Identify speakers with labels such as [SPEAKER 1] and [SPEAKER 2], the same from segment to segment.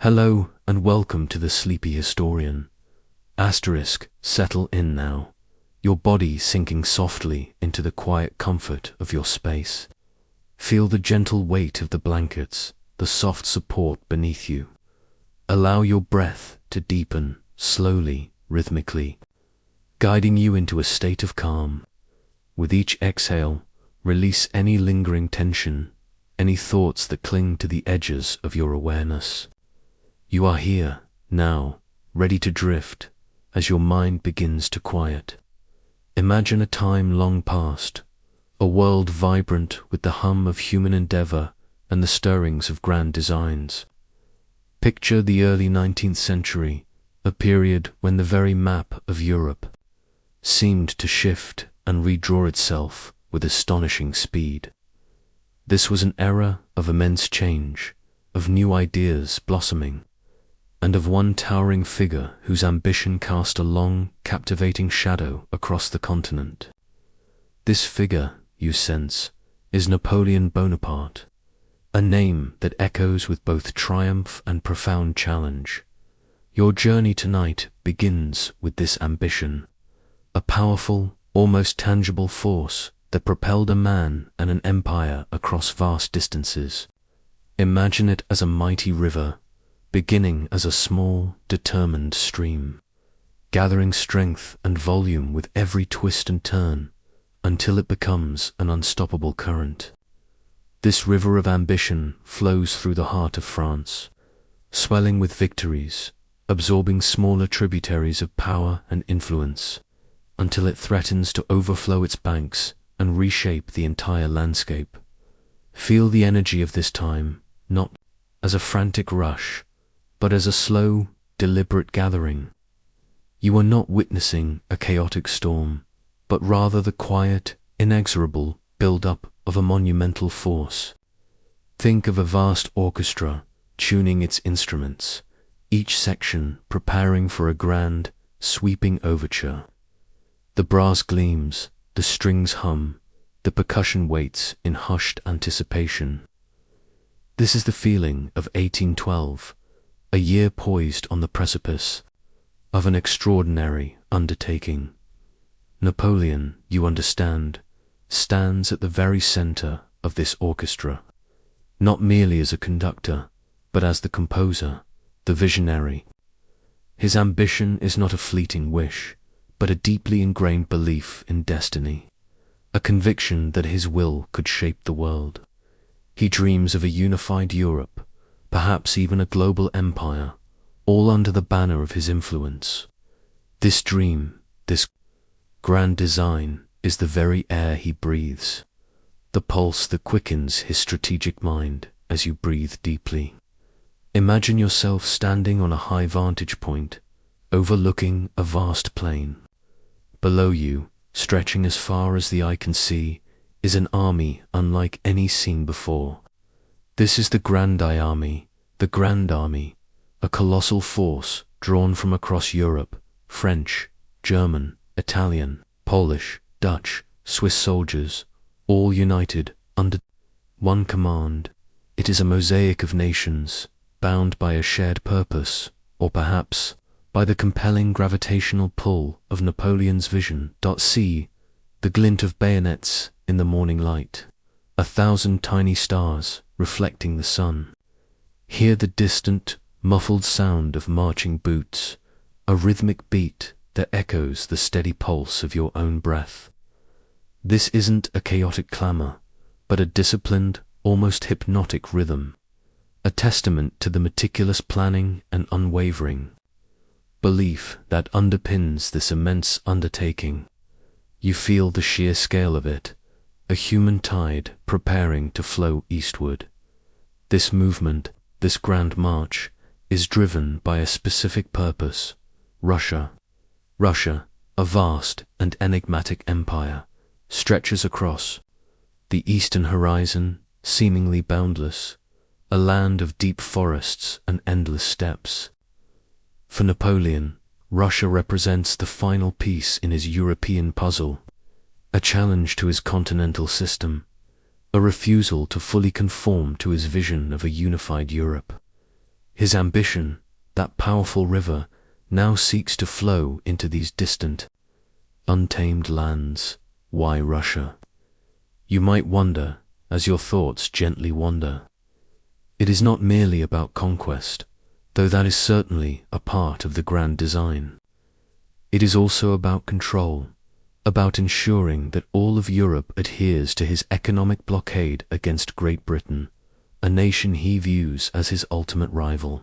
[SPEAKER 1] Hello and welcome to the Sleepy Historian. Settle in now, your body sinking softly into the quiet comfort of your space. Feel the gentle weight of the blankets, the soft support beneath you. Allow your breath to deepen slowly, rhythmically, guiding you into a state of calm. With each exhale, release any lingering tension, any thoughts that cling to the edges of your awareness. You are here, now, ready to drift, as your mind begins to quiet. Imagine a time long past, a world vibrant with the hum of human endeavor and the stirrings of grand designs. Picture the early 19th century, a period when the very map of Europe seemed to shift and redraw itself with astonishing speed. This was an era of immense change, of new ideas blossoming, and of one towering figure whose ambition cast a long, captivating shadow across the continent. This figure, you sense, is Napoleon Bonaparte, a name that echoes with both triumph and profound challenge. Your journey tonight begins with this ambition, a powerful, almost tangible force that propelled a man and an empire across vast distances. Imagine it as a mighty river, beginning as a small, determined stream, gathering strength and volume with every twist and turn, until it becomes an unstoppable current. This river of ambition flows through the heart of France, swelling with victories, absorbing smaller tributaries of power and influence, until it threatens to overflow its banks and reshape the entire landscape. Feel the energy of this time, not as a frantic rush, but as a slow, deliberate gathering. You are not witnessing a chaotic storm, but rather the quiet, inexorable build-up of a monumental force. Think of a vast orchestra tuning its instruments, each section preparing for a grand, sweeping overture. The brass gleams, the strings hum, the percussion waits in hushed anticipation. This is the feeling of 1812, a year poised on the precipice of an extraordinary undertaking. Napoleon, you understand, stands at the very center of this orchestra, not merely as a conductor, but as the composer, the visionary. His ambition is not a fleeting wish, but a deeply ingrained belief in destiny, a conviction that his will could shape the world. He dreams of a unified Europe, perhaps even a global empire, all under the banner of his influence. This dream, this grand design, is the very air he breathes, the pulse that quickens his strategic mind as you breathe deeply. Imagine yourself standing on a high vantage point, overlooking a vast plain. Below you, stretching as far as the eye can see, is an army unlike any seen before. This is the Grand Army, a colossal force drawn from across Europe, French, German, Italian, Polish, Dutch, Swiss soldiers, all united under one command. It is a mosaic of nations, bound by a shared purpose, or perhaps by the compelling gravitational pull of Napoleon's vision. See the glint of bayonets in the morning light, 1,000 tiny stars reflecting the sun. Hear the distant, muffled sound of marching boots, a rhythmic beat that echoes the steady pulse of your own breath. This isn't a chaotic clamor, but a disciplined, almost hypnotic rhythm, a testament to the meticulous planning and unwavering belief that underpins this immense undertaking. You feel the sheer scale of it, a human tide preparing to flow eastward. This movement, this grand march, is driven by a specific purpose. Russia, a vast and enigmatic empire, stretches across the eastern horizon, seemingly boundless, a land of deep forests and endless steppes. For Napoleon, Russia represents the final piece in his European puzzle, a challenge to his continental system, a refusal to fully conform to his vision of a unified Europe. His ambition, that powerful river, now seeks to flow into these distant, untamed lands. Why Russia? You might wonder, as your thoughts gently wander. It is not merely about conquest, though that is certainly a part of the grand design. It is also about control, about ensuring that all of Europe adheres to his economic blockade against Great Britain, a nation he views as his ultimate rival.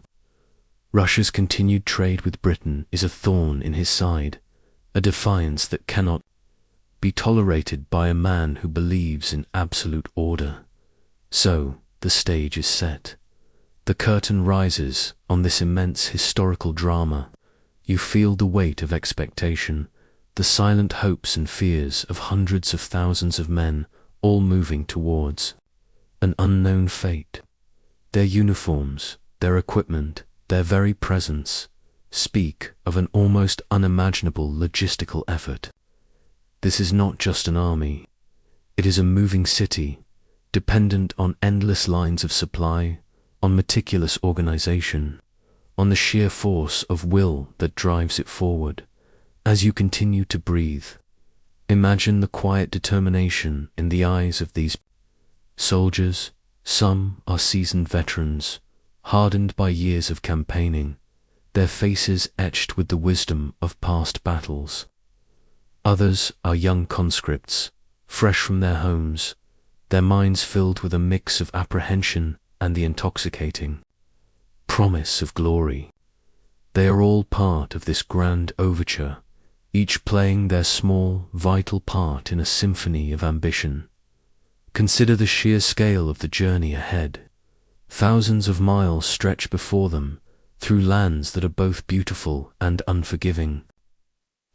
[SPEAKER 1] Russia's continued trade with Britain is a thorn in his side, a defiance that cannot be tolerated by a man who believes in absolute order. So, the stage is set. The curtain rises on this immense historical drama. You feel the weight of expectation, the silent hopes and fears of hundreds of thousands of men, all moving towards an unknown fate. Their uniforms, their equipment, their very presence speak of an almost unimaginable logistical effort. This is not just an army. It is a moving city, dependent on endless lines of supply, on meticulous organization, on the sheer force of will that drives it forward. As you continue to breathe, imagine the quiet determination in the eyes of these soldiers. Some are seasoned veterans, hardened by years of campaigning, their faces etched with the wisdom of past battles. Others are young conscripts, fresh from their homes, their minds filled with a mix of apprehension and the intoxicating promise of glory. They are all part of this grand overture, each playing their small, vital part in a symphony of ambition. Consider the sheer scale of the journey ahead. Thousands of miles stretch before them, through lands that are both beautiful and unforgiving.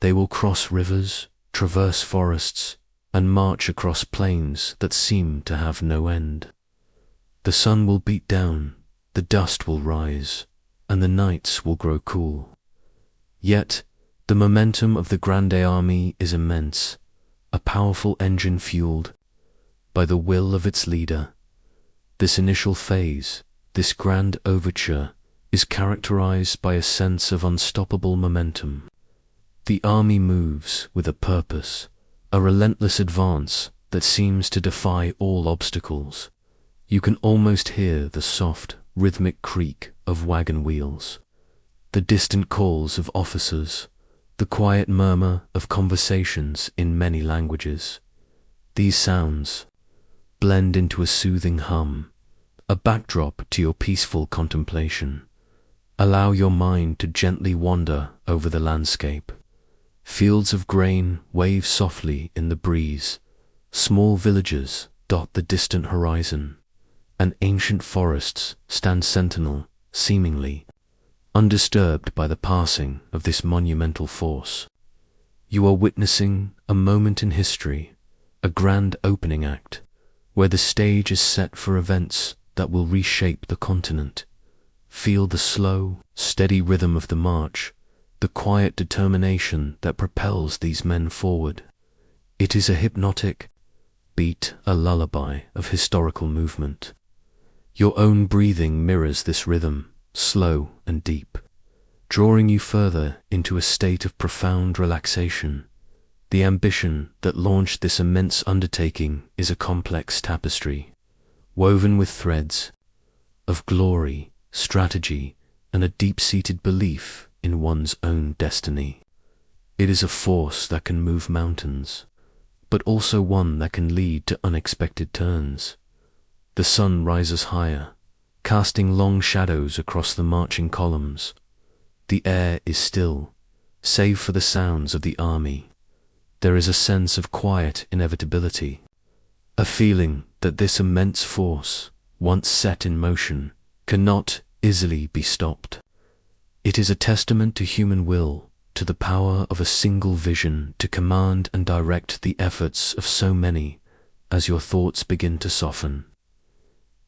[SPEAKER 1] They will cross rivers, traverse forests, and march across plains that seem to have no end. The sun will beat down, the dust will rise, and the nights will grow cool. Yet, the momentum of the Grande Army is immense, a powerful engine fueled by the will of its leader. This initial phase, this grand overture, is characterized by a sense of unstoppable momentum. The army moves with a purpose, a relentless advance that seems to defy all obstacles. You can almost hear the soft, rhythmic creak of wagon wheels, the distant calls of officers, the quiet murmur of conversations in many languages. These sounds blend into a soothing hum, a backdrop to your peaceful contemplation. Allow your mind to gently wander over the landscape. Fields of grain wave softly in the breeze. Small villages dot the distant horizon, and ancient forests stand sentinel, seemingly undisturbed by the passing of this monumental force. You are witnessing a moment in history, a grand opening act, where the stage is set for events that will reshape the continent. Feel the slow, steady rhythm of the march, the quiet determination that propels these men forward. It is a hypnotic beat, a lullaby of historical movement. Your own breathing mirrors this rhythm, slow and deep, drawing you further into a state of profound relaxation. The ambition that launched this immense undertaking is a complex tapestry, woven with threads of glory, strategy, and a deep-seated belief in one's own destiny. It is a force that can move mountains, but also one that can lead to unexpected turns. The sun rises higher, casting long shadows across the marching columns. The air is still, save for the sounds of the army. There is a sense of quiet inevitability, a feeling that this immense force, once set in motion, cannot easily be stopped. It is a testament to human will, to the power of a single vision to command and direct the efforts of so many. As your thoughts begin to soften,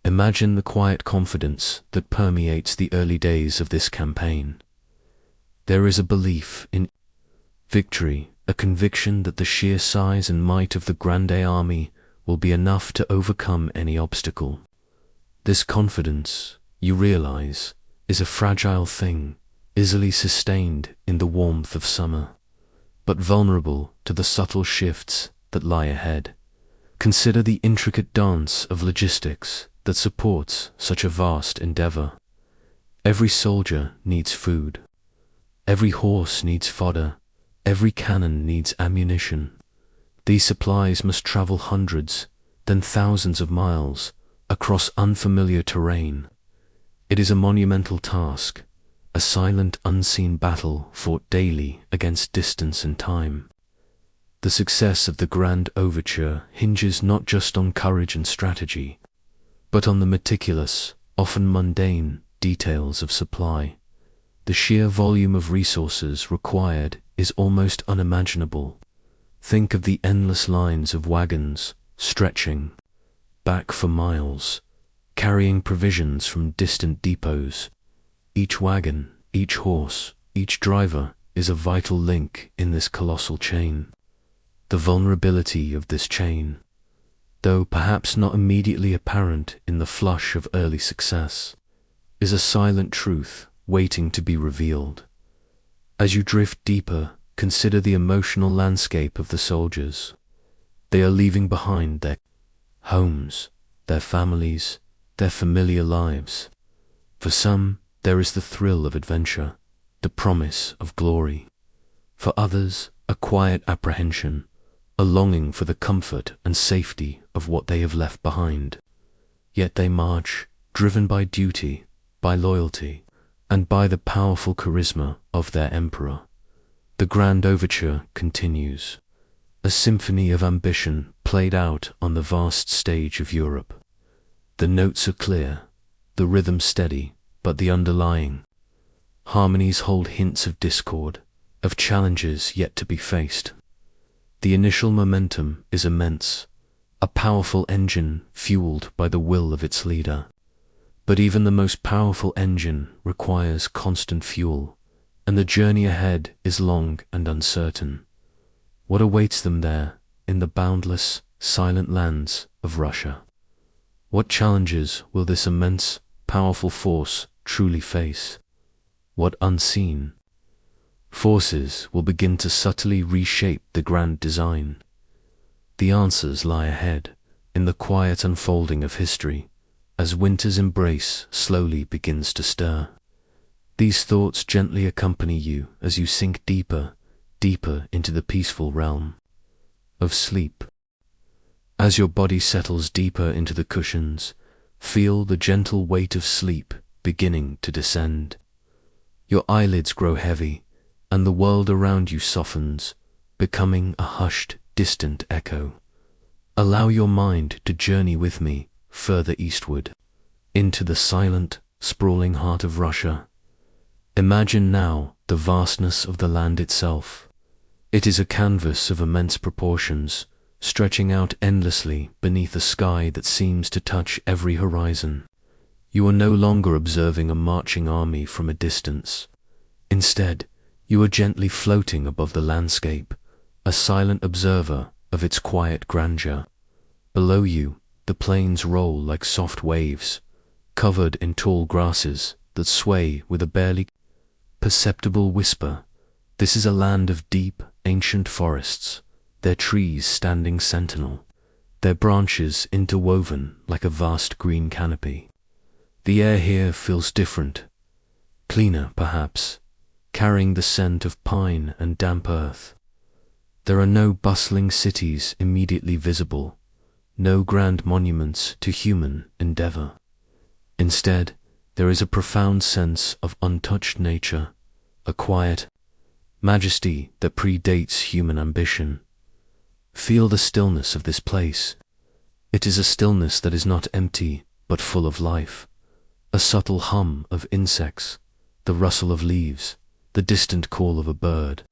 [SPEAKER 1] imagine the quiet confidence that permeates the early days of this campaign. There is a belief in victory, a conviction that the sheer size and might of the Grande Army will be enough to overcome any obstacle. This confidence, you realize, is a fragile thing, easily sustained in the warmth of summer, but vulnerable to the subtle shifts that lie ahead. Consider the intricate dance of logistics that supports such a vast endeavor. Every soldier needs food. Every horse needs fodder. Every cannon needs ammunition. These supplies must travel hundreds, then thousands of miles, across unfamiliar terrain. It is a monumental task, a silent, unseen battle fought daily against distance and time. The success of the grand overture hinges not just on courage and strategy, but on the meticulous, often mundane, details of supply. The sheer volume of resources required is almost unimaginable. Think of the endless lines of wagons stretching back for miles, carrying provisions from distant depots. Each wagon, each horse, each driver is a vital link in this colossal chain. The vulnerability of this chain, though perhaps not immediately apparent in the flush of early success, is a silent truth waiting to be revealed. As you drift deeper, consider the emotional landscape of the soldiers. They are leaving behind their homes, their families, their familiar lives. For some, there is the thrill of adventure, the promise of glory. For others, a quiet apprehension, a longing for the comfort and safety of what they have left behind. Yet they march, driven by duty, by loyalty, and by the powerful charisma of their emperor. The grand overture continues, a symphony of ambition played out on the vast stage of Europe. The notes are clear, the rhythm steady, but the underlying harmonies hold hints of discord, of challenges yet to be faced. The initial momentum is immense, a powerful engine fueled by the will of its leader. But even the most powerful engine requires constant fuel, and the journey ahead is long and uncertain. What awaits them there, in the boundless, silent lands of Russia? What challenges will this immense, powerful force truly face? What unseen forces will begin to subtly reshape the grand design? The answers lie ahead, in the quiet unfolding of history, as winter's embrace slowly begins to stir. These thoughts gently accompany you as you sink deeper, deeper into the peaceful realm of sleep. As your body settles deeper into the cushions, feel the gentle weight of sleep beginning to descend. Your eyelids grow heavy, and the world around you softens, becoming a hushed, distant echo. Allow your mind to journey with me further eastward, into the silent, sprawling heart of Russia. Imagine now the vastness of the land itself. It is a canvas of immense proportions, stretching out endlessly beneath a sky that seems to touch every horizon. You are no longer observing a marching army from a distance. Instead, you are gently floating above the landscape, a silent observer of its quiet grandeur. Below you, the plains roll like soft waves, covered in tall grasses that sway with a barely perceptible whisper. This is a land of deep, ancient forests, their trees standing sentinel, their branches interwoven like a vast green canopy. The air here feels different, cleaner perhaps, carrying the scent of pine and damp earth. There are no bustling cities immediately visible, no grand monuments to human endeavor. Instead, there is a profound sense of untouched nature, a quiet majesty that predates human ambition. Feel the stillness of this place. It is a stillness that is not empty, but full of life. A subtle hum of insects, the rustle of leaves, the distant call of a bird.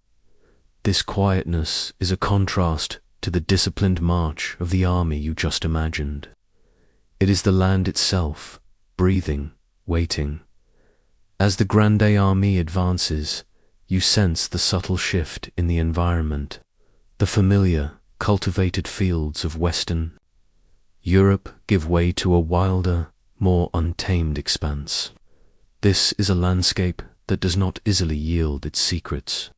[SPEAKER 1] This quietness is a contrast to the disciplined march of the army you just imagined. It is the land itself, breathing, waiting. As the Grande Army advances, you sense the subtle shift in the environment. The familiar, cultivated fields of Western Europe give way to a wilder, more untamed expanse. This is a landscape that does not easily yield its secrets.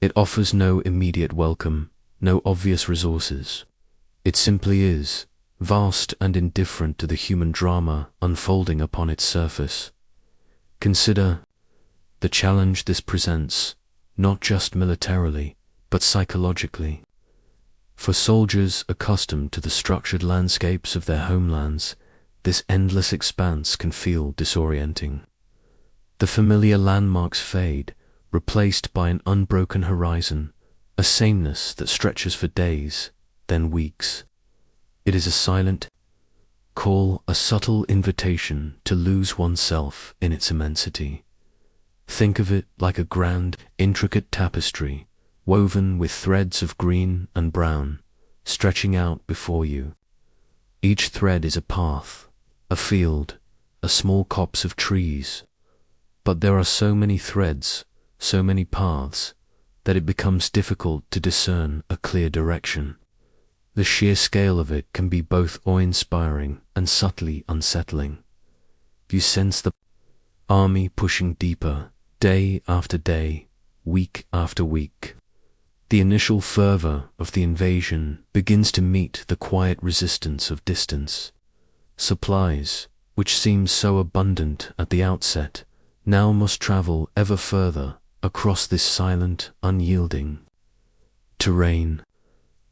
[SPEAKER 1] It offers no immediate welcome, no obvious resources. It simply is, vast and indifferent to the human drama unfolding upon its surface. Consider the challenge this presents, not just militarily, but psychologically. For soldiers accustomed to the structured landscapes of their homelands, this endless expanse can feel disorienting. The familiar landmarks fade, replaced by an unbroken horizon, a sameness that stretches for days, then weeks. It is a silent call, a subtle invitation to lose oneself in its immensity. Think of it like a grand, intricate tapestry, woven with threads of green and brown, stretching out before you. Each thread is a path, a field, a small copse of trees. But there are so many threads, so many paths, that it becomes difficult to discern a clear direction. The sheer scale of it can be both awe-inspiring and subtly unsettling. You sense the army pushing deeper, day after day, week after week. The initial fervor of the invasion begins to meet the quiet resistance of distance. Supplies, which seemed so abundant at the outset, now must travel ever further across this silent, unyielding terrain.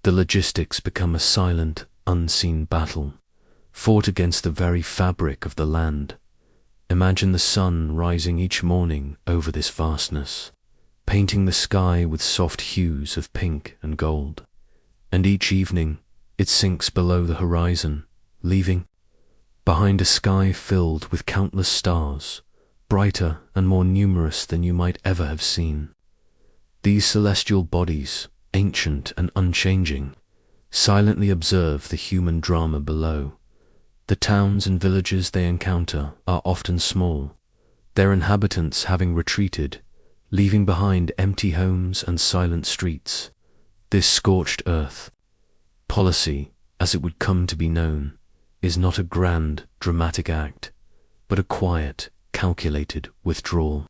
[SPEAKER 1] The logistics become a silent, unseen battle, fought against the very fabric of the land. Imagine the sun rising each morning over this vastness, painting the sky with soft hues of pink and gold, and each evening it sinks below the horizon, leaving behind a sky filled with countless stars, brighter and more numerous than you might ever have seen. These celestial bodies, ancient and unchanging, silently observe the human drama below. The towns and villages they encounter are often small, their inhabitants having retreated, leaving behind empty homes and silent streets. This scorched earth policy, as it would come to be known, is not a grand, dramatic act, but a quiet, calculated withdrawal.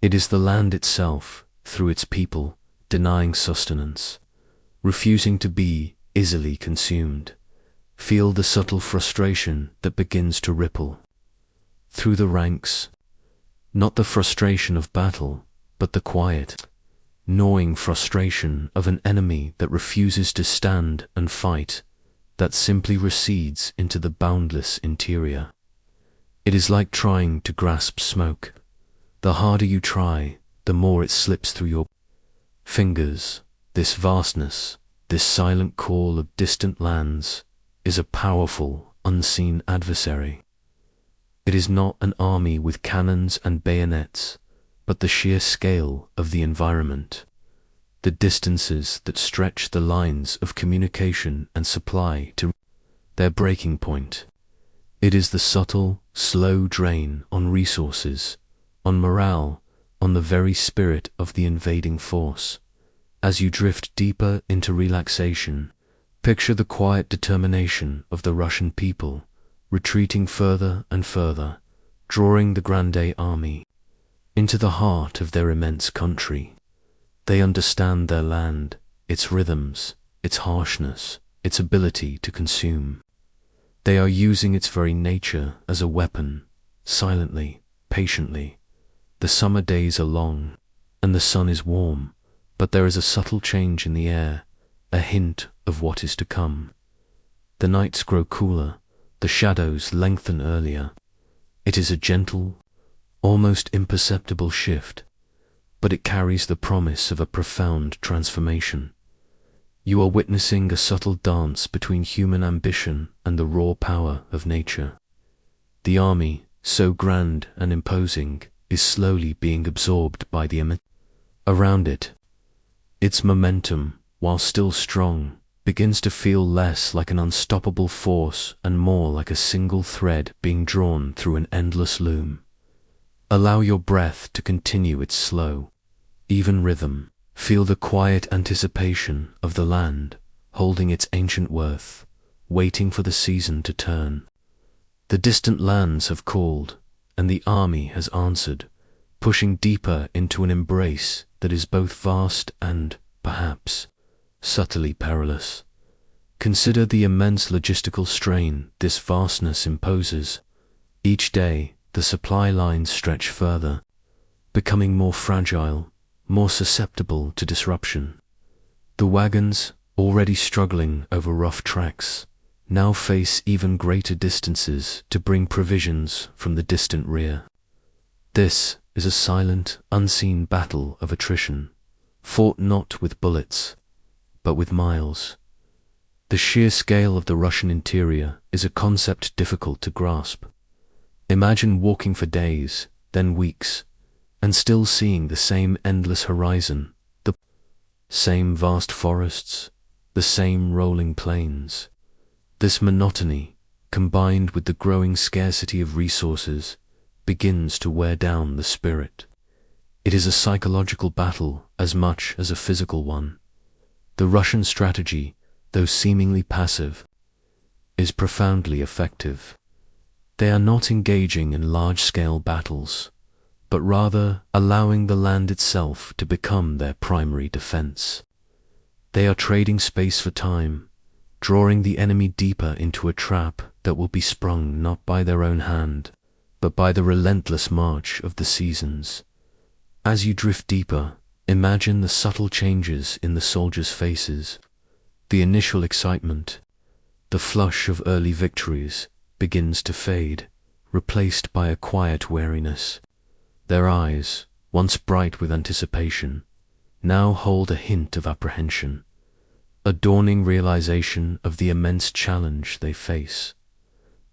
[SPEAKER 1] It is the land itself, through its people, denying sustenance, refusing to be easily consumed. Feel the subtle frustration that begins to ripple through the ranks, not the frustration of battle, but the quiet, gnawing frustration of an enemy that refuses to stand and fight, that simply recedes into the boundless interior. It is like trying to grasp smoke. The harder you try, the more it slips through your fingers. This vastness, this silent call of distant lands, is a powerful, unseen adversary. It is not an army with cannons and bayonets, but the sheer scale of the environment, the distances that stretch the lines of communication and supply to their breaking point. It is the subtle, slow drain on resources, on morale, on the very spirit of the invading force. As you drift deeper into relaxation, picture the quiet determination of the Russian people, retreating further and further, drawing the Grande Army into the heart of their immense country. They understand their land, its rhythms, its harshness, its ability to consume. They are using its very nature as a weapon, silently, patiently. The summer days are long, and the sun is warm, but there is a subtle change in the air, a hint of what is to come. The nights grow cooler, the shadows lengthen earlier. It is a gentle, almost imperceptible shift, but it carries the promise of a profound transformation. You are witnessing a subtle dance between human ambition and the raw power of nature. The army, so grand and imposing, is slowly being absorbed by the around it. Its momentum, while still strong, begins to feel less like an unstoppable force and more like a single thread being drawn through an endless loom. Allow your breath to continue its slow, even rhythm. Feel the quiet anticipation of the land, holding its ancient worth, waiting for the season to turn. The distant lands have called, and the army has answered, pushing deeper into an embrace that is both vast and, perhaps, subtly perilous. Consider the immense logistical strain this vastness imposes. Each day, the supply lines stretch further, becoming more fragile, more susceptible to disruption. The wagons, already struggling over rough tracks, now face even greater distances to bring provisions from the distant rear. This is a silent, unseen battle of attrition, fought not with bullets, but with miles. The sheer scale of the Russian interior is a concept difficult to grasp. Imagine walking for days, then weeks, and still seeing the same endless horizon, the same vast forests, the same rolling plains. This monotony, combined with the growing scarcity of resources, begins to wear down the spirit. It is a psychological battle as much as a physical one. The Russian strategy, though seemingly passive, is profoundly effective. They are not engaging in large-scale battles, but rather allowing the land itself to become their primary defense. They are trading space for time, drawing the enemy deeper into a trap that will be sprung not by their own hand, but by the relentless march of the seasons. As you drift deeper, imagine the subtle changes in the soldiers' faces. The initial excitement, the flush of early victories, begins to fade, replaced by a quiet wariness. Their eyes, once bright with anticipation, now hold a hint of apprehension, a dawning realization of the immense challenge they face.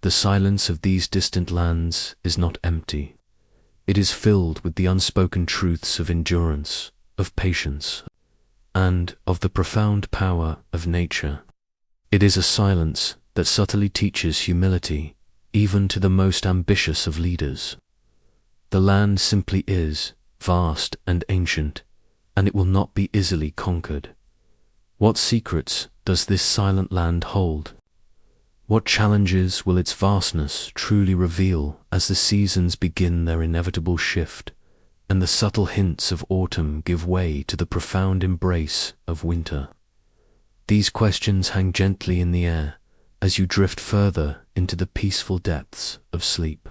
[SPEAKER 1] The silence of these distant lands is not empty. It is filled with the unspoken truths of endurance, of patience, and of the profound power of nature. It is a silence that subtly teaches humility, even to the most ambitious of leaders. The land simply is, vast and ancient, and it will not be easily conquered. What secrets does this silent land hold? What challenges will its vastness truly reveal as the seasons begin their inevitable shift, and the subtle hints of autumn give way to the profound embrace of winter? These questions hang gently in the air as you drift further into the peaceful depths of sleep.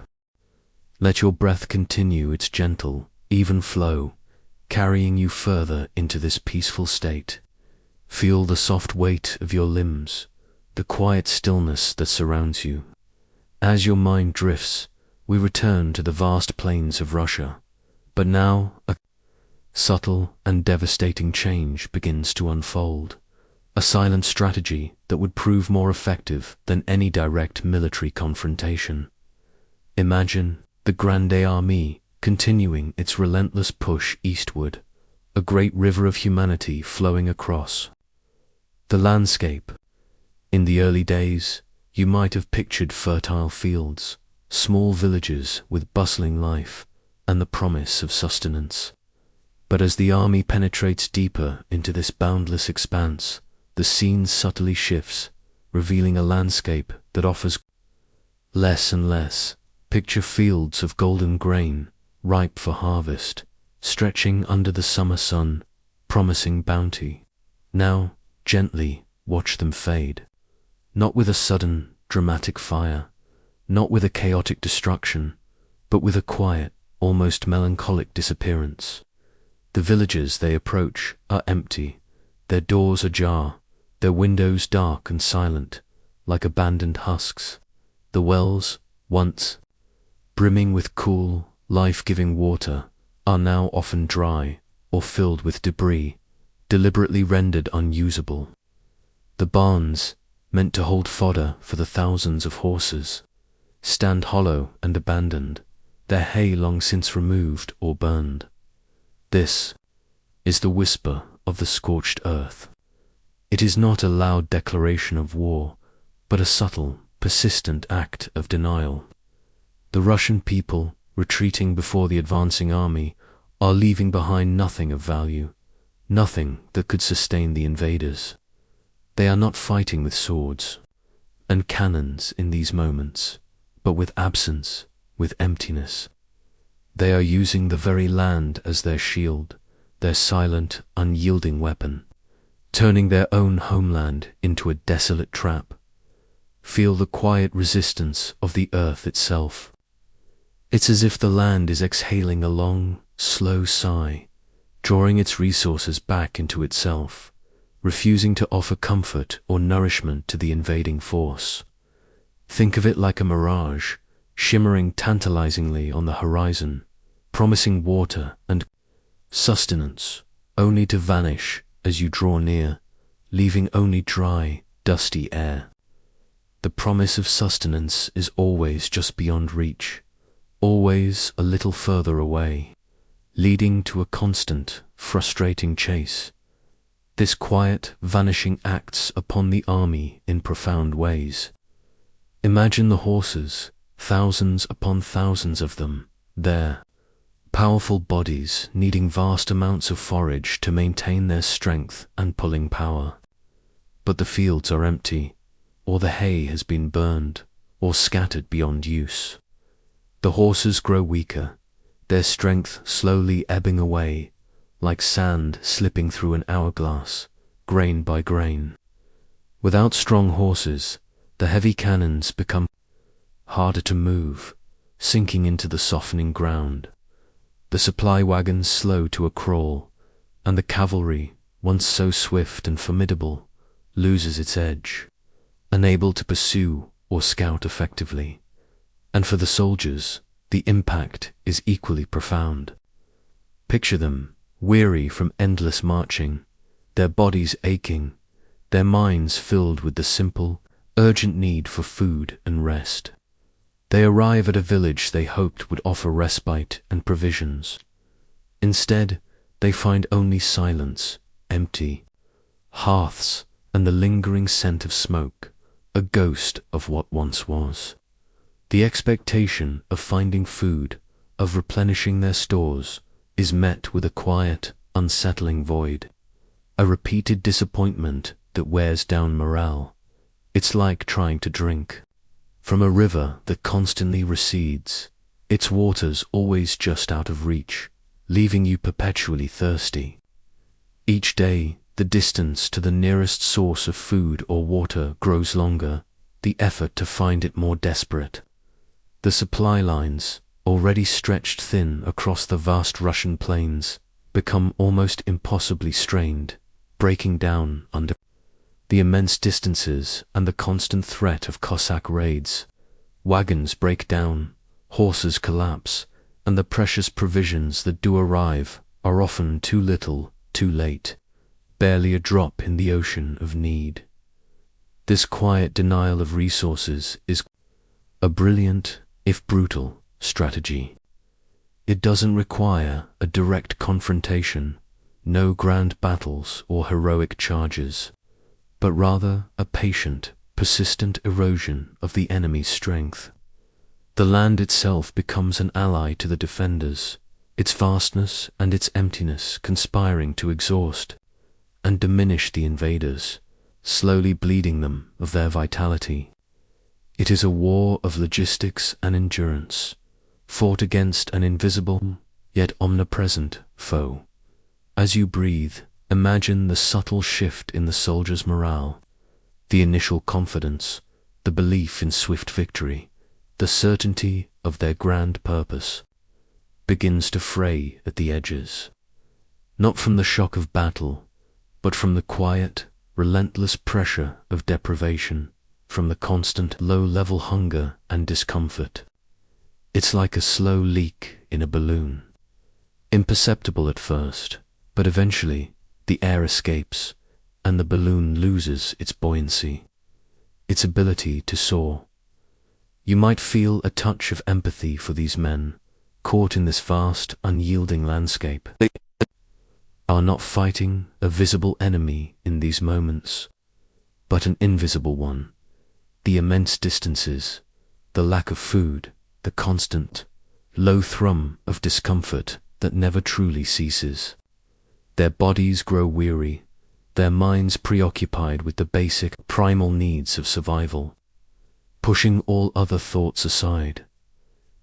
[SPEAKER 1] Let your breath continue its gentle, even flow, carrying you further into this peaceful state. Feel the soft weight of your limbs, the quiet stillness that surrounds you. As your mind drifts, we return to the vast plains of Russia, but now a subtle and devastating change begins to unfold, a silent strategy that would prove more effective than any direct military confrontation. Imagine the Grande Armée continuing its relentless push eastward, a great river of humanity flowing across. The landscape. In the early days, you might have pictured fertile fields, small villages with bustling life, and the promise of sustenance. But as the army penetrates deeper into this boundless expanse, the scene subtly shifts, revealing a landscape that offers less and less. Picture fields of golden grain, ripe for harvest, stretching under the summer sun, promising bounty. Now, gently watch them fade. Not with a sudden, dramatic fire, not with a chaotic destruction, but with a quiet, almost melancholic disappearance. The villages they approach are empty, their doors ajar, their windows dark and silent, like abandoned husks. The wells, once brimming with cool, life-giving water, are now often dry or filled with debris, deliberately rendered unusable. The barns, meant to hold fodder for the thousands of horses, stand hollow and abandoned, their hay long since removed or burned. This is the whisper of the scorched earth. It is not a loud declaration of war, but a subtle, persistent act of denial. The Russian people, retreating before the advancing army, are leaving behind nothing of value, nothing that could sustain the invaders. They are not fighting with swords and cannons in these moments, but with absence, with emptiness. They are using the very land as their shield, their silent, unyielding weapon, turning their own homeland into a desolate trap. Feel the quiet resistance of the earth itself. It's as if the land is exhaling a long, slow sigh, drawing its resources back into itself, refusing to offer comfort or nourishment to the invading force. Think of it like a mirage, shimmering tantalizingly on the horizon, promising water and sustenance, only to vanish as you draw near, leaving only dry, dusty air. The promise of sustenance is always just beyond reach, always a little further away, leading to a constant, frustrating chase. This quiet, vanishing acts upon the army in profound ways. Imagine the horses, thousands upon thousands of them, there, powerful bodies needing vast amounts of forage to maintain their strength and pulling power. But the fields are empty, or the hay has been burned, or scattered beyond use. The horses grow weaker, their strength slowly ebbing away, like sand slipping through an hourglass, grain by grain. Without strong horses, the heavy cannons become harder to move, sinking into the softening ground. The supply wagons slow to a crawl, and the cavalry, once so swift and formidable, loses its edge, unable to pursue or scout effectively. And for the soldiers, the impact is equally profound. Picture them, weary from endless marching, their bodies aching, their minds filled with the simple, urgent need for food and rest. They arrive at a village they hoped would offer respite and provisions. Instead, they find only silence, empty hearths, and the lingering scent of smoke, a ghost of what once was. The expectation of finding food, of replenishing their stores, is met with a quiet, unsettling void, a repeated disappointment that wears down morale. It's like trying to drink from a river that constantly recedes, its waters always just out of reach, leaving you perpetually thirsty. Each day, the distance to the nearest source of food or water grows longer, the effort to find it more desperate. The supply lines, already stretched thin across the vast Russian plains, become almost impossibly strained, breaking down under the immense distances and the constant threat of Cossack raids. Wagons break down, horses collapse, and the precious provisions that do arrive are often too little, too late, barely a drop in the ocean of need. This quiet denial of resources is a brilliant, if brutal, strategy. It doesn't require a direct confrontation, no grand battles or heroic charges, but rather a patient, persistent erosion of the enemy's strength. The land itself becomes an ally to the defenders, its vastness and its emptiness conspiring to exhaust and diminish the invaders, slowly bleeding them of their vitality. It is a war of logistics and endurance, fought against an invisible, yet omnipresent, foe. As you breathe, imagine the subtle shift in the soldier's morale, the initial confidence, the belief in swift victory, the certainty of their grand purpose, begins to fray at the edges. Not from the shock of battle, but from the quiet, relentless pressure of deprivation, from the constant low-level hunger and discomfort. It's like a slow leak in a balloon, imperceptible at first, but eventually the air escapes and the balloon loses its buoyancy, its ability to soar. You might feel a touch of empathy for these men, caught in this vast, unyielding landscape. They are not fighting a visible enemy in these moments, but an invisible one. The immense distances, the lack of food, the constant, low thrum of discomfort that never truly ceases. Their bodies grow weary, their minds preoccupied with the basic, primal needs of survival, pushing all other thoughts aside.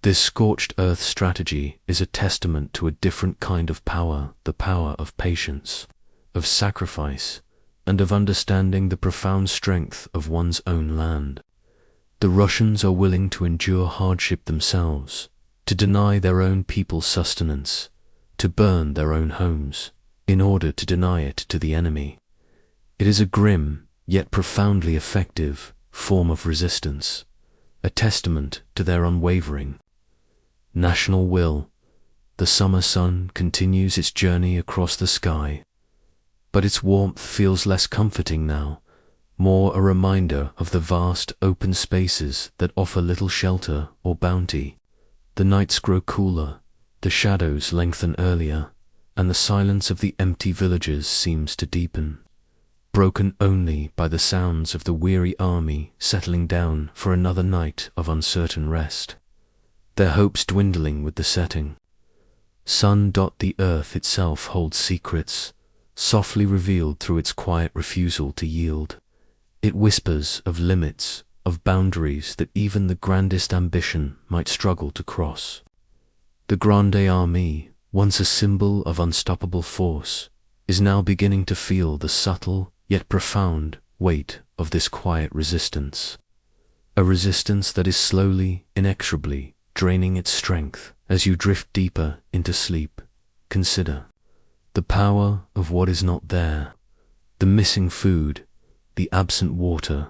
[SPEAKER 1] This scorched earth strategy is a testament to a different kind of power, the power of patience, of sacrifice, and of understanding the profound strength of one's own land. The Russians are willing to endure hardship themselves, to deny their own people sustenance, to burn their own homes, in order to deny it to the enemy. It is a grim, yet profoundly effective, form of resistance, a testament to their unwavering national will. The summer sun continues its journey across the sky, but its warmth feels less comforting now, more a reminder of the vast open spaces that offer little shelter or bounty. The nights grow cooler, the shadows lengthen earlier, and the silence of the empty villages seems to deepen, broken only by the sounds of the weary army settling down for another night of uncertain rest, their hopes dwindling with the setting. Sun. The earth itself holds secrets, softly revealed through its quiet refusal to yield. It whispers of limits, of boundaries that even the grandest ambition might struggle to cross. The Grande Armée, once a symbol of unstoppable force, is now beginning to feel the subtle yet profound weight of this quiet resistance. A resistance that is slowly, inexorably draining its strength as you drift deeper into sleep. Consider the power of what is not there, the missing food, the absent water,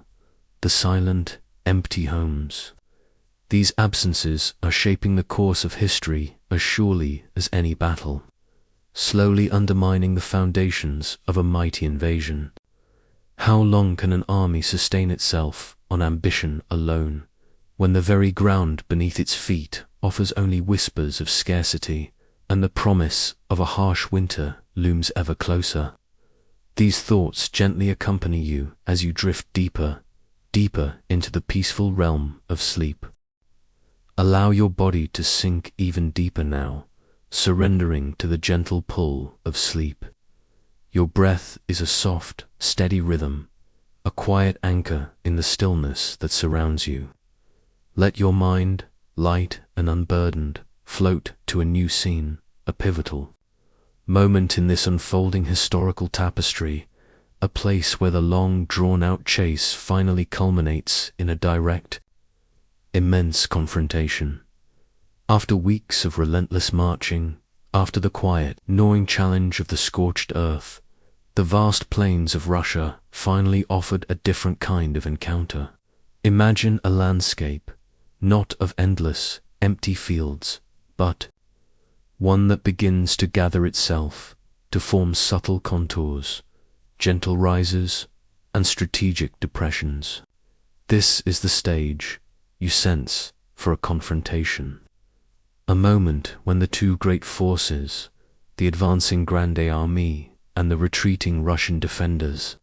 [SPEAKER 1] the silent, empty homes. These absences are shaping the course of history as surely as any battle, slowly undermining the foundations of a mighty invasion. How long can an army sustain itself on ambition alone, when the very ground beneath its feet offers only whispers of scarcity, and the promise of a harsh winter looms ever closer? These thoughts gently accompany you as you drift deeper, deeper into the peaceful realm of sleep. Allow your body to sink even deeper now, surrendering to the gentle pull of sleep. Your breath is a soft, steady rhythm, a quiet anchor in the stillness that surrounds you. Let your mind, light and unburdened, float to a new scene, a pivotal moment in this unfolding historical tapestry, a place where the long drawn-out chase finally culminates in a direct, immense confrontation. After weeks of relentless marching, after the quiet, gnawing challenge of the scorched earth, the vast plains of Russia finally offered a different kind of encounter. Imagine a landscape, not of endless, empty fields, but one that begins to gather itself, to form subtle contours, gentle rises, and strategic depressions. This is the stage, you sense, for a confrontation. A moment when the two great forces, the advancing Grande Armée and the retreating Russian defenders,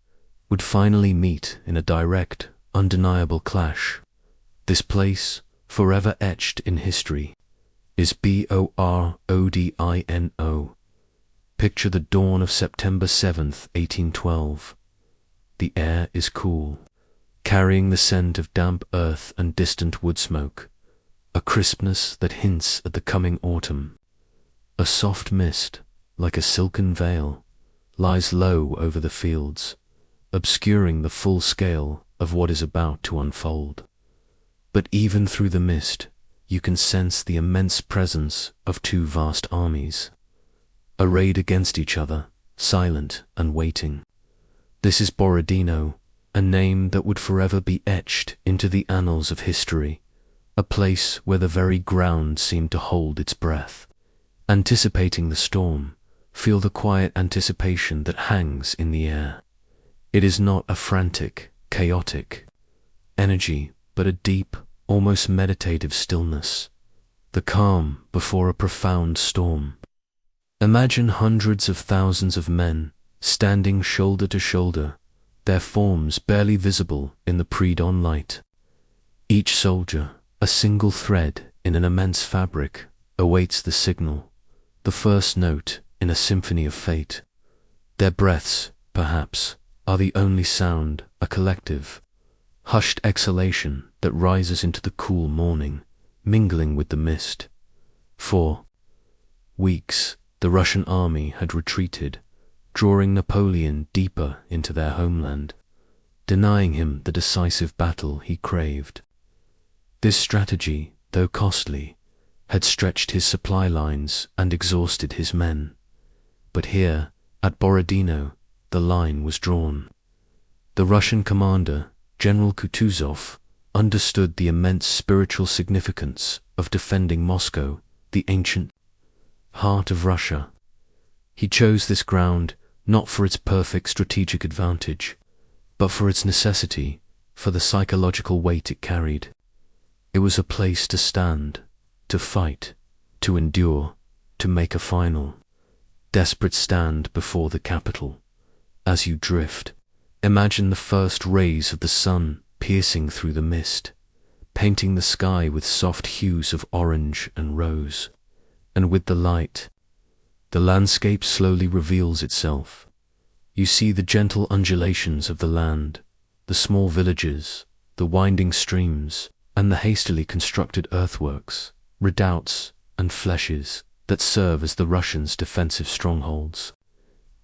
[SPEAKER 1] would finally meet in a direct, undeniable clash. This place, forever etched in history, is Borodino. Picture the dawn of September 7th, 1812. The air is cool, carrying the scent of damp earth and distant wood smoke, a crispness that hints at the coming autumn. A soft mist, like a silken veil, lies low over the fields, obscuring the full scale of what is about to unfold. But even through the mist, you can sense the immense presence of two vast armies, arrayed against each other, silent and waiting. This is Borodino, a name that would forever be etched into the annals of history, a place where the very ground seemed to hold its breath. Anticipating the storm, feel the quiet anticipation that hangs in the air. It is not a frantic, chaotic energy, but a deep, almost meditative stillness, the calm before a profound storm. Imagine hundreds of thousands of men standing shoulder to shoulder, their forms barely visible in the pre-dawn light. Each soldier, a single thread in an immense fabric, awaits the signal, the first note in a symphony of fate. Their breaths, perhaps, are the only sound, a collective, hushed exhalation that rises into the cool morning, mingling with the mist. For weeks, the Russian army had retreated, drawing Napoleon deeper into their homeland, denying him the decisive battle he craved. This strategy, though costly, had stretched his supply lines and exhausted his men. But here, at Borodino, the line was drawn. The Russian commander, General Kutuzov, understood the immense spiritual significance of defending Moscow, the ancient heart of Russia. He chose this ground not for its perfect strategic advantage, but for its necessity, for the psychological weight it carried. It was a place to stand, to fight, to endure, to make a final, desperate stand before the capital. As you drift, imagine the first rays of the sun piercing through the mist, painting the sky with soft hues of orange and rose. And with the light, the landscape slowly reveals itself. You see the gentle undulations of the land, the small villages, the winding streams, and the hastily constructed earthworks, redoubts, and flèches that serve as the Russians' defensive strongholds.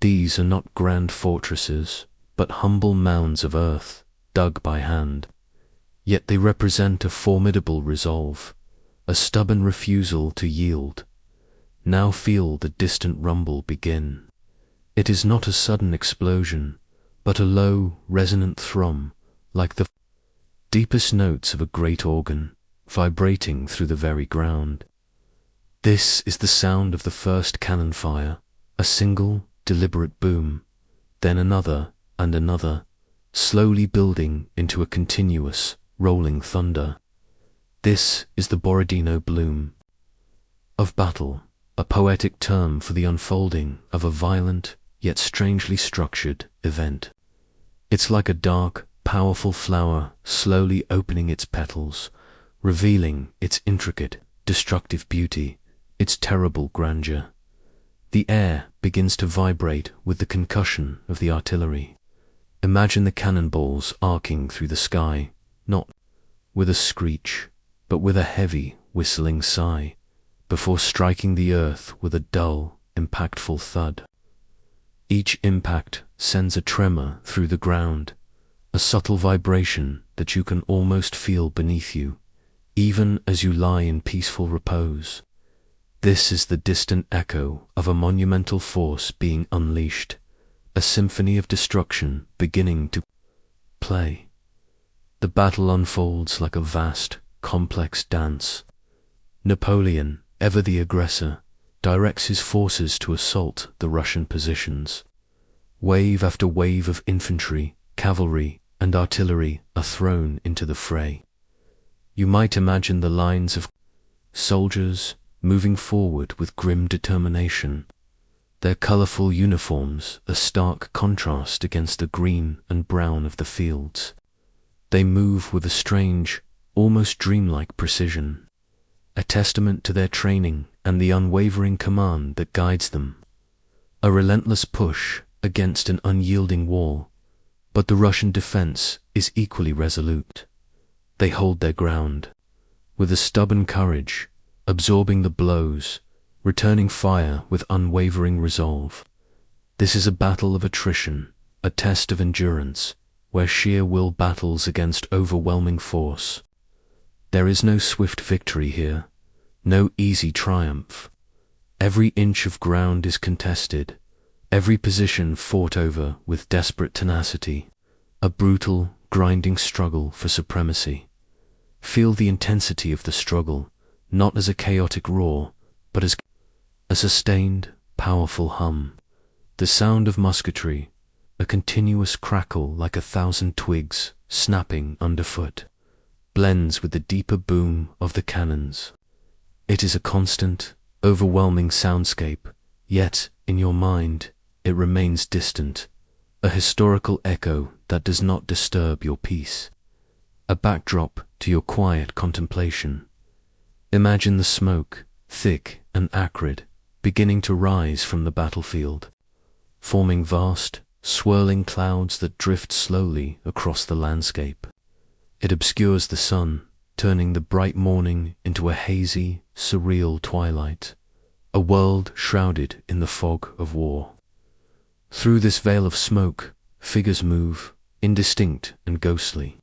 [SPEAKER 1] These are not grand fortresses, but humble mounds of earth, dug by hand. Yet they represent a formidable resolve, a stubborn refusal to yield. Now feel the distant rumble begin. It is not a sudden explosion, but a low, resonant thrum, like the deepest notes of a great organ, vibrating through the very ground. This is the sound of the first cannon fire, a single, deliberate boom, then another and another, slowly building into a continuous, rolling thunder. This is the Borodino bloom of battle, a poetic term for the unfolding of a violent, yet strangely structured event. It's like a dark, powerful flower slowly opening its petals, revealing its intricate, destructive beauty, its terrible grandeur. The air begins to vibrate with the concussion of the artillery. Imagine the cannonballs arcing through the sky, not with a screech, but with a heavy, whistling sigh, before striking the earth with a dull, impactful thud. Each impact sends a tremor through the ground, a subtle vibration that you can almost feel beneath you, even as you lie in peaceful repose. This is the distant echo of a monumental force being unleashed, a symphony of destruction beginning to play. The battle unfolds like a vast, complex dance. Napoleon, ever the aggressor, directs his forces to assault the Russian positions. Wave after wave of infantry, cavalry, and artillery are thrown into the fray. You might imagine the lines of soldiers moving forward with grim determination, their colorful uniforms a stark contrast against the green and brown of the fields. They move with a strange, almost dreamlike precision, a testament to their training and the unwavering command that guides them. A relentless push against an unyielding wall, but the Russian defense is equally resolute. They hold their ground, with a stubborn courage, absorbing the blows, returning fire with unwavering resolve. This is a battle of attrition, a test of endurance, where sheer will battles against overwhelming force. There is no swift victory here, no easy triumph. Every inch of ground is contested, every position fought over with desperate tenacity, a brutal, grinding struggle for supremacy. Feel the intensity of the struggle, not as a chaotic roar, but as a sustained, powerful hum. The sound of musketry, a continuous crackle like 1,000 twigs snapping underfoot, blends with the deeper boom of the cannons. It is a constant, overwhelming soundscape, yet, in your mind, it remains distant, a historical echo that does not disturb your peace, a backdrop to your quiet contemplation. Imagine the smoke, thick and acrid, beginning to rise from the battlefield, forming vast, swirling clouds that drift slowly across the landscape. It obscures the sun, turning the bright morning into a hazy, surreal twilight, a world shrouded in the fog of war. Through this veil of smoke, figures move, indistinct and ghostly,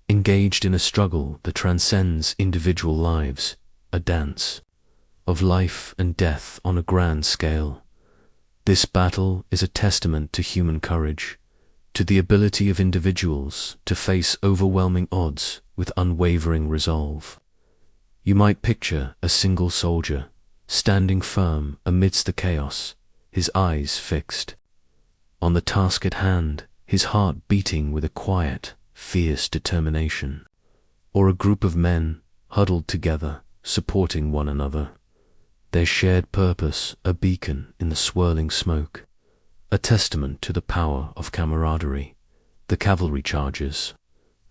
[SPEAKER 1] engaged in a struggle that transcends individual lives, a dance of life and death on a grand scale. This battle is a testament to human courage, to the ability of individuals to face overwhelming odds with unwavering resolve. You might picture a single soldier, standing firm amidst the chaos, his eyes fixed on the task at hand, his heart beating with a quiet, fierce determination. Or a group of men huddled together, supporting one another, their shared purpose a beacon in the swirling smoke, a testament to the power of camaraderie. The cavalry charges,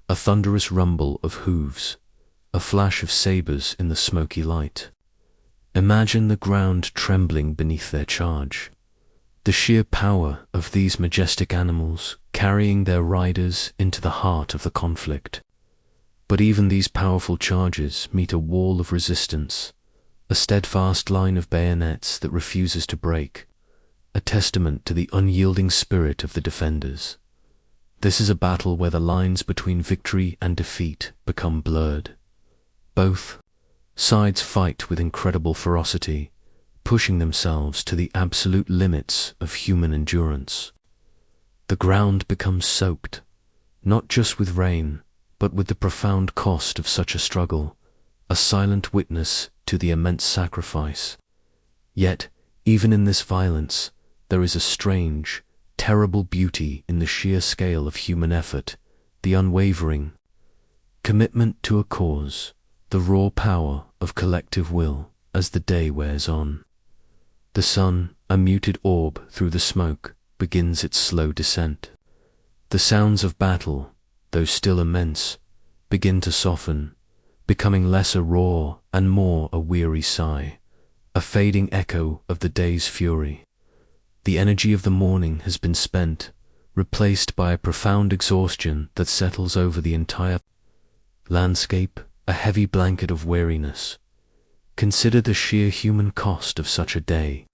[SPEAKER 1] a thunderous rumble of hooves, a flash of sabers in the smoky light. Imagine the ground trembling beneath their charge, the sheer power of these majestic animals carrying their riders into the heart of the conflict. But even these powerful charges meet a wall of resistance, a steadfast line of bayonets that refuses to break, a testament to the unyielding spirit of the defenders. This is a battle where the lines between victory and defeat become blurred. Both sides fight with incredible ferocity, pushing themselves to the absolute limits of human endurance. The ground becomes soaked, not just with rain, but with the profound cost of such a struggle, a silent witness to the immense sacrifice. Yet, even in this violence, there is a strange, terrible beauty in the sheer scale of human effort, the unwavering commitment to a cause, the raw power of collective will as the day wears on. The sun, a muted orb through the smoke, begins its slow descent. The sounds of battle, though still immense, begin to soften, becoming less a roar and more a weary sigh, a fading echo of the day's fury. The energy of the morning has been spent, replaced by a profound exhaustion that settles over the entire landscape, a heavy blanket of weariness. Consider the sheer human cost of such a day.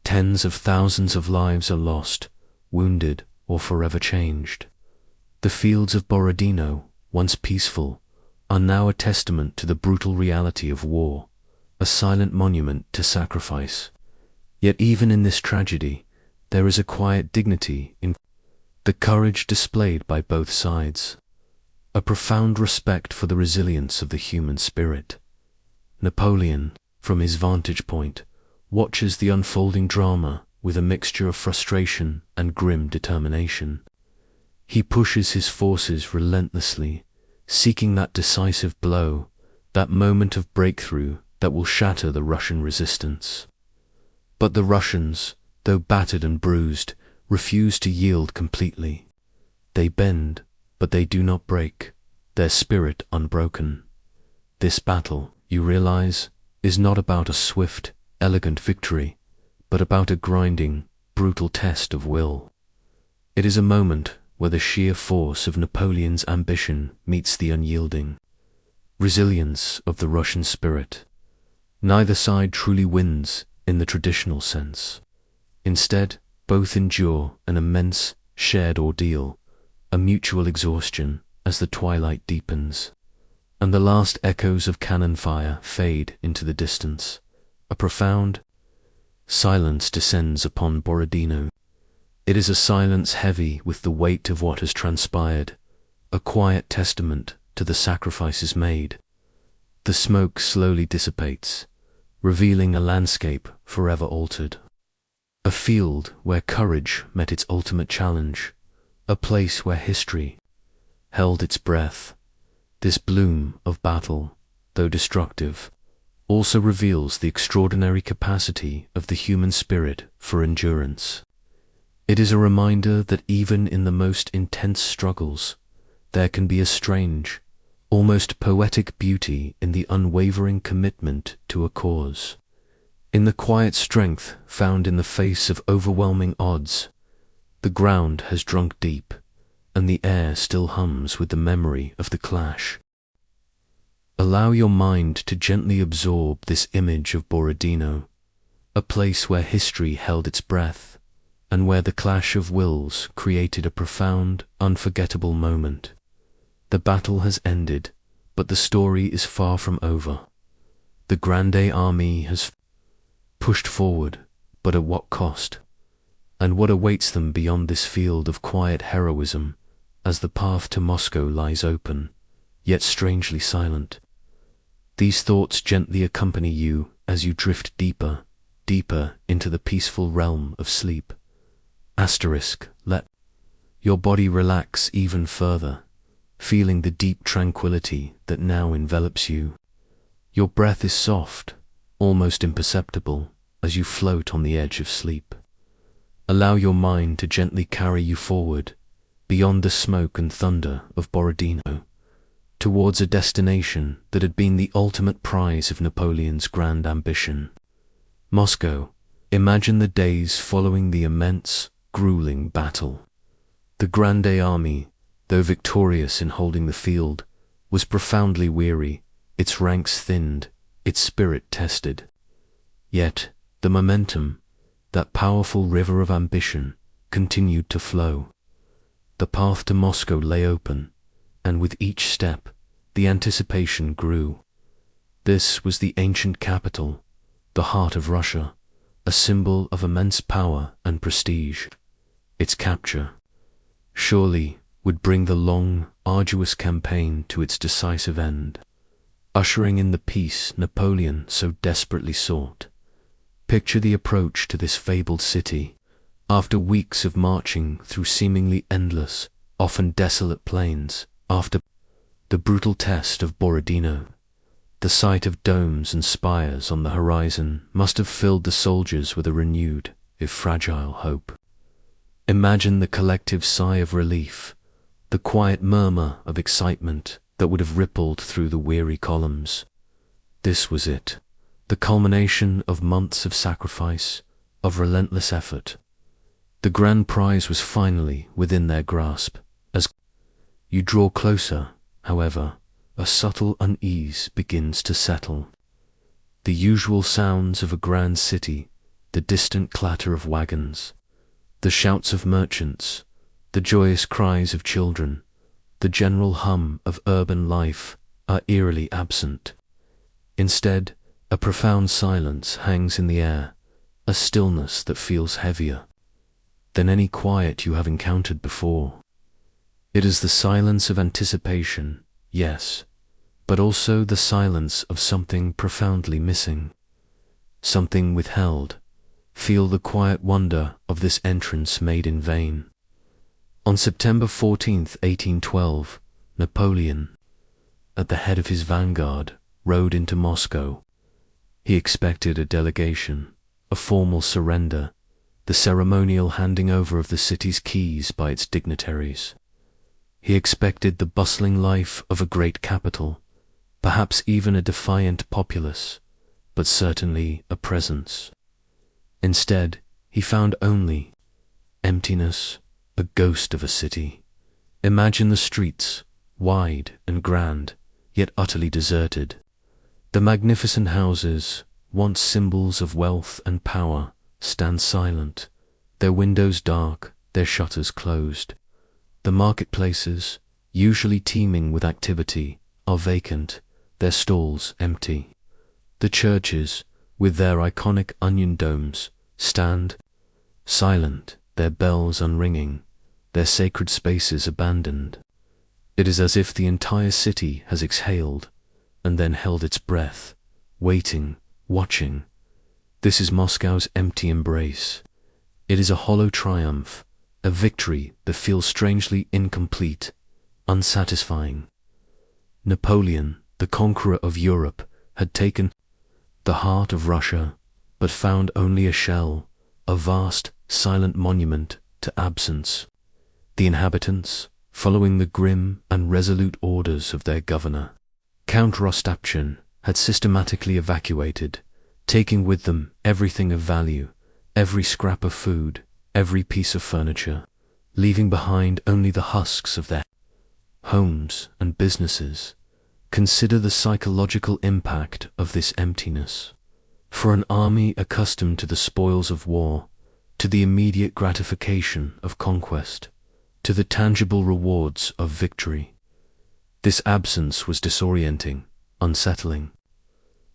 [SPEAKER 1] Tens of thousands of lives are lost, wounded, or forever changed. The fields of Borodino, once peaceful, are now a testament to the brutal reality of war, a silent monument to sacrifice. Yet even in this tragedy, there is a quiet dignity in the courage displayed by both sides, a profound respect for the resilience of the human spirit. Napoleon, from his vantage point, watches the unfolding drama with a mixture of frustration and grim determination. He pushes his forces relentlessly, seeking that decisive blow, that moment of breakthrough that will shatter the Russian resistance. But the Russians, though battered and bruised, refuse to yield completely. They bend, but they do not break, their spirit unbroken. This battle, you realize, is not about a swift, elegant victory, but about a grinding, brutal test of will. It is a moment where the sheer force of Napoleon's ambition meets the unyielding resilience of the Russian spirit. Neither side truly wins in the traditional sense. Instead, both endure an immense, shared ordeal, a mutual exhaustion as the twilight deepens, and the last echoes of cannon fire fade into the distance. A profound silence descends upon Borodino. It is a silence heavy with the weight of what has transpired, a quiet testament to the sacrifices made. The smoke slowly dissipates, revealing a landscape forever altered. A field where courage met its ultimate challenge, a place where history held its breath. This bloom of battle, though destructive, also reveals the extraordinary capacity of the human spirit for endurance. It is a reminder that even in the most intense struggles, there can be a strange, almost poetic beauty in the unwavering commitment to a cause, in the quiet strength found in the face of overwhelming odds. The ground has drunk deep, and the air still hums with the memory of the clash. Allow your mind to gently absorb this image of Borodino, a place where history held its breath, and where the clash of wills created a profound, unforgettable moment. The battle has ended, but the story is far from over. The Grande Army has pushed forward, but at what cost? And what awaits them beyond this field of quiet heroism, as the path to Moscow lies open, yet strangely silent? These thoughts gently accompany you as you drift deeper, deeper into the peaceful realm of sleep. Let your body relax even further, feeling the deep tranquility that now envelops you. Your breath is soft, almost imperceptible, as you float on the edge of sleep. Allow your mind to gently carry you forward, beyond the smoke and thunder of Borodino, towards a destination that had been the ultimate prize of Napoleon's grand ambition. Moscow. Imagine the days following the immense, grueling battle. The Grande Army, though victorious in holding the field, was profoundly weary, its ranks thinned, its spirit tested. Yet, the momentum, that powerful river of ambition, continued to flow. The path to Moscow lay open, and with each step, the anticipation grew. This was the ancient capital, the heart of Russia, a symbol of immense power and prestige. Its capture, surely, would bring the long, arduous campaign to its decisive end, ushering in the peace Napoleon so desperately sought. Picture the approach to this fabled city, after weeks of marching through seemingly endless, often desolate plains, after the brutal test of Borodino. The sight of domes and spires on the horizon must have filled the soldiers with a renewed, if fragile, hope. Imagine the collective sigh of relief, the quiet murmur of excitement that would have rippled through the weary columns. This was it, the culmination of months of sacrifice, of relentless effort. The grand prize was finally within their grasp. As you draw closer, however, a subtle unease begins to settle. The usual sounds of a grand city, the distant clatter of wagons, the shouts of merchants, the joyous cries of children, the general hum of urban life are eerily absent. Instead, a profound silence hangs in the air, a stillness that feels heavier than any quiet you have encountered before. It is the silence of anticipation, yes, but also the silence of something profoundly missing, something withheld. Feel the quiet wonder of this entrance made in vain. On September 14th, 1812, Napoleon, at the head of his vanguard, rode into Moscow. He expected a delegation, a formal surrender, the ceremonial handing over of the city's keys by its dignitaries. He expected the bustling life of a great capital, perhaps even a defiant populace, but certainly a presence. Instead, he found only emptiness, a ghost of a city. Imagine the streets, wide and grand, yet utterly deserted. The magnificent houses, once symbols of wealth and power, stand silent, their windows dark, their shutters closed. The marketplaces, usually teeming with activity, are vacant, their stalls empty. The churches, with their iconic onion domes, stand silent, their bells unringing, their sacred spaces abandoned. It is as if the entire city has exhaled and then held its breath, waiting, watching. This is Moscow's empty embrace. It is a hollow triumph, a victory that feels strangely incomplete, unsatisfying. Napoleon, the conqueror of Europe, had taken the heart of Russia, but found only a shell, a vast, silent monument to absence. The inhabitants, following the grim and resolute orders of their governor, Count Rostopchin, had systematically evacuated, taking with them everything of value, every scrap of food, every piece of furniture, leaving behind only the husks of their homes and businesses. Consider the psychological impact of this emptiness. For an army accustomed to the spoils of war, to the immediate gratification of conquest, to the tangible rewards of victory, this absence was disorienting, unsettling.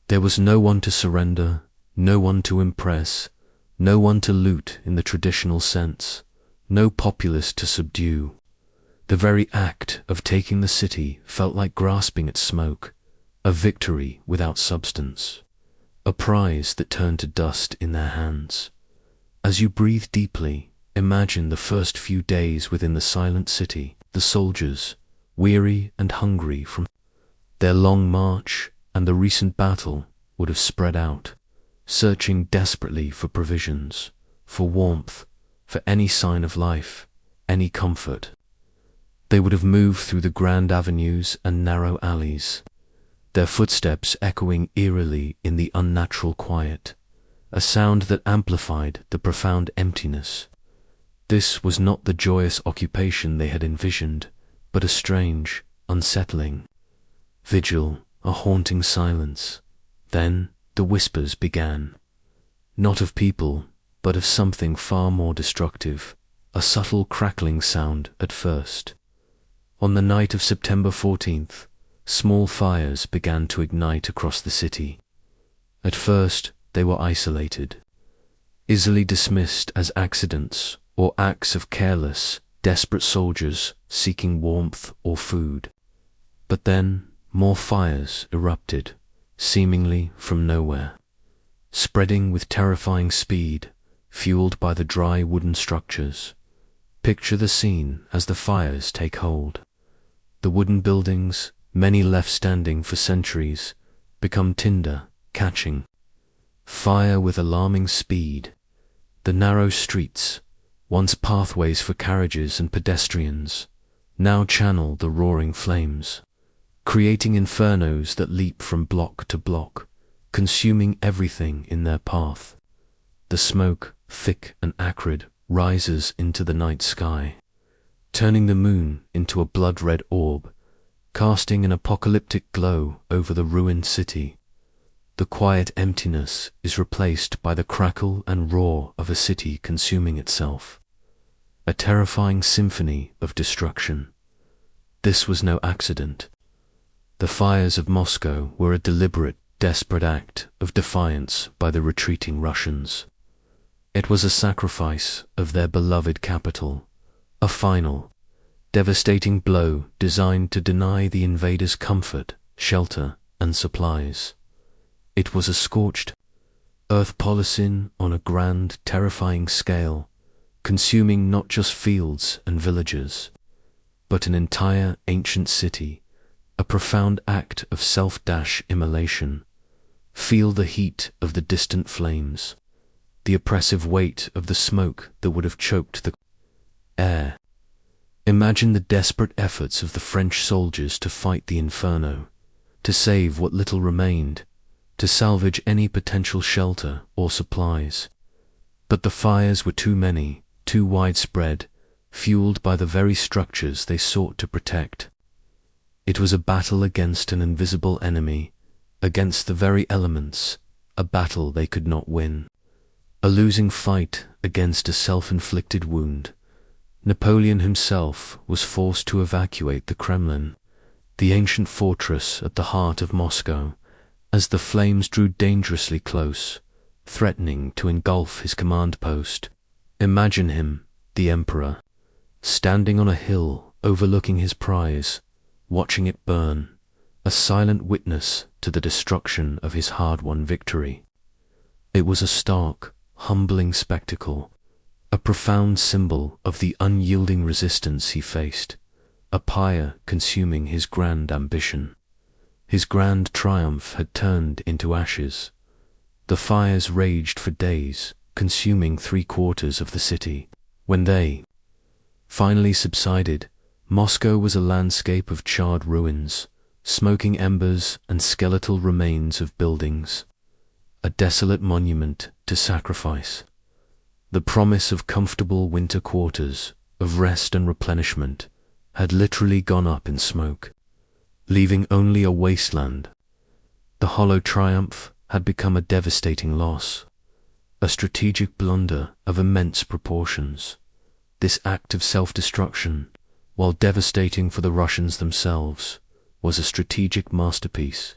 [SPEAKER 1] There was no one to surrender, no one to impress, no one to loot in the traditional sense, no populace to subdue. The very act of taking the city felt like grasping at smoke, a victory without substance, a prize that turned to dust in their hands. As you breathe deeply, imagine the first few days within the silent city, the soldiers, weary and hungry from their long march and the recent battle, would have spread out, searching desperately for provisions, for warmth, for any sign of life, any comfort. They would have moved through the grand avenues and narrow alleys, their footsteps echoing eerily in the unnatural quiet, a sound that amplified the profound emptiness. This was not the joyous occupation they had envisioned, but a strange, unsettling vigil, a haunting silence. Then the whispers began, not of people, but of something far more destructive, a subtle crackling sound at first. On the night of September 14th, small fires began to ignite across the city. At first, they were isolated, easily dismissed as accidents or acts of careless, desperate soldiers seeking warmth or food. But then, more fires erupted, seemingly from nowhere, spreading with terrifying speed, fueled by the dry wooden structures. Picture the scene as the fires take hold. The wooden buildings, many left standing for centuries, become tinder, catching fire with alarming speed. The narrow streets, once pathways for carriages and pedestrians, now channel the roaring flames, creating infernos that leap from block to block, consuming everything in their path. The smoke, thick and acrid, rises into the night sky, turning the moon into a blood-red orb, casting an apocalyptic glow over the ruined city. The quiet emptiness is replaced by the crackle and roar of a city consuming itself, a terrifying symphony of destruction. This was no accident. The fires of Moscow were a deliberate, desperate act of defiance by the retreating Russians. It was a sacrifice of their beloved capital, a final, devastating blow designed to deny the invaders comfort, shelter, and supplies. It was a scorched earth policing on a grand, terrifying scale, consuming not just fields and villages, but an entire ancient city, a profound act of self-immolation. Feel the heat of the distant flames, the oppressive weight of the smoke that would have choked the air. Imagine the desperate efforts of the French soldiers to fight the inferno, to save what little remained, to salvage any potential shelter or supplies. But the fires were too many, too widespread, fueled by the very structures they sought to protect. It was a battle against an invisible enemy, against the very elements, a battle they could not win. A losing fight against a self-inflicted wound. Napoleon himself was forced to evacuate the Kremlin, the ancient fortress at the heart of Moscow, as the flames drew dangerously close, threatening to engulf his command post. Imagine him, the emperor, standing on a hill overlooking his prize, watching it burn, a silent witness to the destruction of his hard-won victory. It was a stark, humbling spectacle, a profound symbol of the unyielding resistance he faced, a pyre consuming his grand ambition. His grand triumph had turned into ashes. The fires raged for days, consuming 3/4 of the city. When they finally subsided, Moscow was a landscape of charred ruins, smoking embers and skeletal remains of buildings, a desolate monument to sacrifice. The promise of comfortable winter quarters, of rest and replenishment, had literally gone up in smoke. leaving only a wasteland. The hollow triumph had become a devastating loss, a strategic blunder of immense proportions. This act of self-destruction, while devastating for the Russians themselves, was a strategic masterpiece.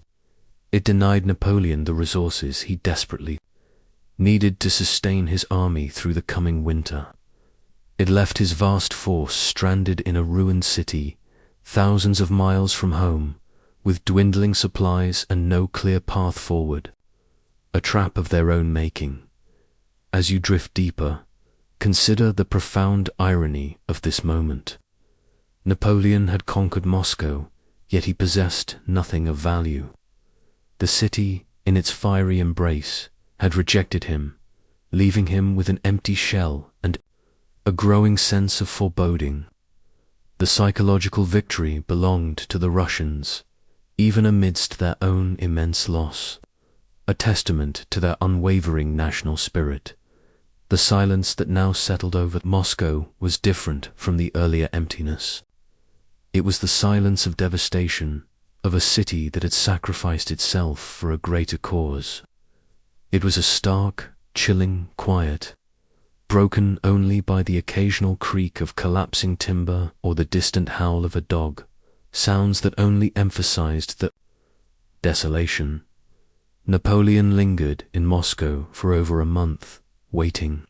[SPEAKER 1] It denied Napoleon the resources he desperately needed to sustain his army through the coming winter. It left his vast force stranded in a ruined city, thousands of miles from home, with dwindling supplies and no clear path forward. A trap of their own making. As you drift deeper, consider the profound irony of this moment. Napoleon had conquered Moscow, yet he possessed nothing of value. The city, in its fiery embrace, had rejected him, leaving him with an empty shell and a growing sense of foreboding. The psychological victory belonged to the Russians, even amidst their own immense loss, a testament to their unwavering national spirit. The silence that now settled over Moscow was different from the earlier emptiness. It was the silence of devastation, of a city that had sacrificed itself for a greater cause. It was a stark, chilling quiet, broken only by the occasional creak of collapsing timber or the distant howl of a dog, sounds that only emphasized the desolation. Napoleon lingered in Moscow for over a month, waiting.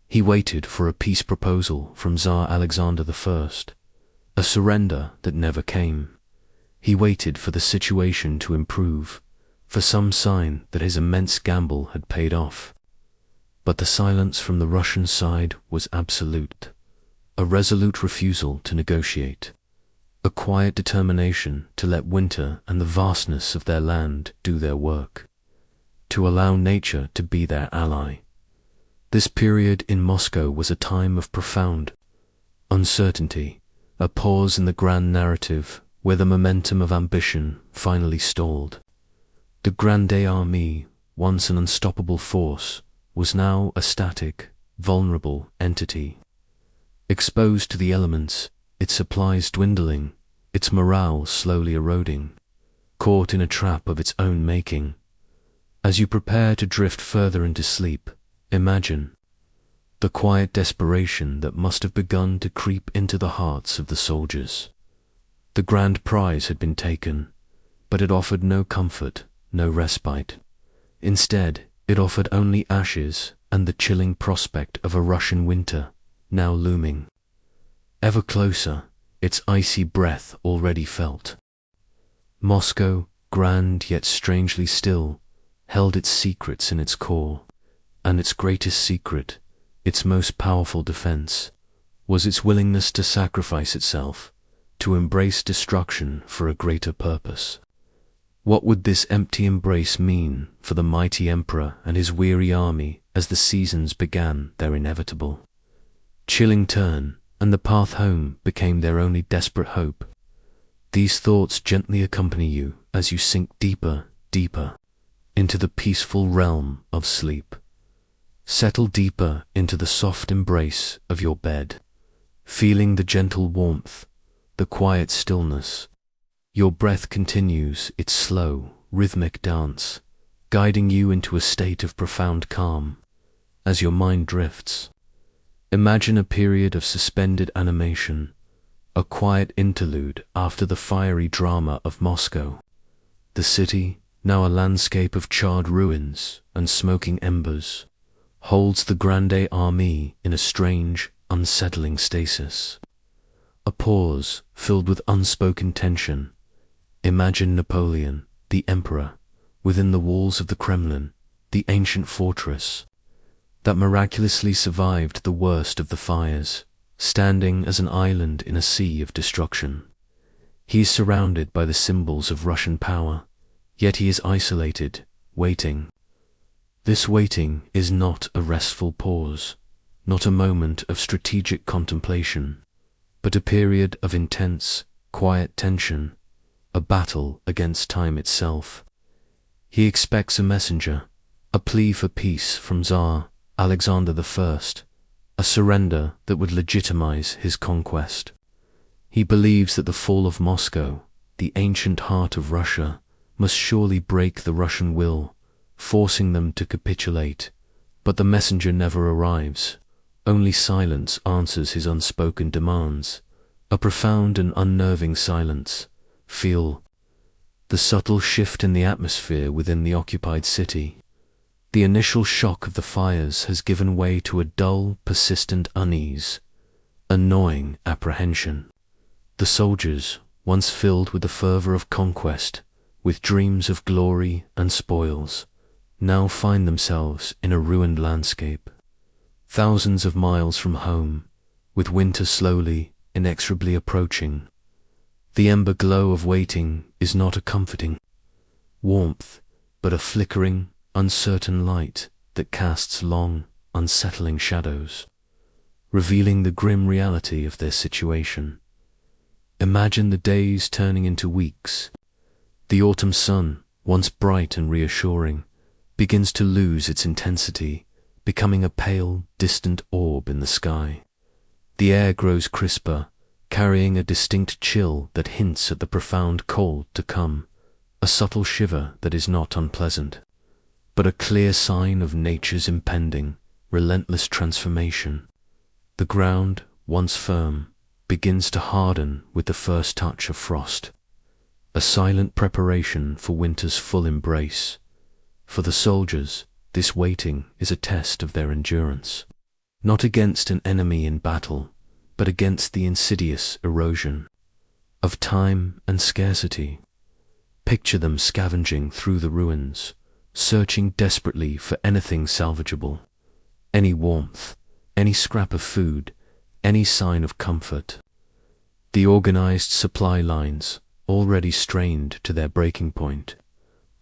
[SPEAKER 1] He waited for a peace proposal from Tsar Alexander I, a surrender that never came. He waited for the situation to improve, for some sign that his immense gamble had paid off. But the silence from the Russian side was absolute, a resolute refusal to negotiate, a quiet determination to let winter and the vastness of their land do their work, to allow nature to be their ally. This period in Moscow was a time of profound uncertainty, a pause in the grand narrative where the momentum of ambition finally stalled. The Grande Armée, once an unstoppable force, was now a static, vulnerable entity. Exposed to the elements, its supplies dwindling, its morale slowly eroding, caught in a trap of its own making. As you prepare to drift further into sleep, imagine the quiet desperation that must have begun to creep into the hearts of the soldiers. The grand prize had been taken, but it offered no comfort, no respite. Instead, it offered only ashes and the chilling prospect of a Russian winter, now looming. Ever closer, its icy breath already felt. Moscow, grand yet strangely still, held its secrets in its core, and its greatest secret, its most powerful defense, was its willingness to sacrifice itself, to embrace destruction for a greater purpose. What would this empty embrace mean for the mighty emperor and his weary army as the seasons began their inevitable, chilling turn, and the path home became their only desperate hope? These thoughts gently accompany you as you sink deeper, deeper into the peaceful realm of sleep. Settle deeper into the soft embrace of your bed, feeling the gentle warmth, the quiet stillness. Your breath continues its slow, rhythmic dance, guiding you into a state of profound calm. As your mind drifts, imagine a period of suspended animation, a quiet interlude after the fiery drama of Moscow. The city, now a landscape of charred ruins and smoking embers, holds the Grande Armée in a strange, unsettling stasis. A pause filled with unspoken tension. Imagine Napoleon, the emperor, within the walls of the Kremlin, the ancient fortress that miraculously survived the worst of the fires, standing as an island in a sea of destruction. He is surrounded by the symbols of Russian power, yet he is isolated, waiting. This waiting is not a restful pause, not a moment of strategic contemplation, but a period of intense, quiet tension, a battle against time itself. He expects a messenger, a plea for peace from Tsar Alexander I, a surrender that would legitimize his conquest. He believes that the fall of Moscow, the ancient heart of Russia, must surely break the Russian will, forcing them to capitulate. But the messenger never arrives. Only silence answers his unspoken demands. A profound and unnerving silence. Feel the subtle shift in the atmosphere within the occupied city. The initial shock of the fires has given way to a dull, persistent unease, a gnawing apprehension. The soldiers, once filled with the fervor of conquest, with dreams of glory and spoils, now find themselves in a ruined landscape. Thousands of miles from home, with winter slowly, inexorably approaching. The ember glow of waiting is not a comforting warmth, but a flickering, uncertain light that casts long, unsettling shadows, revealing the grim reality of their situation. Imagine the days turning into weeks. The autumn sun, once bright and reassuring, begins to lose its intensity, becoming a pale, distant orb in the sky. The air grows crisper, carrying a distinct chill that hints at the profound cold to come, a subtle shiver that is not unpleasant, but a clear sign of nature's impending, relentless transformation. The ground, once firm, begins to harden with the first touch of frost, a silent preparation for winter's full embrace. For the soldiers, this waiting is a test of their endurance, not against an enemy in battle, but against the insidious erosion of time and scarcity. Picture them scavenging through the ruins, searching desperately for anything salvageable, any warmth, any scrap of food, any sign of comfort. The organized supply lines, already strained to their breaking point,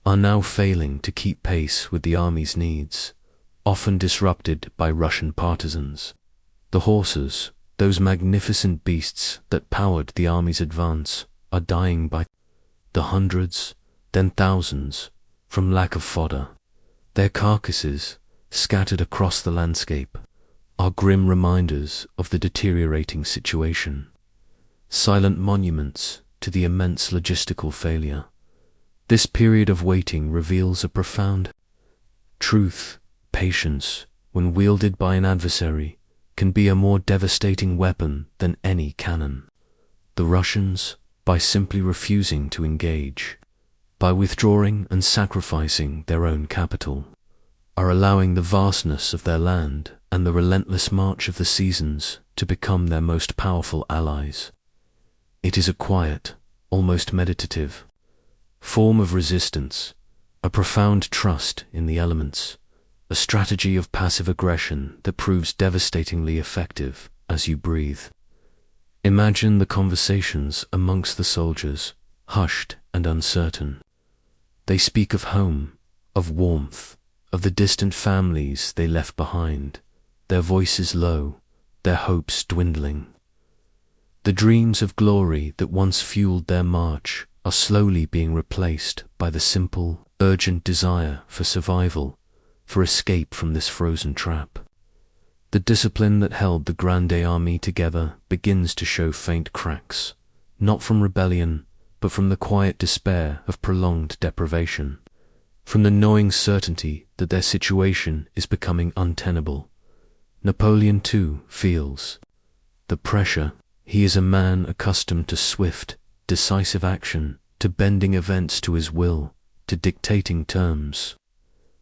[SPEAKER 1] are now failing to keep pace with the army's needs, often disrupted by Russian partisans. The horses, those magnificent beasts that powered the army's advance, are dying by the hundreds, then thousands, from lack of fodder. Their carcasses, scattered across the landscape, are grim reminders of the deteriorating situation, silent monuments to the immense logistical failure. This period of waiting reveals a profound truth. Patience, when wielded by an adversary, can be a more devastating weapon than any cannon. The Russians, by simply refusing to engage, by withdrawing and sacrificing their own capital, are allowing the vastness of their land and the relentless march of the seasons to become their most powerful allies. It is a quiet, almost meditative, form of resistance, a profound trust in the elements, a strategy of passive aggression that proves devastatingly effective as you breathe. Imagine the conversations amongst the soldiers, hushed and uncertain. They speak of home, of warmth, of the distant families they left behind, their voices low, their hopes dwindling. The dreams of glory that once fueled their march are slowly being replaced by the simple, urgent desire for survival, for escape from this frozen trap. The discipline that held the Grande Army together begins to show faint cracks, not from rebellion, but from the quiet despair of prolonged deprivation, from the gnawing certainty that their situation is becoming untenable. Napoleon, too, feels the pressure. He is a man accustomed to swift, decisive action, to bending events to his will, to dictating terms.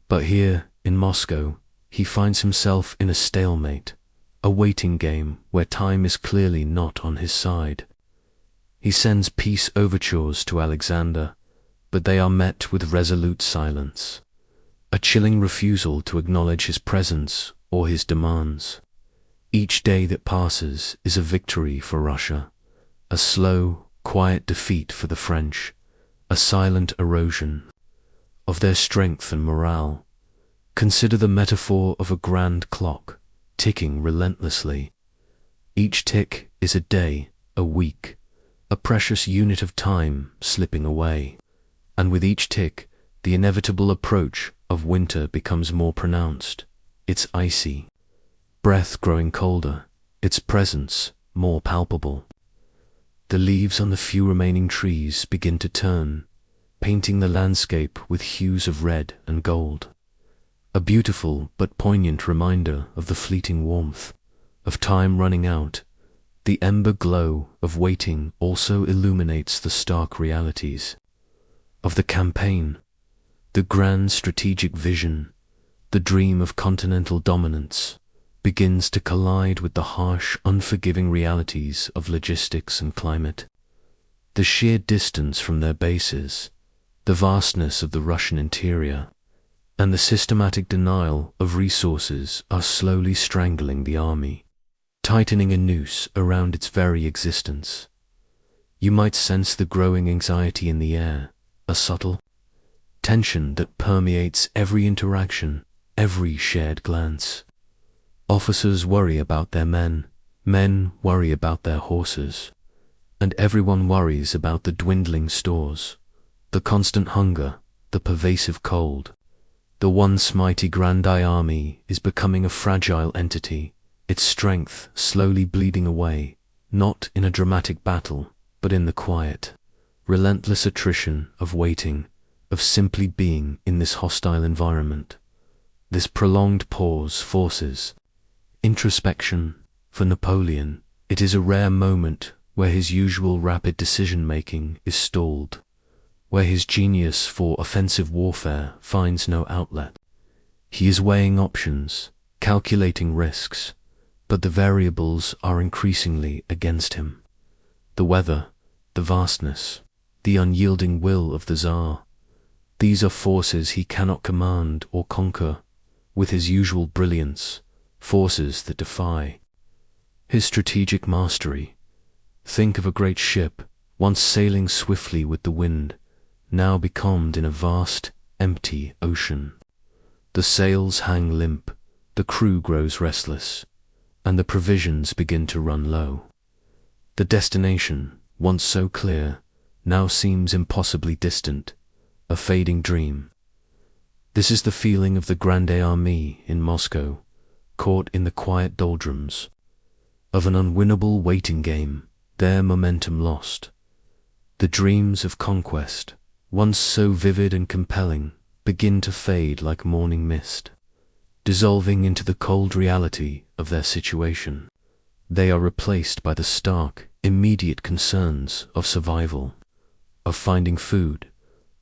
[SPEAKER 1] But here, in Moscow, he finds himself in a stalemate, a waiting game where time is clearly not on his side. He sends peace overtures to Alexander, but they are met with resolute silence, a chilling refusal to acknowledge his presence or his demands. Each day that passes is a victory for Russia, a slow, quiet defeat for the French, a silent erosion of their strength and morale. Consider the metaphor of a grand clock, ticking relentlessly. Each tick is a day, a week, a precious unit of time slipping away. And with each tick, the inevitable approach of winter becomes more pronounced, its icy breath growing colder, its presence more palpable. The leaves on the few remaining trees begin to turn, painting the landscape with hues of red and gold. A beautiful but poignant reminder of the fleeting warmth of time running out. The ember glow of waiting also illuminates the stark realities of the campaign. The grand strategic vision, the dream of continental dominance, begins to collide with the harsh, unforgiving realities of logistics and climate. The sheer distance from their bases, the vastness of the Russian interior, and the systematic denial of resources are slowly strangling the army, tightening a noose around its very existence. You might sense the growing anxiety in the air, a subtle tension that permeates every interaction, every shared glance. Officers worry about their men, men worry about their horses, and everyone worries about the dwindling stores, the constant hunger, the pervasive cold. The once mighty Grandi army is becoming a fragile entity, its strength slowly bleeding away, not in a dramatic battle, but in the quiet, relentless attrition of waiting, of simply being in this hostile environment. This prolonged pause forces introspection. For Napoleon, it is a rare moment where his usual rapid decision-making is stalled, where his genius for offensive warfare finds no outlet. He is weighing options, calculating risks, but the variables are increasingly against him. The weather, the vastness, the unyielding will of the Tsar, these are forces he cannot command or conquer with his usual brilliance, forces that defy his strategic mastery. Think of a great ship, once sailing swiftly with the wind, now becalmed in a vast, empty ocean. The sails hang limp, the crew grows restless, and the provisions begin to run low. The destination, once so clear, now seems impossibly distant, a fading dream. This is the feeling of the Grande Armée in Moscow, caught in the quiet doldrums of an unwinnable waiting game, their momentum lost. The dreams of conquest, once so vivid and compelling, begin to fade like morning mist, dissolving into the cold reality of their situation. They are replaced by the stark, immediate concerns of survival, of finding food,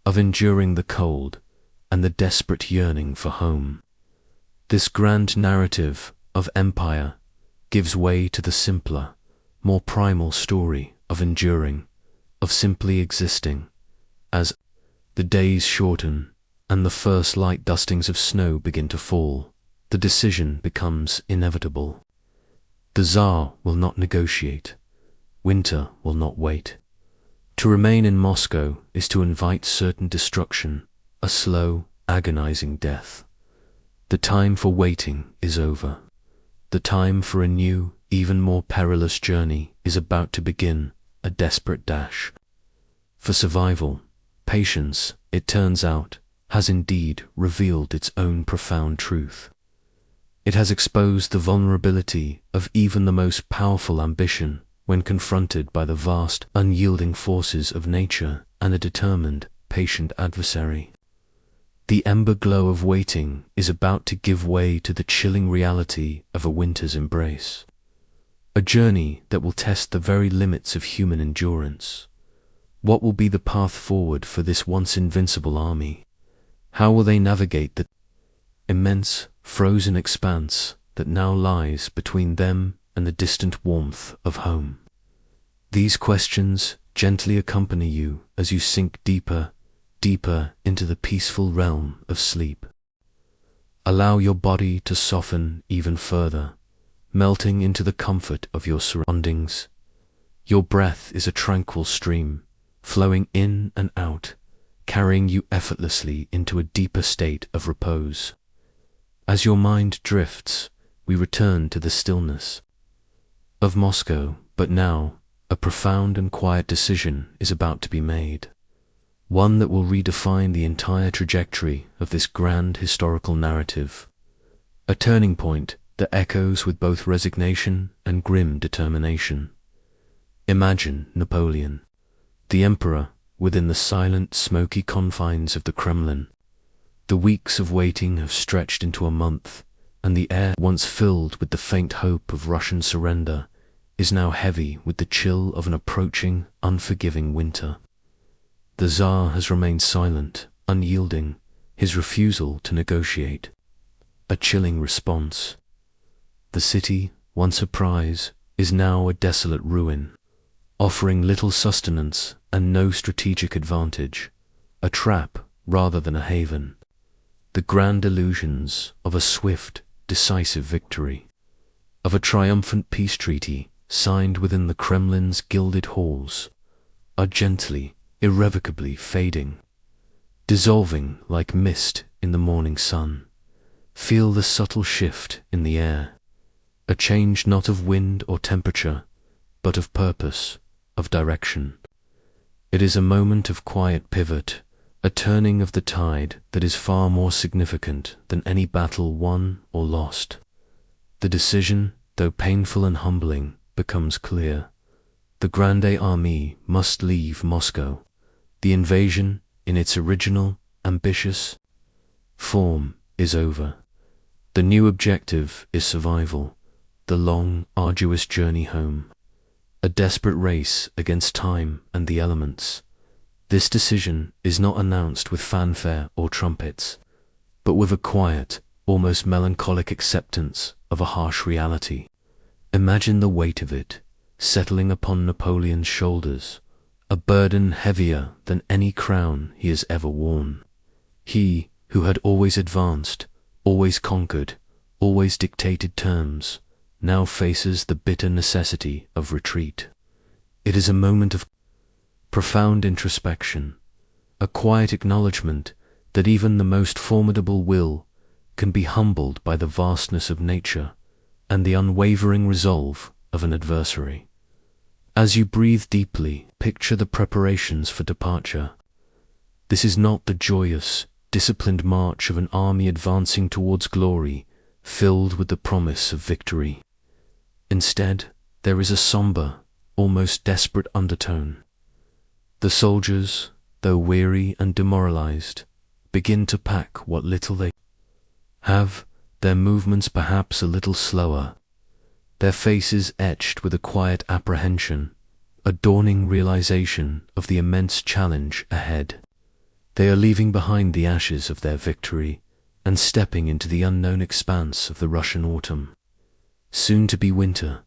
[SPEAKER 1] of enduring the cold, and the desperate yearning for home. This grand narrative of empire gives way to the simpler, more primal story of enduring, of simply existing. As the days shorten and the first light dustings of snow begin to fall, the decision becomes inevitable. The Tsar will not negotiate. Winter will not wait. To remain in Moscow is to invite certain destruction, a slow, agonizing death. The time for waiting is over. The time for a new, even more perilous journey is about to begin, a desperate dash. For survival, patience, it turns out, has indeed revealed its own profound truth. It has exposed the vulnerability of even the most powerful ambition when confronted by the vast, unyielding forces of nature and a determined, patient adversary. The ember glow of waiting is about to give way to the chilling reality of a winter's embrace. A journey that will test the very limits of human endurance. What will be the path forward for this once invincible army? How will they navigate the immense, frozen expanse that now lies between them and the distant warmth of home? These questions gently accompany you as you sink deeper into the peaceful realm of sleep. Allow your body to soften even further, melting into the comfort of your surroundings. Your breath is a tranquil stream, flowing in and out, carrying you effortlessly into a deeper state of repose. As your mind drifts, we return to the stillness of Moscow, but now a profound and quiet decision is about to be made. One that will redefine the entire trajectory of this grand historical narrative. A turning point that echoes with both resignation and grim determination. Imagine Napoleon, the emperor, within the silent, smoky confines of the Kremlin. The weeks of waiting have stretched into a month, and the air, once filled with the faint hope of Russian surrender, is now heavy with the chill of an approaching, unforgiving winter. The Tsar has remained silent, unyielding, his refusal to negotiate. A chilling response. The city, once a prize, is now a desolate ruin, offering little sustenance and no strategic advantage, a trap rather than a haven. The grand illusions of a swift, decisive victory, of a triumphant peace treaty signed within the Kremlin's gilded halls, are gently, irrevocably fading, dissolving like mist in the morning sun. Feel the subtle shift in the air, a change not of wind or temperature, but of purpose, of direction. It is a moment of quiet pivot, a turning of the tide that is far more significant than any battle won or lost. The decision, though painful and humbling, becomes clear. The Grande Armée must leave Moscow. The invasion, in its original, ambitious form, is over. The new objective is survival, the long, arduous journey home, a desperate race against time and the elements. This decision is not announced with fanfare or trumpets, but with a quiet, almost melancholic acceptance of a harsh reality. Imagine the weight of it, settling upon Napoleon's shoulders, a burden heavier than any crown he has ever worn. He, who had always advanced, always conquered, always dictated terms, now faces the bitter necessity of retreat. It is a moment of profound introspection, a quiet acknowledgement that even the most formidable will can be humbled by the vastness of nature and the unwavering resolve of an adversary. As you breathe deeply, picture the preparations for departure. This is not the joyous, disciplined march of an army advancing towards glory, filled with the promise of victory. Instead, there is a somber, almost desperate undertone. The soldiers, though weary and demoralized, begin to pack what little they have, their movements perhaps a little slower, their faces etched with a quiet apprehension, a dawning realization of the immense challenge ahead. They are leaving behind the ashes of their victory and stepping into the unknown expanse of the Russian autumn. Soon to be winter.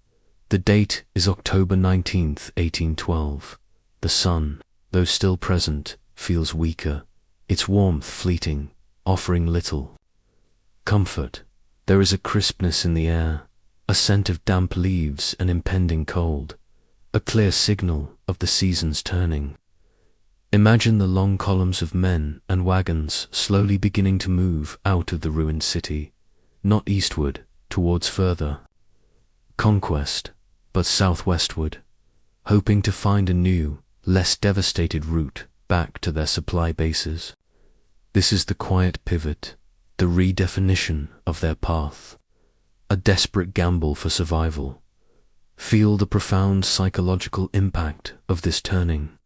[SPEAKER 1] The date is October 19th, 1812. The sun, though still present, feels weaker, its warmth fleeting, offering little comfort. There is a crispness in the air, a scent of damp leaves and impending cold, a clear signal of the season's turning. Imagine the long columns of men and wagons slowly beginning to move out of the ruined city, not eastward, towards further conquest, but southwestward, hoping to find a new, less devastated route back to their supply bases. This is the quiet pivot, the redefinition of their path, a desperate gamble for survival. Feel the profound psychological impact of this turning.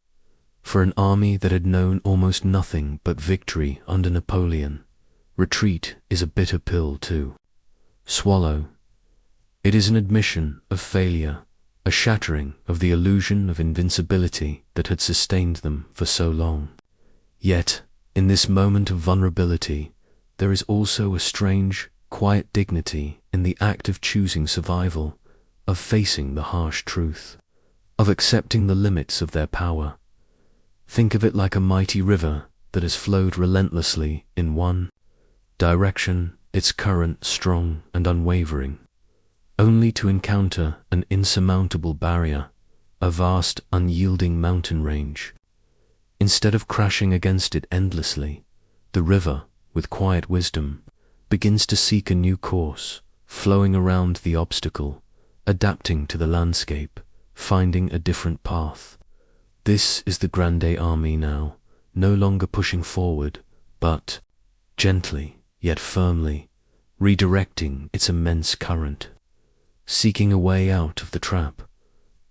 [SPEAKER 1] For an army that had known almost nothing but victory under Napoleon, retreat is a bitter pill to swallow. It is an admission of failure, a shattering of the illusion of invincibility that had sustained them for so long. Yet, in this moment of vulnerability, there is also a strange, quiet dignity in the act of choosing survival, of facing the harsh truth, of accepting the limits of their power. Think of it like a mighty river that has flowed relentlessly in one direction, its current strong and unwavering, only to encounter an insurmountable barrier, a vast, unyielding mountain range. Instead of crashing against it endlessly, the river, with quiet wisdom, begins to seek a new course, flowing around the obstacle, adapting to the landscape, finding a different path. This is the Grande Armée now, no longer pushing forward, but, gently yet firmly, redirecting its immense current, seeking a way out of the trap,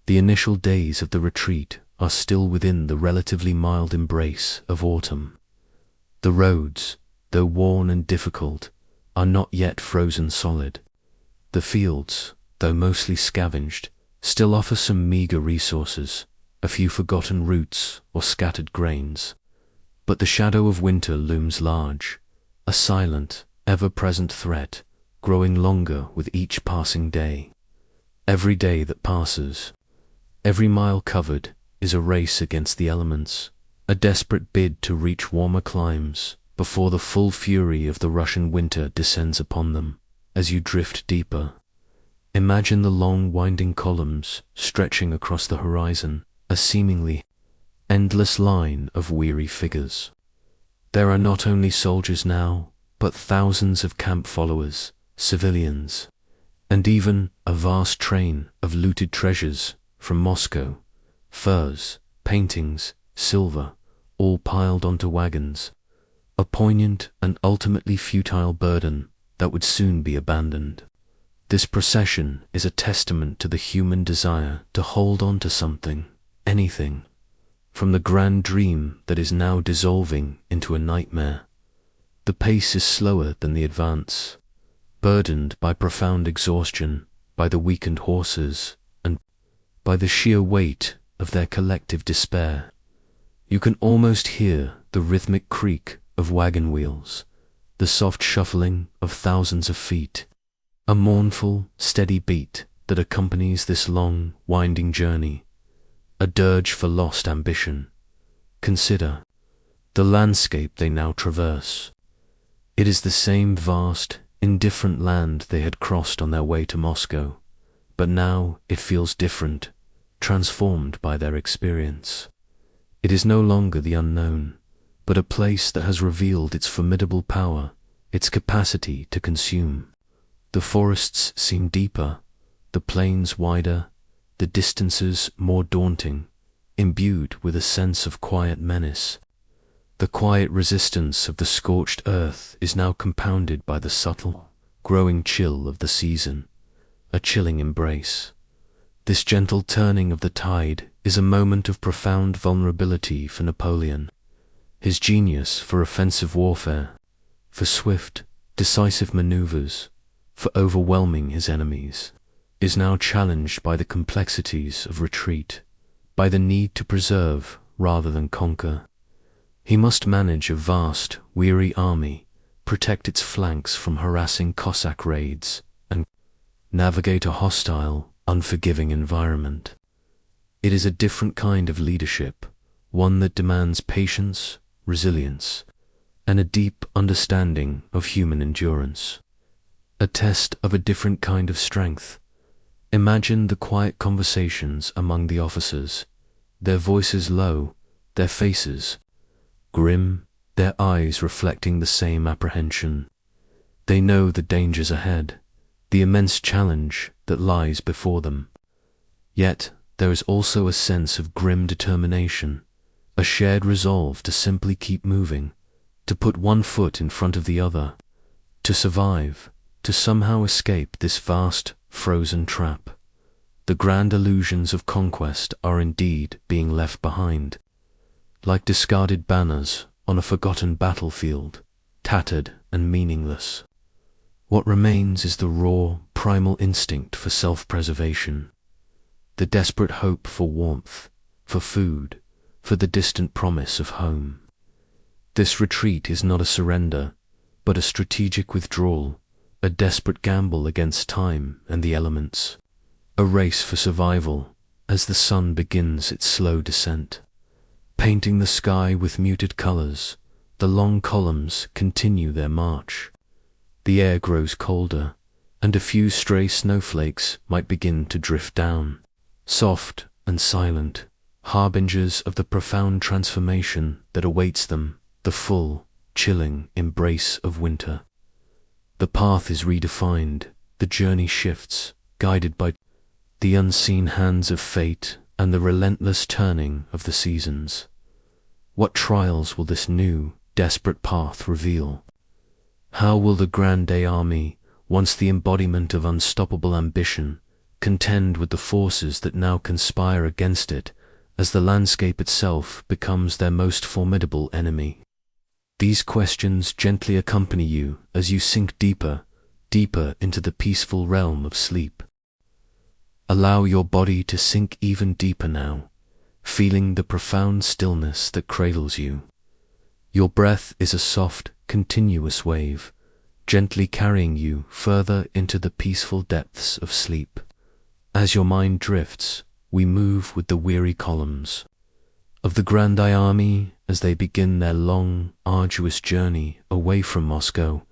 [SPEAKER 1] The initial days of the retreat are still within the relatively mild embrace of autumn. The roads, though worn and difficult, are not yet frozen solid. The fields, though mostly scavenged, still offer some meager resources, a few forgotten roots or scattered grains. But the shadow of winter looms large, a silent, ever-present threat, growing longer with each passing day. Every day that passes, every mile covered, is a race against the elements, a desperate bid to reach warmer climes before the full fury of the Russian winter descends upon them. As you drift deeper, imagine the long winding columns stretching across the horizon, a seemingly endless line of weary figures. There are not only soldiers now, but thousands of camp followers, civilians, and even a vast train of looted treasures from Moscow, furs, paintings, silver, all piled onto wagons, a poignant and ultimately futile burden that would soon be abandoned. This procession is a testament to the human desire to hold on to something, anything, from the grand dream that is now dissolving into a nightmare. The pace is slower than the advance, burdened by profound exhaustion, by the weakened horses, and by the sheer weight of their collective despair. You can almost hear the rhythmic creak of wagon wheels, the soft shuffling of thousands of feet, a mournful, steady beat that accompanies this long, winding journey, a dirge for lost ambition. Consider the landscape they now traverse. It is the same vast, indifferent land they had crossed on their way to Moscow, but now it feels different, transformed by their experience. It is no longer the unknown, but a place that has revealed its formidable power, its capacity to consume. The forests seem deeper, the plains wider, the distances more daunting, imbued with a sense of quiet menace. The quiet resistance of the scorched earth is now compounded by the subtle, growing chill of the season, a chilling embrace. This gentle turning of the tide is a moment of profound vulnerability for Napoleon. His genius for offensive warfare, for swift, decisive maneuvers, for overwhelming his enemies, is now challenged by the complexities of retreat, by the need to preserve rather than conquer. He must manage a vast, weary army, protect its flanks from harassing Cossack raids, and navigate a hostile, unforgiving environment. It is a different kind of leadership, one that demands patience, resilience, and a deep understanding of human endurance. A test of a different kind of strength. Imagine the quiet conversations among the officers, their voices low, their faces grim, their eyes reflecting the same apprehension. They know the dangers ahead, the immense challenge that lies before them. Yet there is also a sense of grim determination, a shared resolve to simply keep moving, to put one foot in front of the other, to survive, to somehow escape this vast, frozen trap. The grand illusions of conquest are indeed being left behind, like discarded banners on a forgotten battlefield, tattered and meaningless. What remains is the raw, primal instinct for self-preservation, the desperate hope for warmth, for food, for the distant promise of home. This retreat is not a surrender, but a strategic withdrawal, a desperate gamble against time and the elements, a race for survival as the sun begins its slow descent. Painting the sky with muted colors, the long columns continue their march. The air grows colder, and a few stray snowflakes might begin to drift down, soft and silent, harbingers of the profound transformation that awaits them, the full, chilling embrace of winter. The path is redefined, the journey shifts, guided by the unseen hands of fate and the relentless turning of the seasons. What trials will this new, desperate path reveal? How will the Grande Army, once the embodiment of unstoppable ambition, contend with the forces that now conspire against it, as the landscape itself becomes their most formidable enemy? These questions gently accompany you as you sink deeper, deeper into the peaceful realm of sleep. Allow your body to sink even deeper now, feeling the profound stillness that cradles you. Your breath is a soft, continuous wave, gently carrying you further into the peaceful depths of sleep. As your mind drifts, we move with the weary columns of the Grand Army as they begin their long, arduous journey away from Moscow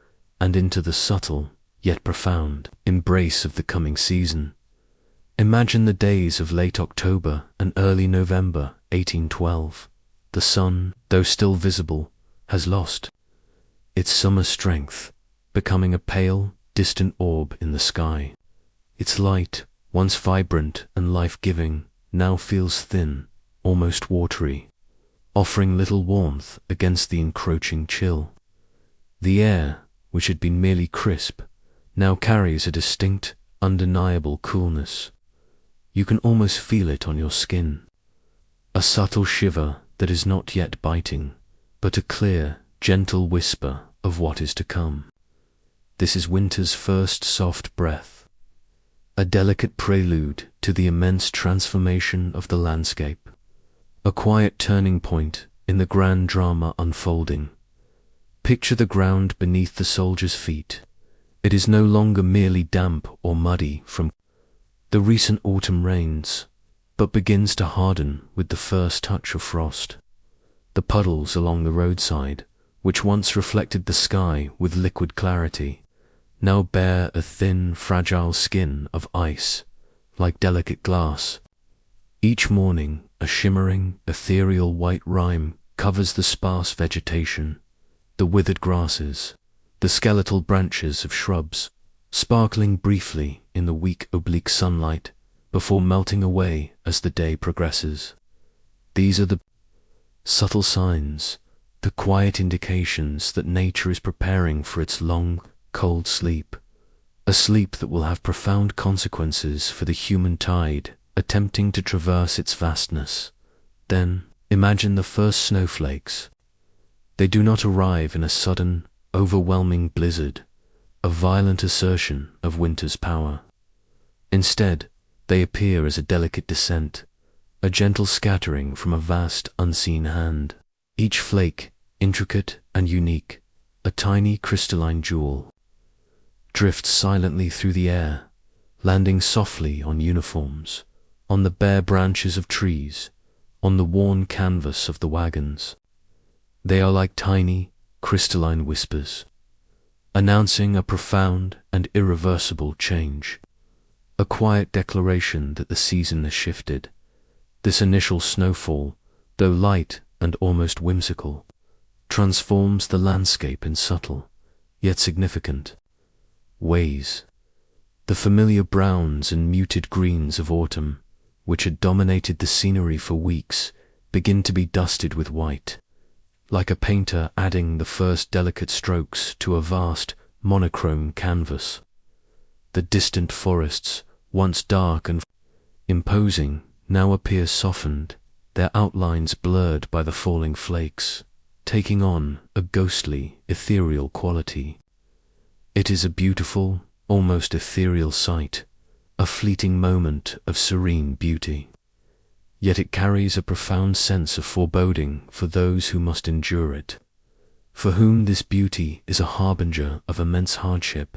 [SPEAKER 1] and into the subtle, yet profound, embrace of the coming season. Imagine the days of late October and early November 1812. The sun, though still visible, has lost its summer strength, becoming a pale, distant orb in the sky. Its light, once vibrant and life-giving, now feels thin, almost watery, offering little warmth against the encroaching chill. The air, which had been merely crisp, now carries a distinct, undeniable coolness. You can almost feel it on your skin. A subtle shiver that is not yet biting, but a clear, gentle whisper of what is to come. This is winter's first soft breath, a delicate prelude to the immense transformation of the landscape, a quiet turning point in the grand drama unfolding. Picture the ground beneath the soldier's feet. It is no longer merely damp or muddy from the recent autumn rains, but begins to harden with the first touch of frost. The puddles along the roadside, which once reflected the sky with liquid clarity, now bear a thin, fragile skin of ice, like delicate glass. Each morning, a shimmering, ethereal white rime covers the sparse vegetation, the withered grasses, the skeletal branches of shrubs, sparkling briefly in the weak oblique sunlight before melting away as the day progresses. These are the subtle signs, the quiet indications that nature is preparing for its long, cold sleep, a sleep that will have profound consequences for the human tide attempting to traverse its vastness. Then, imagine the first snowflakes. They do not arrive in a sudden, overwhelming blizzard, a violent assertion of winter's power. Instead, they appear as a delicate descent, a gentle scattering from a vast, unseen hand. Each flake, intricate and unique, a tiny crystalline jewel, drifts silently through the air, landing softly on uniforms, on the bare branches of trees, on the worn canvas of the wagons. They are like tiny, crystalline whispers, announcing a profound and irreversible change, a quiet declaration that the season has shifted. This initial snowfall, though light and almost whimsical, transforms the landscape in subtle, yet significant ways. The familiar browns and muted greens of autumn, which had dominated the scenery for weeks, begin to be dusted with white, like a painter adding the first delicate strokes to a vast, monochrome canvas. The distant forests, once dark and imposing, now appear softened, their outlines blurred by the falling flakes, taking on a ghostly, ethereal quality. It is a beautiful, almost ethereal sight, a fleeting moment of serene beauty. Yet it carries a profound sense of foreboding for those who must endure it. For whom this beauty is a harbinger of immense hardship,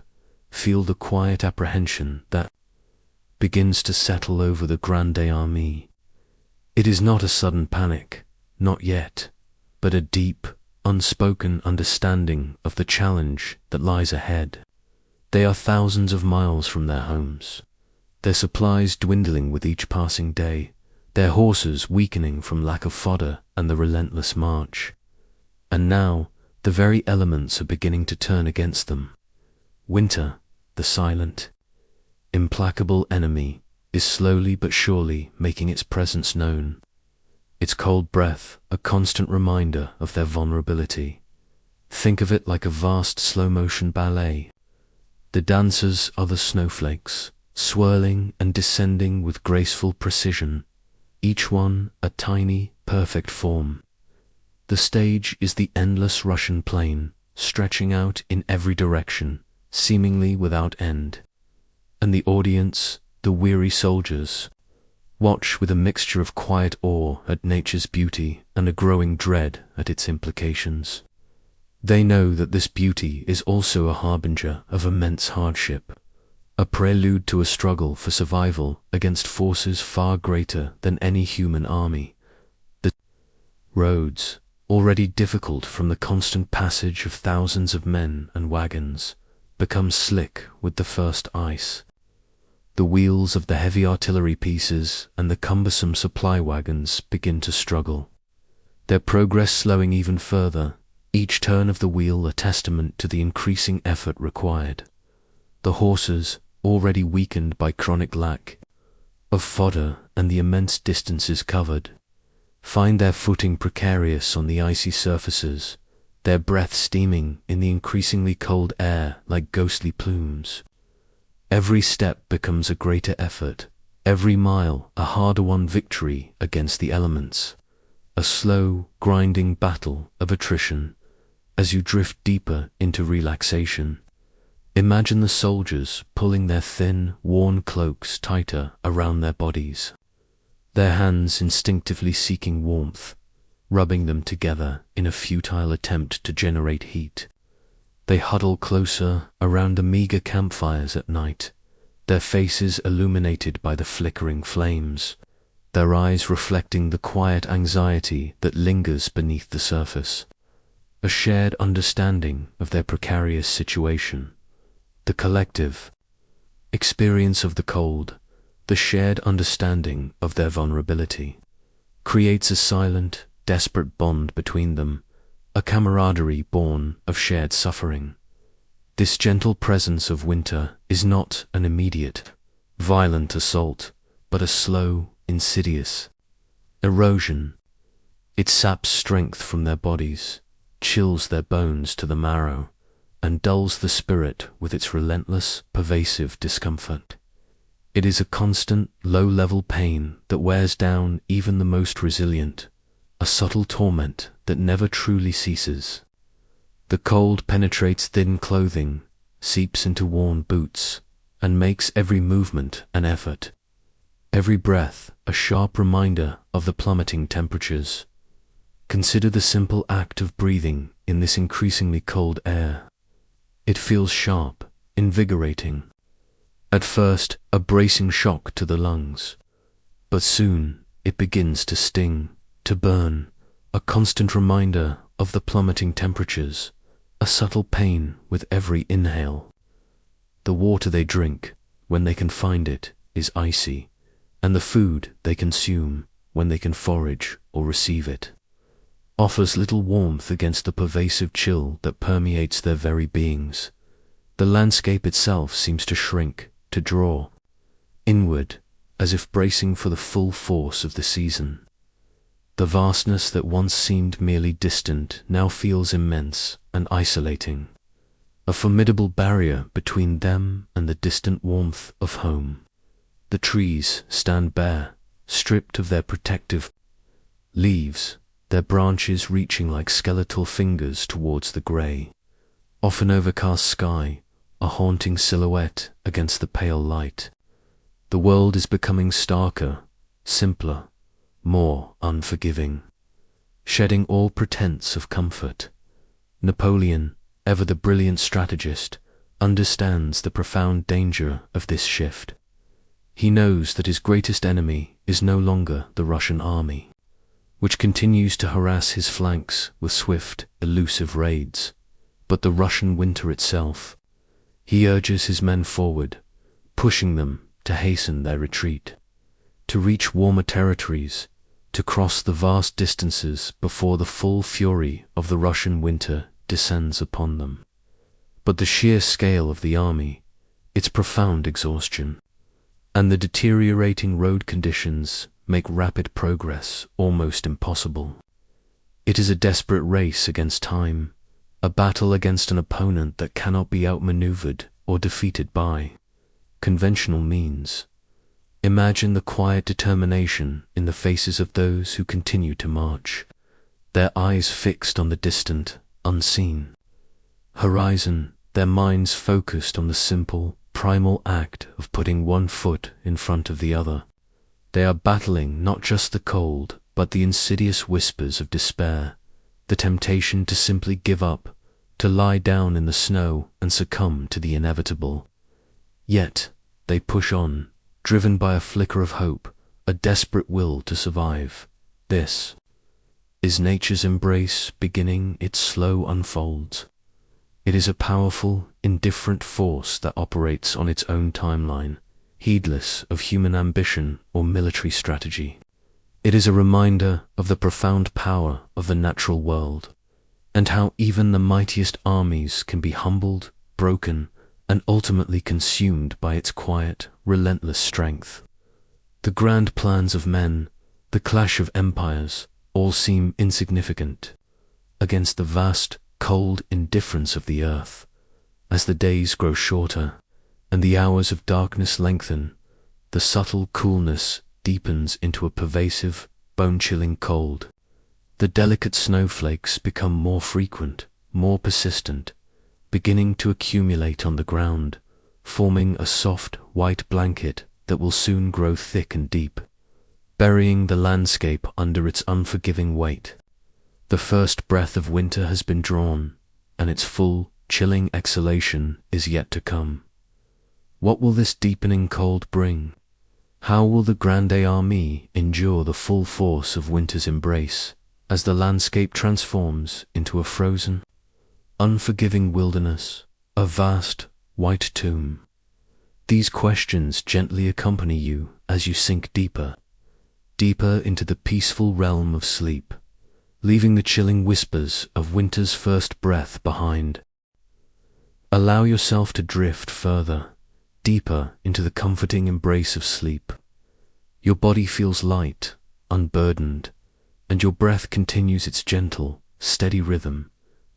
[SPEAKER 1] feel the quiet apprehension that begins to settle over the Grande Armée. It is not a sudden panic, not yet, but a deep, unspoken understanding of the challenge that lies ahead. They are thousands of miles from their homes, their supplies dwindling with each passing day, their horses weakening from lack of fodder and the relentless march. And now, the very elements are beginning to turn against them. Winter, the silent, implacable enemy, is slowly but surely making its presence known, its cold breath a constant reminder of their vulnerability. Think of it like a vast slow-motion ballet. The dancers are the snowflakes, swirling and descending with graceful precision, each one a tiny, perfect form. The stage is the endless Russian plain, stretching out in every direction, seemingly without end. And the audience, the weary soldiers, watch with a mixture of quiet awe at nature's beauty and a growing dread at its implications. They know that this beauty is also a harbinger of immense hardship, a prelude to a struggle for survival against forces far greater than any human army. The roads, already difficult from the constant passage of thousands of men and wagons, become slick with the first ice. The wheels of the heavy artillery pieces and the cumbersome supply wagons begin to struggle, their progress slowing even further, each turn of the wheel a testament to the increasing effort required. The horses, already weakened by chronic lack of fodder and the immense distances covered, find their footing precarious on the icy surfaces, their breath steaming in the increasingly cold air like ghostly plumes. Every step becomes a greater effort, every mile a harder-won victory against the elements, a slow, grinding battle of attrition. As you drift deeper into relaxation, imagine the soldiers pulling their thin, worn cloaks tighter around their bodies, their hands instinctively seeking warmth, rubbing them together in a futile attempt to generate heat. They huddle closer around the meager campfires at night, their faces illuminated by the flickering flames, their eyes reflecting the quiet anxiety that lingers beneath the surface. A shared understanding of their precarious situation, the collective experience of the cold, the shared understanding of their vulnerability, creates a silent, desperate bond between them, a camaraderie born of shared suffering. This gentle presence of winter is not an immediate, violent assault, but a slow, insidious erosion. It saps strength from their bodies, chills their bones to the marrow, and dulls the spirit with its relentless, pervasive discomfort. It is a constant, low-level pain that wears down even the most resilient, a subtle torment that never truly ceases. The cold penetrates thin clothing, seeps into worn boots, and makes every movement an effort, every breath a sharp reminder of the plummeting temperatures. Consider the simple act of breathing in this increasingly cold air. It feels sharp, invigorating. At first, a bracing shock to the lungs, but soon it begins to sting, to burn, a constant reminder of the plummeting temperatures, a subtle pain with every inhale. The water they drink, when they can find it, is icy, and the food they consume, when they can forage or receive it, offers little warmth against the pervasive chill that permeates their very beings. The landscape itself seems to shrink, to draw inward, as if bracing for the full force of the season. The vastness that once seemed merely distant now feels immense and isolating, a formidable barrier between them and the distant warmth of home. The trees stand bare, stripped of their protective leaves, their branches reaching like skeletal fingers towards the grey, often overcast sky, a haunting silhouette against the pale light. The world is becoming starker, simpler, more unforgiving, shedding all pretense of comfort. Napoleon, ever the brilliant strategist, understands the profound danger of this shift. He knows that his greatest enemy is no longer the Russian army, which continues to harass his flanks with swift, elusive raids, but the Russian winter itself. He urges his men forward, pushing them to hasten their retreat, to reach warmer territories, to cross the vast distances before the full fury of the Russian winter descends upon them. But the sheer scale of the army, its profound exhaustion, and the deteriorating road conditions make rapid progress almost impossible. It is a desperate race against time, a battle against an opponent that cannot be outmaneuvered or defeated by conventional means. Imagine the quiet determination in the faces of those who continue to march, their eyes fixed on the distant, unseen horizon, their minds focused on the simple, primal act of putting one foot in front of the other. They are battling not just the cold, but the insidious whispers of despair, the temptation to simply give up, to lie down in the snow and succumb to the inevitable. Yet, they push on, driven by a flicker of hope, a desperate will to survive. This is nature's embrace beginning its slow unfolds. It is a powerful, indifferent force that operates on its own timeline, heedless of human ambition or military strategy. It is a reminder of the profound power of the natural world, and how even the mightiest armies can be humbled, broken, and ultimately consumed by its quiet, relentless strength. The grand plans of men, the clash of empires, all seem insignificant against the vast, cold indifference of the earth. As the days grow shorter and the hours of darkness lengthen, the subtle coolness deepens into a pervasive, bone-chilling cold. The delicate snowflakes become more frequent, more persistent, beginning to accumulate on the ground, forming a soft, white blanket that will soon grow thick and deep, burying the landscape under its unforgiving weight. The first breath of winter has been drawn, and its full, chilling exhalation is yet to come. What will this deepening cold bring? How will the Grande Armée endure the full force of winter's embrace, as the landscape transforms into a frozen, unforgiving wilderness, a vast, white tomb? These questions gently accompany you as you sink deeper, deeper into the peaceful realm of sleep, leaving the chilling whispers of winter's first breath behind. Allow yourself to drift further, deeper into the comforting embrace of sleep. Your body feels light, unburdened, and your breath continues its gentle, steady rhythm,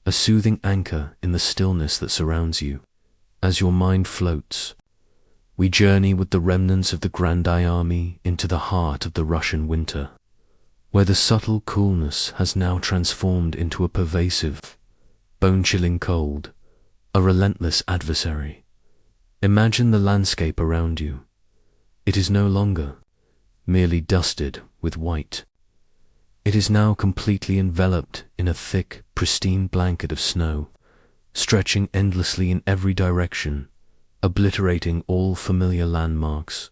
[SPEAKER 1] a soothing anchor in the stillness that surrounds you. As your mind floats, we journey with the remnants of the Grande Armée into the heart of the Russian winter, where the subtle coolness has now transformed into a pervasive, bone-chilling cold, a relentless adversary. Imagine the landscape around you. It is no longer merely dusted with white. It is now completely enveloped in a thick, pristine blanket of snow, stretching endlessly in every direction, obliterating all familiar landmarks.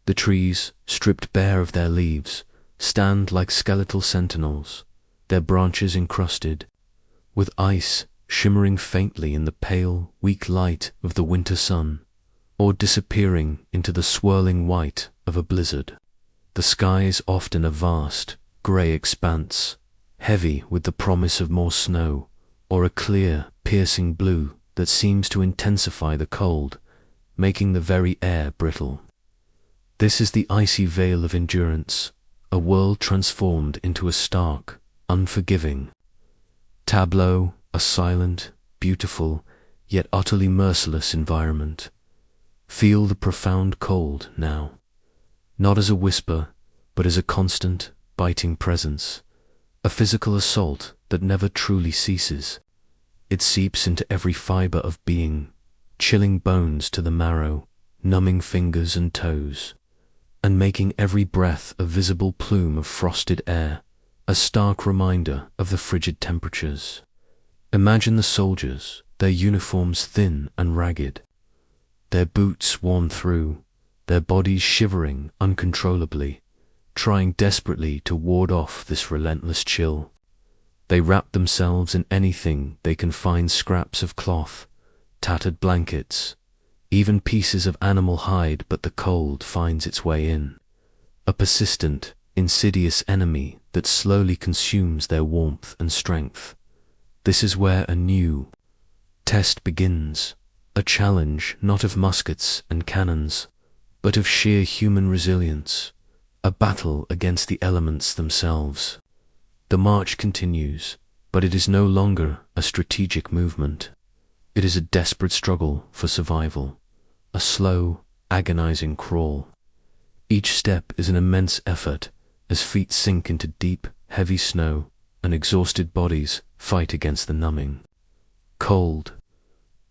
[SPEAKER 1] The trees, stripped bare of their leaves, stand like skeletal sentinels, their branches encrusted with ice shimmering faintly in the pale, weak light of the winter sun, or disappearing into the swirling white of a blizzard. The sky is often a vast, grey expanse, heavy with the promise of more snow, or a clear, piercing blue that seems to intensify the cold, making the very air brittle. This is the icy veil of endurance, a world transformed into a stark, unforgiving tableau, a silent, beautiful, yet utterly merciless environment. Feel the profound cold now, not as a whisper, but as a constant, biting presence, a physical assault that never truly ceases. It seeps into every fiber of being, chilling bones to the marrow, numbing fingers and toes, and making every breath a visible plume of frosted air, a stark reminder of the frigid temperatures. Imagine the soldiers, their uniforms thin and ragged, their boots worn through, their bodies shivering uncontrollably, trying desperately to ward off this relentless chill. They wrap themselves in anything they can find: scraps of cloth, tattered blankets, even pieces of animal hide, but the cold finds its way in, a persistent, insidious enemy that slowly consumes their warmth and strength. This is where a new test begins, a challenge not of muskets and cannons, but of sheer human resilience, a battle against the elements themselves. The march continues, but it is no longer a strategic movement. It is a desperate struggle for survival, a slow, agonizing crawl. Each step is an immense effort as feet sink into deep, heavy snow and exhausted bodies fight against the numbing cold.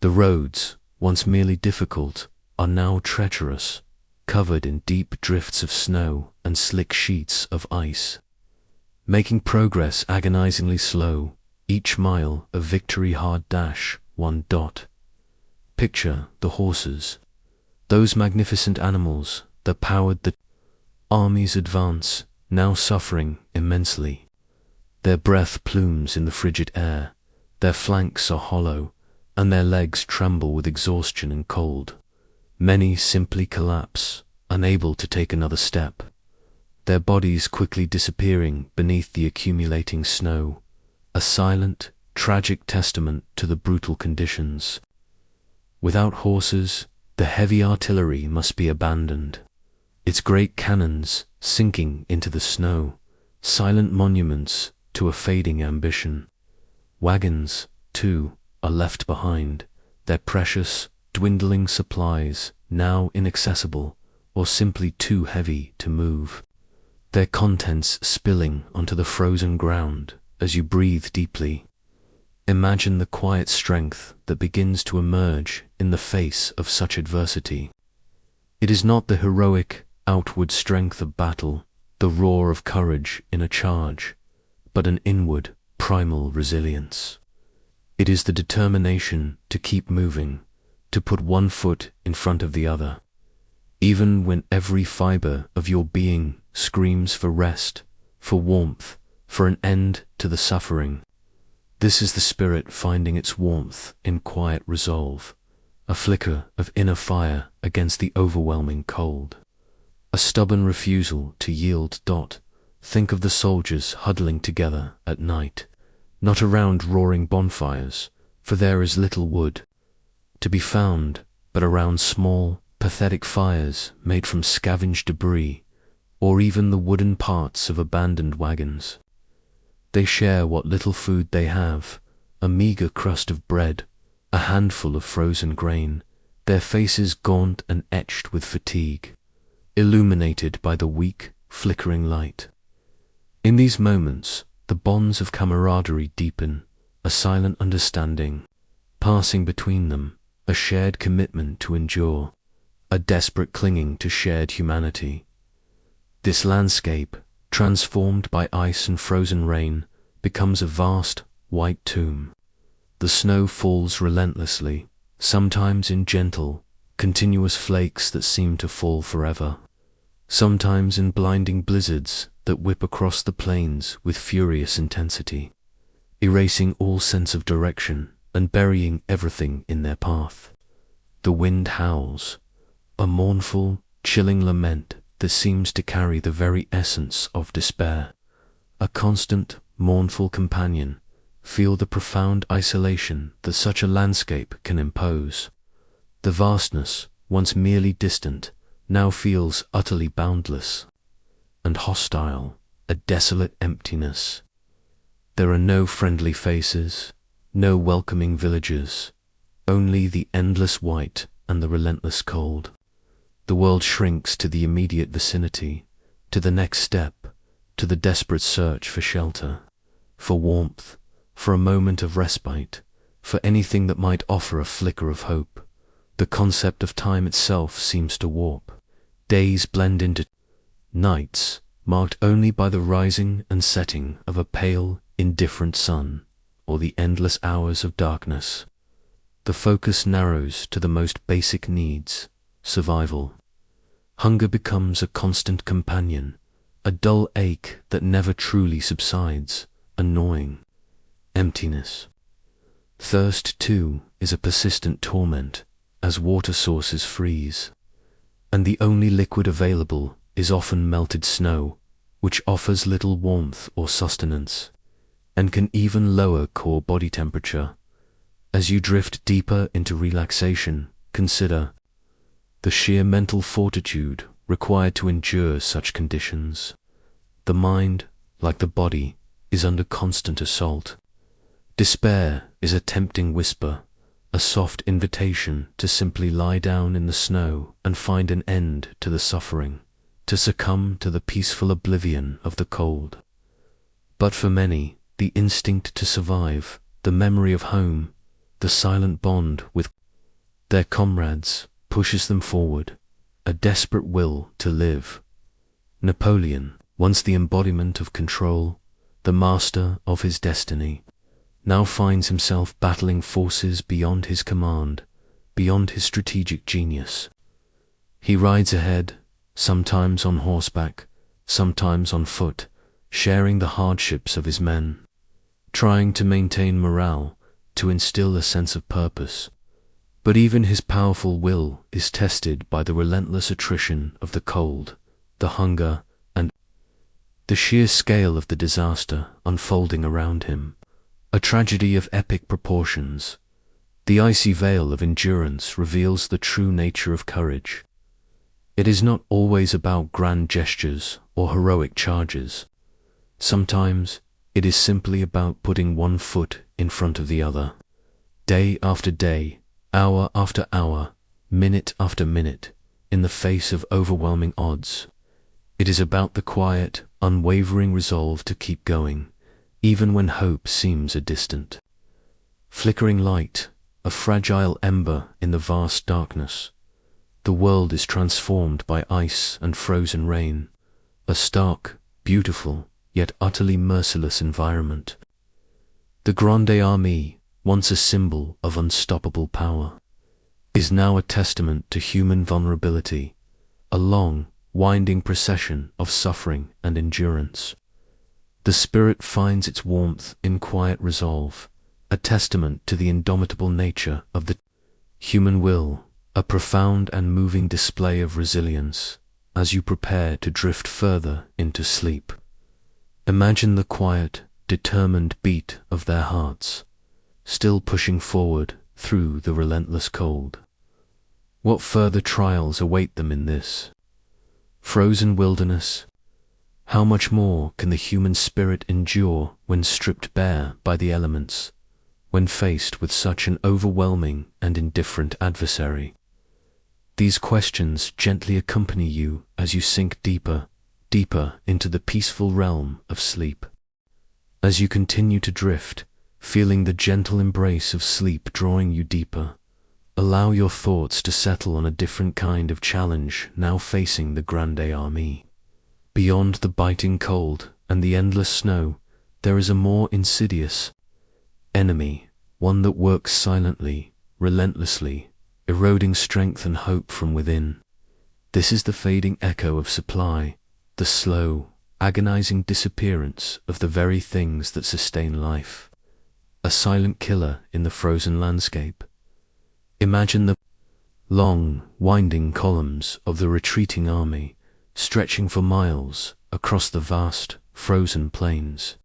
[SPEAKER 1] The roads, once merely difficult, are now treacherous, covered in deep drifts of snow and slick sheets of ice, making progress agonizingly slow, each mile a victory-hard dash, one dot. Picture the horses, those magnificent animals that powered the army's advance, now suffering immensely. Their breath plumes in the frigid air, their flanks are hollow, and their legs tremble with exhaustion and cold. Many simply collapse, unable to take another step, their bodies quickly disappearing beneath the accumulating snow, a silent, tragic testament to the brutal conditions. Without horses, the heavy artillery must be abandoned, its great cannons sinking into the snow, silent monuments to a fading ambition. Wagons, too, are left behind, their precious, dwindling supplies now inaccessible or simply too heavy to move, their contents spilling onto the frozen ground as you breathe deeply. Imagine the quiet strength that begins to emerge in the face of such adversity. It is not the heroic, outward strength of battle, the roar of courage in a charge, but an inward, primal resilience. It is the determination to keep moving, to put one foot in front of the other, even when every fiber of your being screams for rest, for warmth, for an end to the suffering. This is the spirit finding its warmth in quiet resolve, a flicker of inner fire against the overwhelming cold, a stubborn refusal to yield. Think of the soldiers huddling together at night, not around roaring bonfires, for there is little wood to be found, but around small, pathetic fires made from scavenged debris, or even the wooden parts of abandoned wagons. They share what little food they have, a meager crust of bread, a handful of frozen grain, their faces gaunt and etched with fatigue, illuminated by the weak, flickering light. In these moments, the bonds of camaraderie deepen, a silent understanding passing between them, a shared commitment to endure, a desperate clinging to shared humanity. This landscape, transformed by ice and frozen rain, becomes a vast, white tomb. The snow falls relentlessly, sometimes in gentle, continuous flakes that seem to fall forever, sometimes in blinding blizzards that whip across the plains with furious intensity, erasing all sense of direction and burying everything in their path. The wind howls, a mournful, chilling lament that seems to carry the very essence of despair. A constant, mournful companion, feel the profound isolation that such a landscape can impose. The vastness, once merely distant, now feels utterly boundless and hostile, a desolate emptiness. There are no friendly faces, no welcoming villagers, only the endless white and the relentless cold. The world shrinks to the immediate vicinity, to the next step, to the desperate search for shelter, for warmth, for a moment of respite, for anything that might offer a flicker of hope. The concept of time itself seems to warp. Days blend into nights, marked only by the rising and setting of a pale, indifferent sun, or the endless hours of darkness. The focus narrows to the most basic needs, survival. Hunger becomes a constant companion, a dull ache that never truly subsides, annoying. Emptiness. Thirst, too, is a persistent torment, as water sources freeze, and the only liquid available is often melted snow, which offers little warmth or sustenance, and can even lower core body temperature. As you drift deeper into relaxation, consider the sheer mental fortitude required to endure such conditions. The mind, like the body, is under constant assault. Despair is a tempting whisper, a soft invitation to simply lie down in the snow and find an end to the suffering, to succumb to the peaceful oblivion of the cold. But for many, the instinct to survive, the memory of home, the silent bond with their comrades pushes them forward, a desperate will to live. Napoleon, once the embodiment of control, the master of his destiny, now finds himself battling forces beyond his command, beyond his strategic genius. He rides ahead, sometimes on horseback, sometimes on foot, sharing the hardships of his men, trying to maintain morale, to instill a sense of purpose. But even his powerful will is tested by the relentless attrition of the cold, the hunger, and the sheer scale of the disaster unfolding around him. A tragedy of epic proportions. The icy veil of endurance reveals the true nature of courage. It is not always about grand gestures or heroic charges. Sometimes it is simply about putting one foot in front of the other. Day after day, hour after hour, minute after minute, in the face of overwhelming odds. It is about the quiet, unwavering resolve to keep going, even when hope seems a distant flickering light, a fragile ember in the vast darkness. The world is transformed by ice and frozen rain, a stark, beautiful, yet utterly merciless environment. The Grande Armée, once a symbol of unstoppable power, is now a testament to human vulnerability, a long, winding procession of suffering and endurance. The spirit finds its warmth in quiet resolve, a testament to the indomitable nature of the human will, a profound and moving display of resilience as you prepare to drift further into sleep. Imagine the quiet, determined beat of their hearts, still pushing forward through the relentless cold. What further trials await them in this frozen wilderness? How much more can the human spirit endure when stripped bare by the elements, when faced with such an overwhelming and indifferent adversary? These questions gently accompany you as you sink deeper, deeper into the peaceful realm of sleep. As you continue to drift, feeling the gentle embrace of sleep drawing you deeper, allow your thoughts to settle on a different kind of challenge now facing the Grande Armée. Beyond the biting cold and the endless snow, there is a more insidious enemy, one that works silently, relentlessly, eroding strength and hope from within. This is the fading echo of supply, the slow, agonizing disappearance of the very things that sustain life. A silent killer in the frozen landscape. Imagine the long, winding columns of the retreating army, stretching for miles across the vast, frozen plains.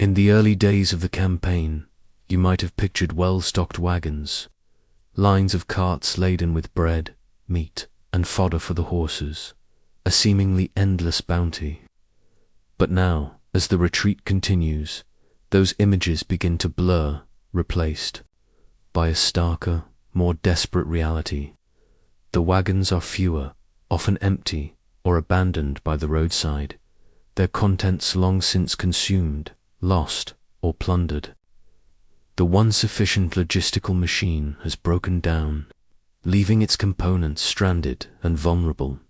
[SPEAKER 1] In the early days of the campaign, you might have pictured well-stocked wagons, lines of carts laden with bread, meat, and fodder for the horses, a seemingly endless bounty. But now, as the retreat continues, those images begin to blur, replaced by a starker, more desperate reality. The wagons are fewer, often empty, or abandoned by the roadside, their contents long since consumed, lost, or plundered. The one sufficient logistical machine has broken down, leaving its components stranded and vulnerable.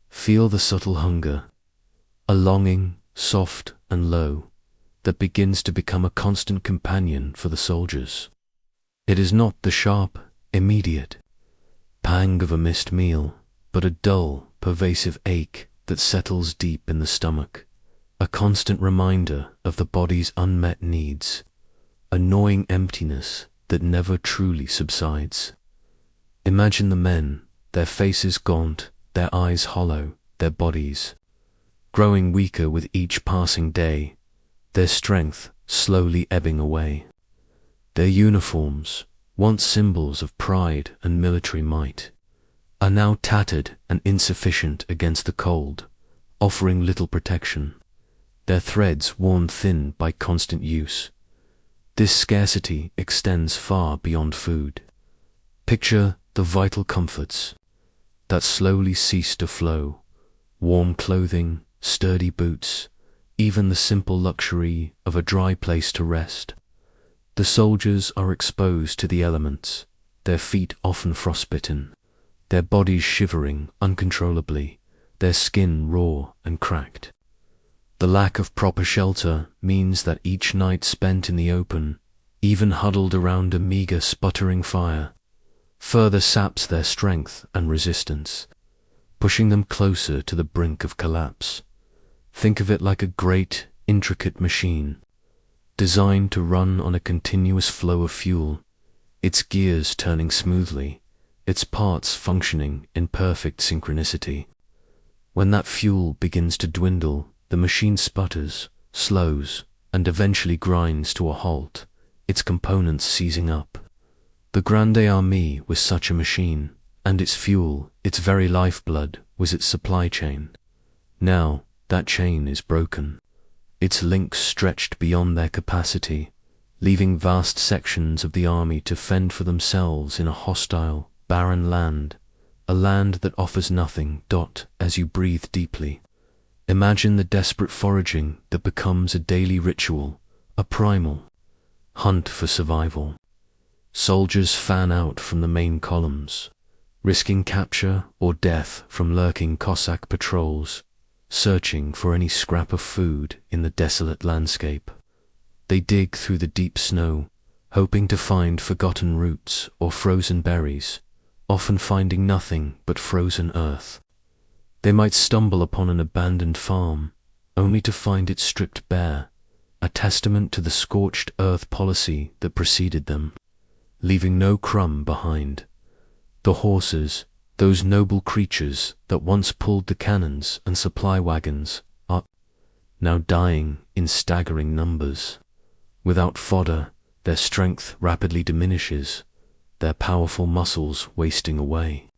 [SPEAKER 1] Feel the subtle hunger, a longing, soft and low, that begins to become a constant companion for the soldiers. It is not the sharp, immediate pang of a missed meal, but a dull, pervasive ache that settles deep in the stomach, a constant reminder of the body's unmet needs, a gnawing emptiness that never truly subsides. Imagine the men, their faces gaunt, their eyes hollow, their bodies growing weaker with each passing day, their strength slowly ebbing away. Their uniforms, once symbols of pride and military might, are now tattered and insufficient against the cold, offering little protection, their threads worn thin by constant use. This scarcity extends far beyond food. Picture the vital comforts that slowly cease to flow: warm clothing, sturdy boots, even the simple luxury of a dry place to rest. The soldiers are exposed to the elements, their feet often frostbitten, their bodies shivering uncontrollably, their skin raw and cracked. The lack of proper shelter means that each night spent in the open, even huddled around a meager sputtering fire, further saps their strength and resistance, pushing them closer to the brink of collapse. Think of it like a great, intricate machine, designed to run on a continuous flow of fuel, its gears turning smoothly, its parts functioning in perfect synchronicity. When that fuel begins to dwindle, the machine sputters, slows, and eventually grinds to a halt, its components seizing up. The Grande Armée was such a machine, and its fuel, its very lifeblood, was its supply chain. Now, that chain is broken. Its links stretched beyond their capacity, leaving vast sections of the army to fend for themselves in a hostile, barren land, a land that offers nothing. As you breathe deeply, imagine the desperate foraging that becomes a daily ritual, a primal hunt for survival. Soldiers fan out from the main columns, risking capture or death from lurking Cossack patrols, searching for any scrap of food in the desolate landscape. They dig through the deep snow, hoping to find forgotten roots or frozen berries, often finding nothing but frozen earth. They might stumble upon an abandoned farm, only to find it stripped bare, a testament to the scorched earth policy that preceded them, leaving no crumb behind. The horses, those noble creatures that once pulled the cannons and supply wagons, are now dying in staggering numbers. Without fodder, their strength rapidly diminishes, their powerful muscles wasting away.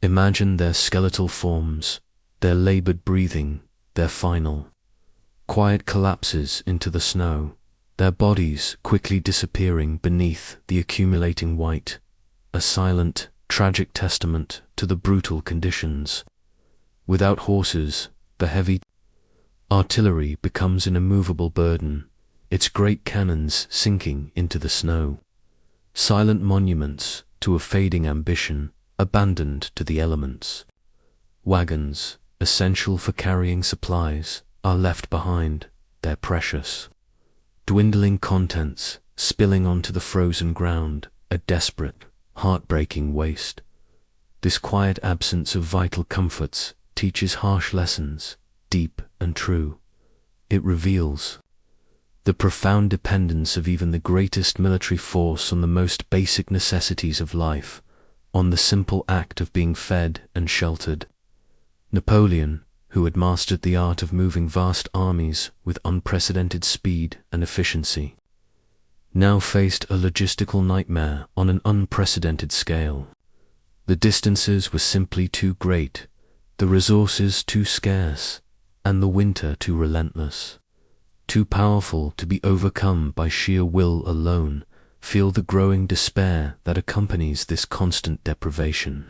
[SPEAKER 1] Imagine their skeletal forms, their labored breathing, their final, quiet collapses into the snow, their bodies quickly disappearing beneath the accumulating white, a silent, tragic testament to the brutal conditions. Without horses, the heavy artillery becomes an immovable burden, its great cannons sinking into the snow. Silent monuments to a fading ambition, abandoned to the elements. Wagons, essential for carrying supplies, are left behind, their precious, dwindling contents spilling onto the frozen ground, a desperate, heartbreaking waste. This quiet absence of vital comforts teaches harsh lessons, deep and true. It reveals the profound dependence of even the greatest military force on the most basic necessities of life, on the simple act of being fed and sheltered. Napoleon, who had mastered the art of moving vast armies with unprecedented speed and efficiency, now faced a logistical nightmare on an unprecedented scale. The distances were simply too great, the resources too scarce, and the winter too relentless. Too powerful to be overcome by sheer will alone. Feel the growing despair that accompanies this constant deprivation.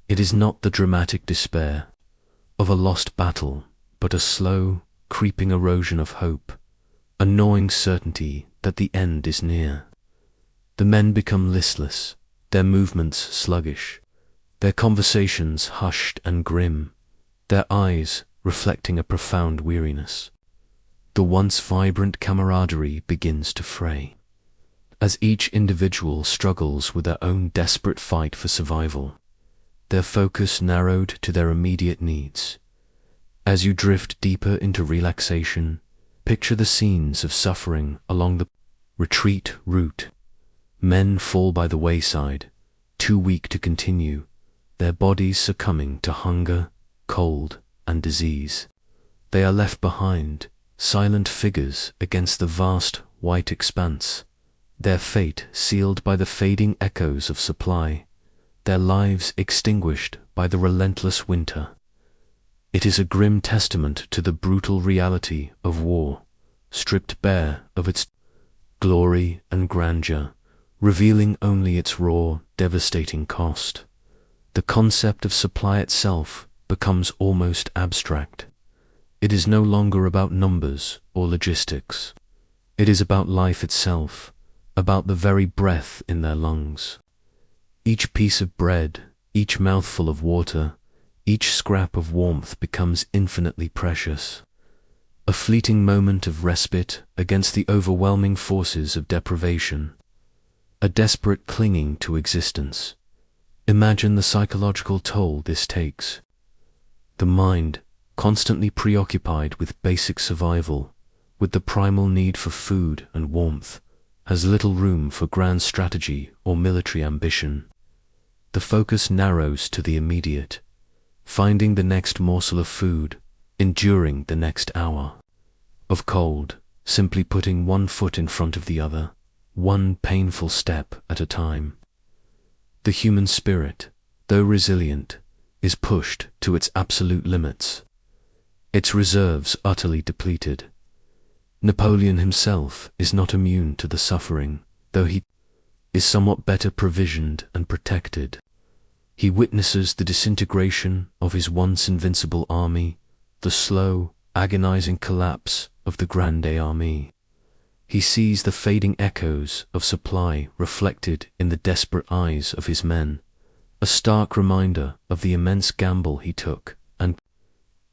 [SPEAKER 1] It is not the dramatic despair of a lost battle, but a slow, creeping erosion of hope, a gnawing certainty that the end is near. The men become listless, their movements sluggish, their conversations hushed and grim, their eyes reflecting a profound weariness. The once vibrant camaraderie begins to fray, as each individual struggles with their own desperate fight for survival, their focus narrowed to their immediate needs. As you drift deeper into relaxation, picture the scenes of suffering along the retreat route. Men fall by the wayside, too weak to continue, their bodies succumbing to hunger, cold, and disease. They are left behind, silent figures against the vast white expanse, their fate sealed by the fading echoes of supply, their lives extinguished by the relentless winter. It is a grim testament to the brutal reality of war, stripped bare of its glory and grandeur, revealing only its raw, devastating cost. The concept of supply itself becomes almost abstract. It is no longer about numbers or logistics. It is about life itself, about the very breath in their lungs. Each piece of bread, each mouthful of water, each scrap of warmth becomes infinitely precious. A fleeting moment of respite against the overwhelming forces of deprivation. A desperate clinging to existence. Imagine the psychological toll this takes. The mind, constantly preoccupied with basic survival, with the primal need for food and warmth, has little room for grand strategy or military ambition. The focus narrows to the immediate, finding the next morsel of food, enduring the next hour of cold, simply putting one foot in front of the other, one painful step at a time. The human spirit, though resilient, is pushed to its absolute limits, its reserves utterly depleted. Napoleon himself is not immune to the suffering, though he is somewhat better provisioned and protected. He witnesses the disintegration of his once invincible army, the slow, agonizing collapse of the Grande Armée. He sees the fading echoes of supply reflected in the desperate eyes of his men, a stark reminder of the immense gamble he took and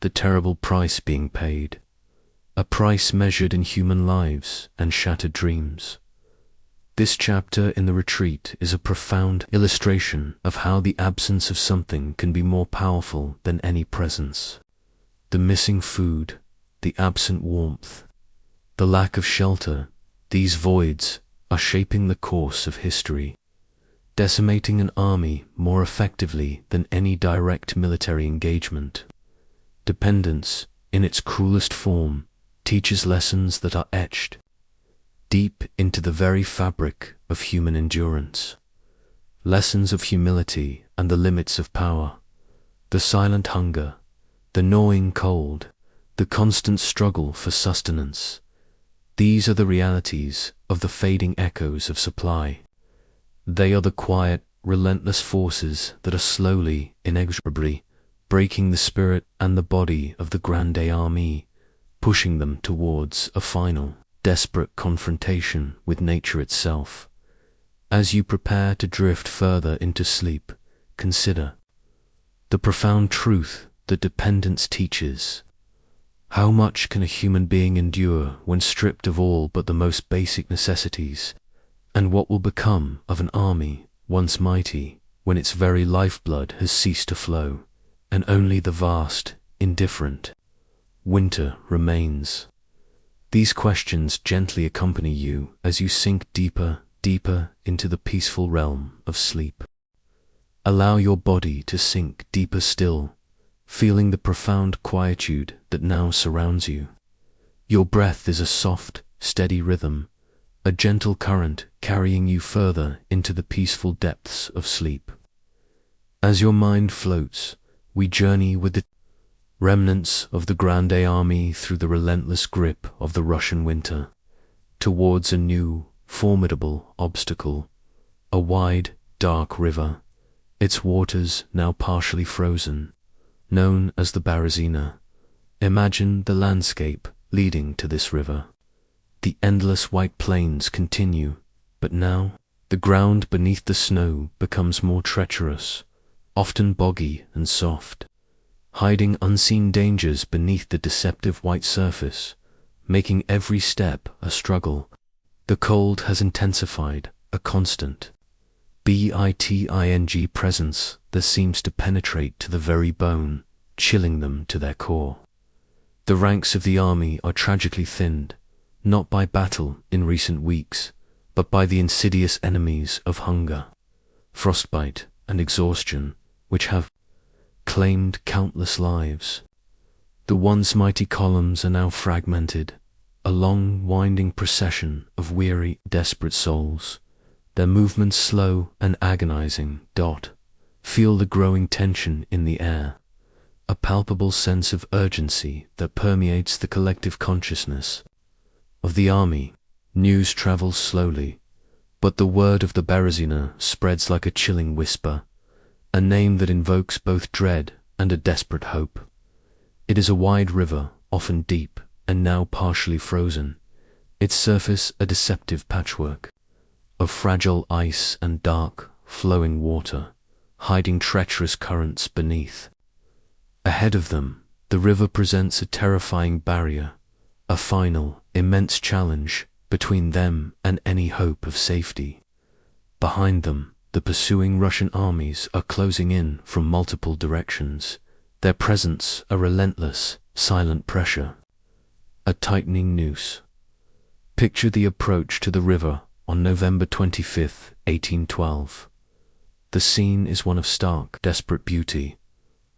[SPEAKER 1] the terrible price being paid, a price measured in human lives and shattered dreams. This chapter in The Retreat is a profound illustration of how the absence of something can be more powerful than any presence. The missing food, the absent warmth, the lack of shelter, these voids are shaping the course of history, decimating an army more effectively than any direct military engagement. Dependence, in its cruelest form, teaches lessons that are etched deep into the very fabric of human endurance. Lessons of humility and the limits of power, the silent hunger, the gnawing cold, the constant struggle for sustenance. These are the realities of the fading echoes of supply. They are the quiet, relentless forces that are slowly, inexorably, breaking the spirit and the body of the Grande Armée, pushing them towards a final, desperate confrontation with nature itself. As you prepare to drift further into sleep, consider the profound truth that dependence teaches. How much can a human being endure when stripped of all but the most basic necessities? And what will become of an army, once mighty, when its very lifeblood has ceased to flow, and only the vast, indifferent winter remains? These questions gently accompany you as you sink deeper, deeper into the peaceful realm of sleep. Allow your body to sink deeper still, feeling the profound quietude that now surrounds you. Your breath is a soft, steady rhythm, a gentle current carrying you further into the peaceful depths of sleep. As your mind floats, we journey with the remnants of the Grande Armée through the relentless grip of the Russian winter, towards a new, formidable obstacle, a wide, dark river, its waters now partially frozen, known as the Berezina. Imagine the landscape leading to this river. The endless white plains continue, but now the ground beneath the snow becomes more treacherous, often boggy and soft, hiding unseen dangers beneath the deceptive white surface, making every step a struggle. The cold has intensified, a constant, biting presence that seems to penetrate to the very bone, chilling them to their core. The ranks of the army are tragically thinned, not by battle in recent weeks, but by the insidious enemies of hunger, frostbite, and exhaustion, which have claimed countless lives. The once mighty columns are now fragmented, a long, winding procession of weary, desperate souls, their movements slow and agonizing. Feel the growing tension in the air, a palpable sense of urgency that permeates the collective consciousness of the army, News travels slowly, but the word of the Berezina spreads like a chilling whisper, a name that invokes both dread and a desperate hope. It is a wide river, often deep, and now partially frozen, its surface a deceptive patchwork of fragile ice and dark, flowing water, hiding treacherous currents beneath. Ahead of them, the river presents a terrifying barrier, a final, immense challenge between them and any hope of safety. Behind them, the pursuing Russian armies are closing in from multiple directions, their presence a relentless, silent pressure, a tightening noose. Picture the approach to the river on November 25, 1812. The scene is one of stark, desperate beauty,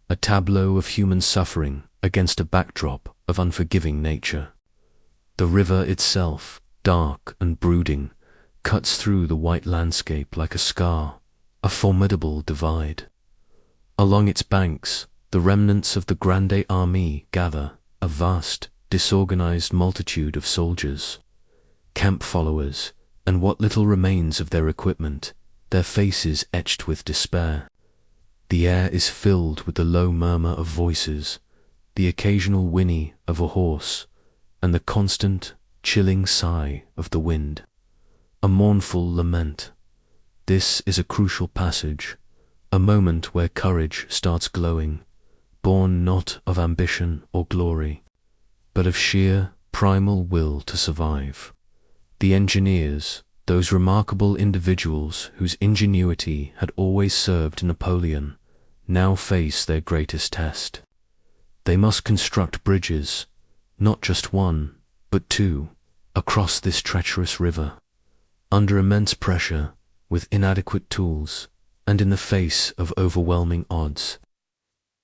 [SPEAKER 1] a tableau of human suffering against a backdrop of unforgiving nature. The river itself, dark and brooding, cuts through the white landscape like a scar, a formidable divide. Along its banks, the remnants of the Grande Armée gather, a vast, disorganized multitude of soldiers, camp followers, and what little remains of their equipment, their faces etched with despair. The air is filled with the low murmur of voices, the occasional whinny of a horse, and the constant, chilling sigh of the wind. A mournful lament. This is a crucial passage, a moment where courage starts glowing, born not of ambition or glory, but of sheer, primal will to survive. The engineers, those remarkable individuals whose ingenuity had always served Napoleon, now face their greatest test. They must construct bridges, not just one, but two, across this treacherous river. Under immense pressure, with inadequate tools, and in the face of overwhelming odds.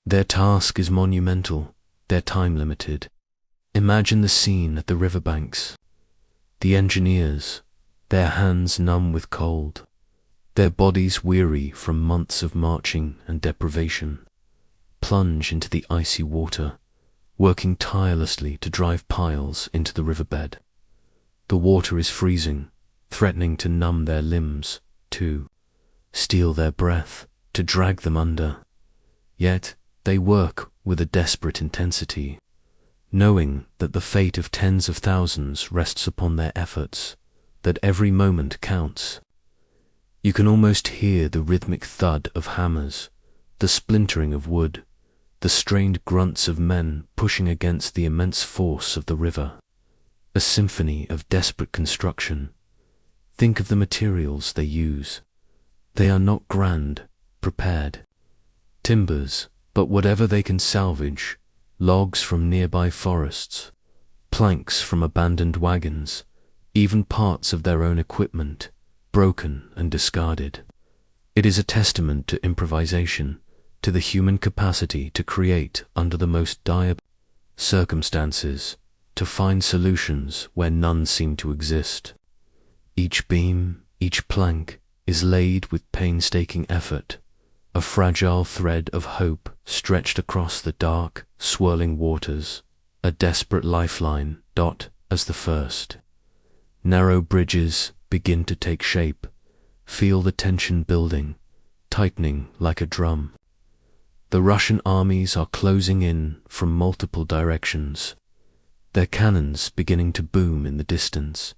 [SPEAKER 1] Their task is monumental, their time limited. Imagine the scene at the riverbanks. The engineers, their hands numb with cold, their bodies weary from months of marching and deprivation, plunge into the icy water, working tirelessly to drive piles into the riverbed. The water is freezing, threatening to numb their limbs, to steal their breath, to drag them under. Yet they work with a desperate intensity, knowing that the fate of tens of thousands rests upon their efforts, that every moment counts. You can almost hear the rhythmic thud of hammers, the splintering of wood, the strained grunts of men pushing against the immense force of the river. A symphony of desperate construction. Think of the materials they use. They are not grand, prepared timbers, but whatever they can salvage, logs from nearby forests, planks from abandoned wagons, even parts of their own equipment, broken and discarded. It is a testament to improvisation, to the human capacity to create under the most dire circumstances, to find solutions where none seem to exist. Each beam, each plank, is laid with painstaking effort, a fragile thread of hope stretched across the dark, swirling waters, a desperate lifeline, as the first. Narrow bridges begin to take shape, feel the tension building, tightening like a drum. The Russian armies are closing in from multiple directions, their cannons beginning to boom in the distance,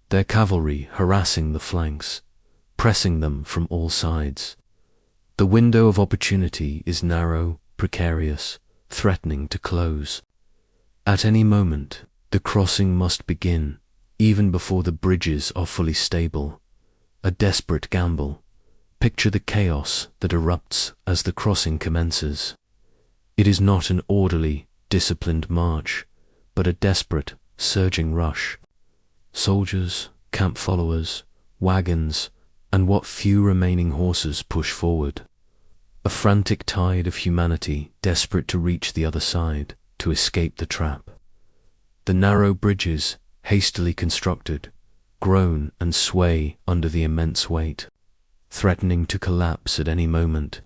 [SPEAKER 1] their cavalry harassing the flanks, pressing them from all sides. The window of opportunity is narrow, precarious, threatening to close. At any moment, the crossing must begin, even before the bridges are fully stable. A desperate gamble. Picture the chaos that erupts as the crossing commences. It is not an orderly, disciplined march, but a desperate, surging rush. Soldiers, camp followers, wagons, and what few remaining horses push forward. A frantic tide of humanity desperate to reach the other side, to escape the trap. The narrow bridges, hastily constructed, groan and sway under the immense weight, threatening to collapse at any moment.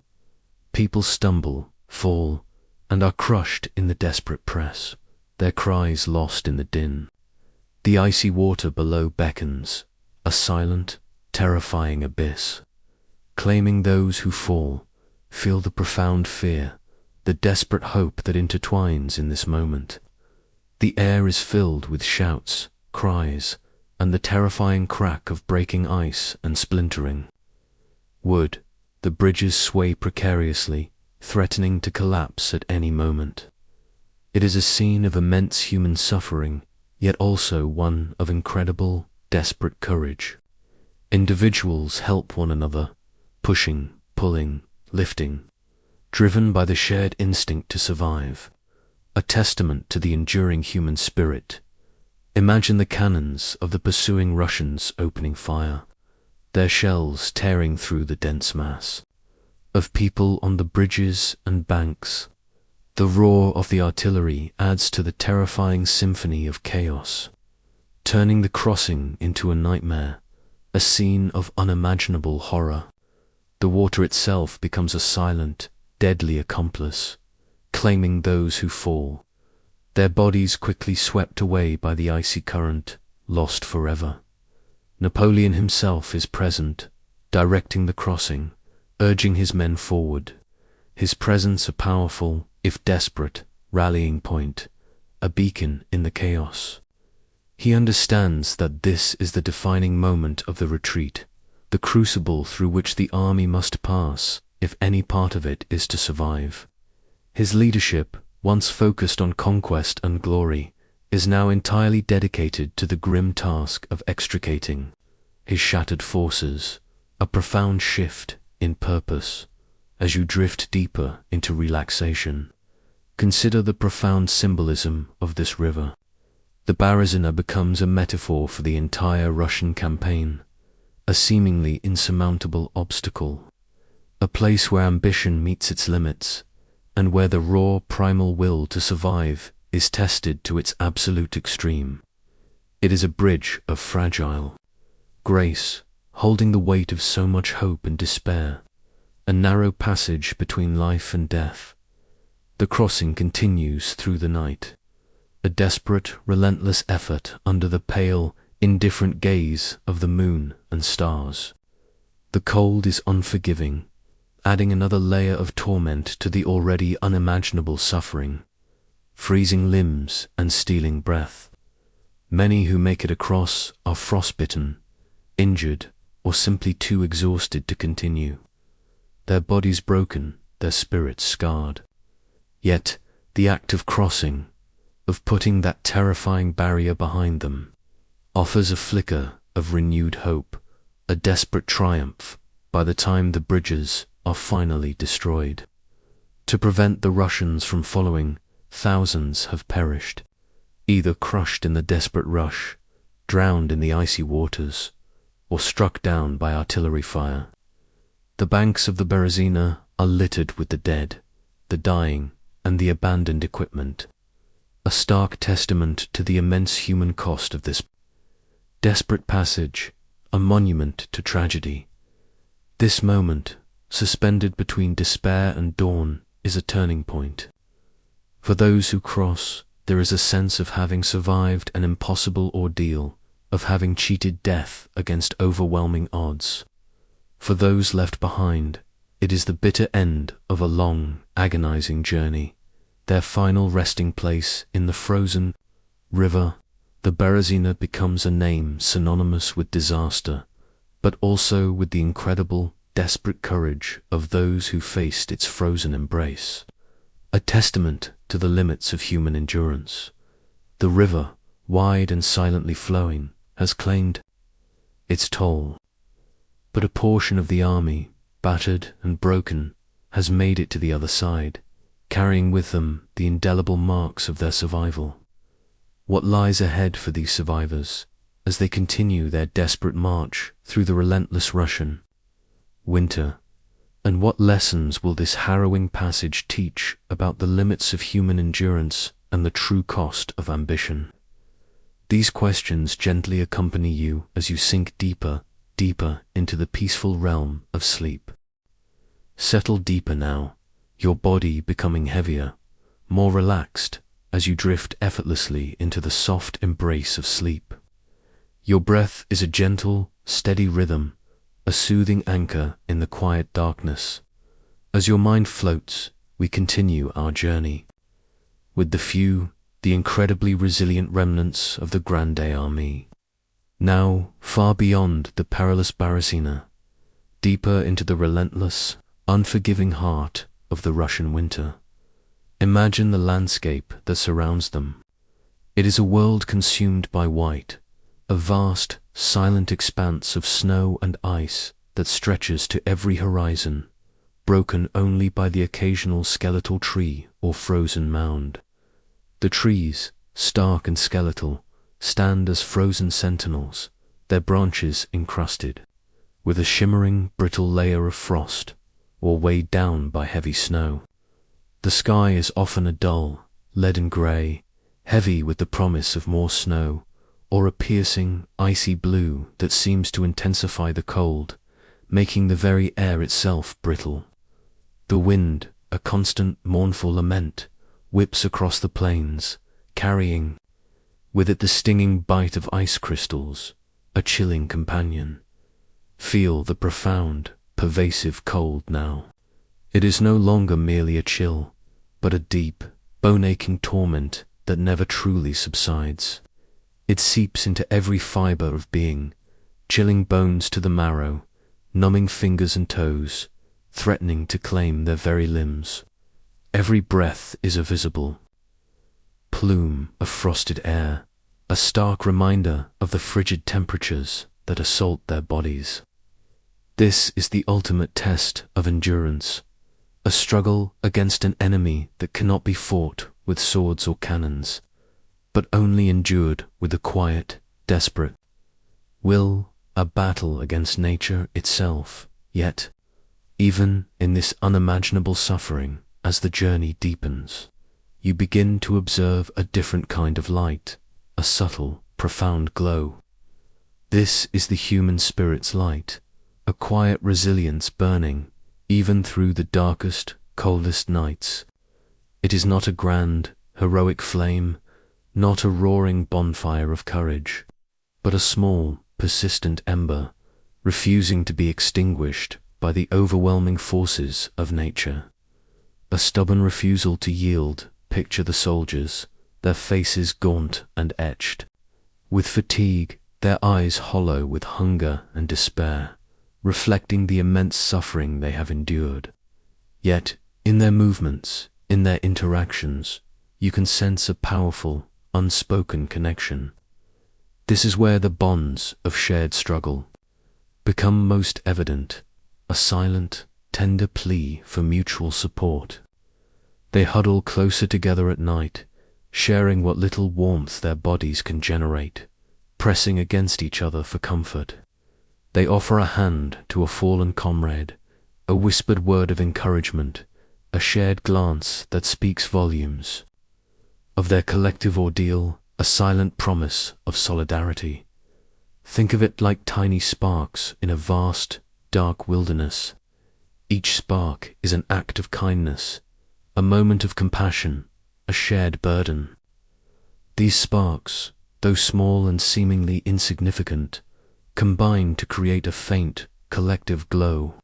[SPEAKER 1] People stumble, fall, and are crushed in the desperate press, their cries lost in the din. The icy water below beckons, a silent, terrifying abyss, claiming those who fall. Feel the profound fear, the desperate hope that intertwines in this moment. The air is filled with shouts, cries, and the terrifying crack of breaking ice and splintering wood. The bridges sway precariously, threatening to collapse at any moment. It is a scene of immense human suffering, yet also one of incredible, desperate courage. Individuals help one another, pushing, pulling, lifting, driven by the shared instinct to survive, a testament to the enduring human spirit. Imagine the cannons of the pursuing Russians opening fire, their shells tearing through the dense mass of people on the bridges and banks. The roar of the artillery adds to the terrifying symphony of chaos, turning the crossing into a nightmare, a scene of unimaginable horror. The water itself becomes a silent, deadly accomplice, claiming those who fall, their bodies quickly swept away by the icy current, lost forever. Napoleon himself is present, directing the crossing, urging his men forward, his presence a powerful, if desperate, rallying point, a beacon in the chaos. He understands that this is the defining moment of the retreat, the crucible through which the army must pass if any part of it is to survive. His leadership, once focused on conquest and glory, is now entirely dedicated to the grim task of extricating his shattered forces, a profound shift in purpose. As you drift deeper into relaxation, consider the profound symbolism of this river. The Berezina becomes a metaphor for the entire Russian campaign, a seemingly insurmountable obstacle, a place where ambition meets its limits, and where the raw primal will to survive is tested to its absolute extreme. It is a bridge of fragile grace, holding the weight of so much hope and despair, a narrow passage between life and death. The crossing continues through the night, a desperate, relentless effort under the pale, indifferent gaze of the moon and stars. The cold is unforgiving, adding another layer of torment to the already unimaginable suffering, freezing limbs and stealing breath. Many who make it across are frostbitten, injured, or simply too exhausted to continue, their bodies broken, their spirits scarred. Yet, the act of crossing, of putting that terrifying barrier behind them, offers a flicker of renewed hope, a desperate triumph by the time the bridges are finally destroyed. To prevent the Russians from following, thousands have perished, either crushed in the desperate rush, drowned in the icy waters, or struck down by artillery fire. The banks of the Berezina are littered with the dead, the dying, and the abandoned equipment, a stark testament to the immense human cost of this desperate passage, a monument to tragedy. This moment, suspended between despair and dawn, is a turning point. For those who cross, there is a sense of having survived an impossible ordeal, of having cheated death against overwhelming odds. For those left behind, it is the bitter end of a long, agonizing journey, their final resting place in the frozen river. The Berezina becomes a name synonymous with disaster, but also with the incredible, desperate courage of those who faced its frozen embrace, a testament to the limits of human endurance. The river, wide and silently flowing, has claimed its toll, but a portion of the army, battered and broken, has made it to the other side, carrying with them the indelible marks of their survival. What lies ahead for these survivors as they continue their desperate march through the relentless Russian winter, and what lessons will this harrowing passage teach about the limits of human endurance and the true cost of ambition? These questions gently accompany you as you sink deeper, deeper into the peaceful realm of sleep. Settle deeper now, your body becoming heavier, more relaxed, as you drift effortlessly into the soft embrace of sleep. Your breath is a gentle, steady rhythm, a soothing anchor in the quiet darkness. As your mind floats, we continue our journey. With the few, the incredibly resilient remnants of the Grande Armée. Now, far beyond the perilous Baracina, deeper into the relentless, unforgiving heart of the Russian winter. Imagine the landscape that surrounds them. It is a world consumed by white, a vast, silent expanse of snow and ice that stretches to every horizon, broken only by the occasional skeletal tree or frozen mound. The trees, stark and skeletal, stand as frozen sentinels, their branches encrusted with a shimmering, brittle layer of frost, or weighed down by heavy snow. The sky is often a dull, leaden grey, heavy with the promise of more snow, or a piercing, icy blue that seems to intensify the cold, making the very air itself brittle. The wind, a constant, mournful lament, whips across the plains, carrying with it the stinging bite of ice crystals, a chilling companion. Feel the profound, pervasive cold now. It is no longer merely a chill, but a deep, bone-aching torment that never truly subsides. It seeps into every fibre of being, chilling bones to the marrow, numbing fingers and toes, threatening to claim their very limbs. Every breath is a visible plume of frosted air, a stark reminder of the frigid temperatures that assault their bodies. This is the ultimate test of endurance, a struggle against an enemy that cannot be fought with swords or cannons, but only endured with a quiet, desperate will, a battle against nature itself. Yet, even in this unimaginable suffering, as the journey deepens, you begin to observe a different kind of light, a subtle, profound glow. This is the human spirit's light, a quiet resilience burning even through the darkest, coldest nights. It is not a grand, heroic flame, not a roaring bonfire of courage, but a small, persistent ember, refusing to be extinguished by the overwhelming forces of nature. A stubborn refusal to yield. Picture the soldiers, their faces gaunt and etched with fatigue, their eyes hollow with hunger and despair, reflecting the immense suffering they have endured. Yet, in their movements, in their interactions, you can sense a powerful, unspoken connection. This is where the bonds of shared struggle become most evident, a silent, tender plea for mutual support. They huddle closer together at night, sharing what little warmth their bodies can generate, pressing against each other for comfort. They offer a hand to a fallen comrade, a whispered word of encouragement, a shared glance that speaks volumes. Of their collective ordeal, a silent promise of solidarity. Think of it like tiny sparks in a vast, dark wilderness. Each spark is an act of kindness, a moment of compassion, a shared burden. These sparks, though small and seemingly insignificant, combine to create a faint, collective glow,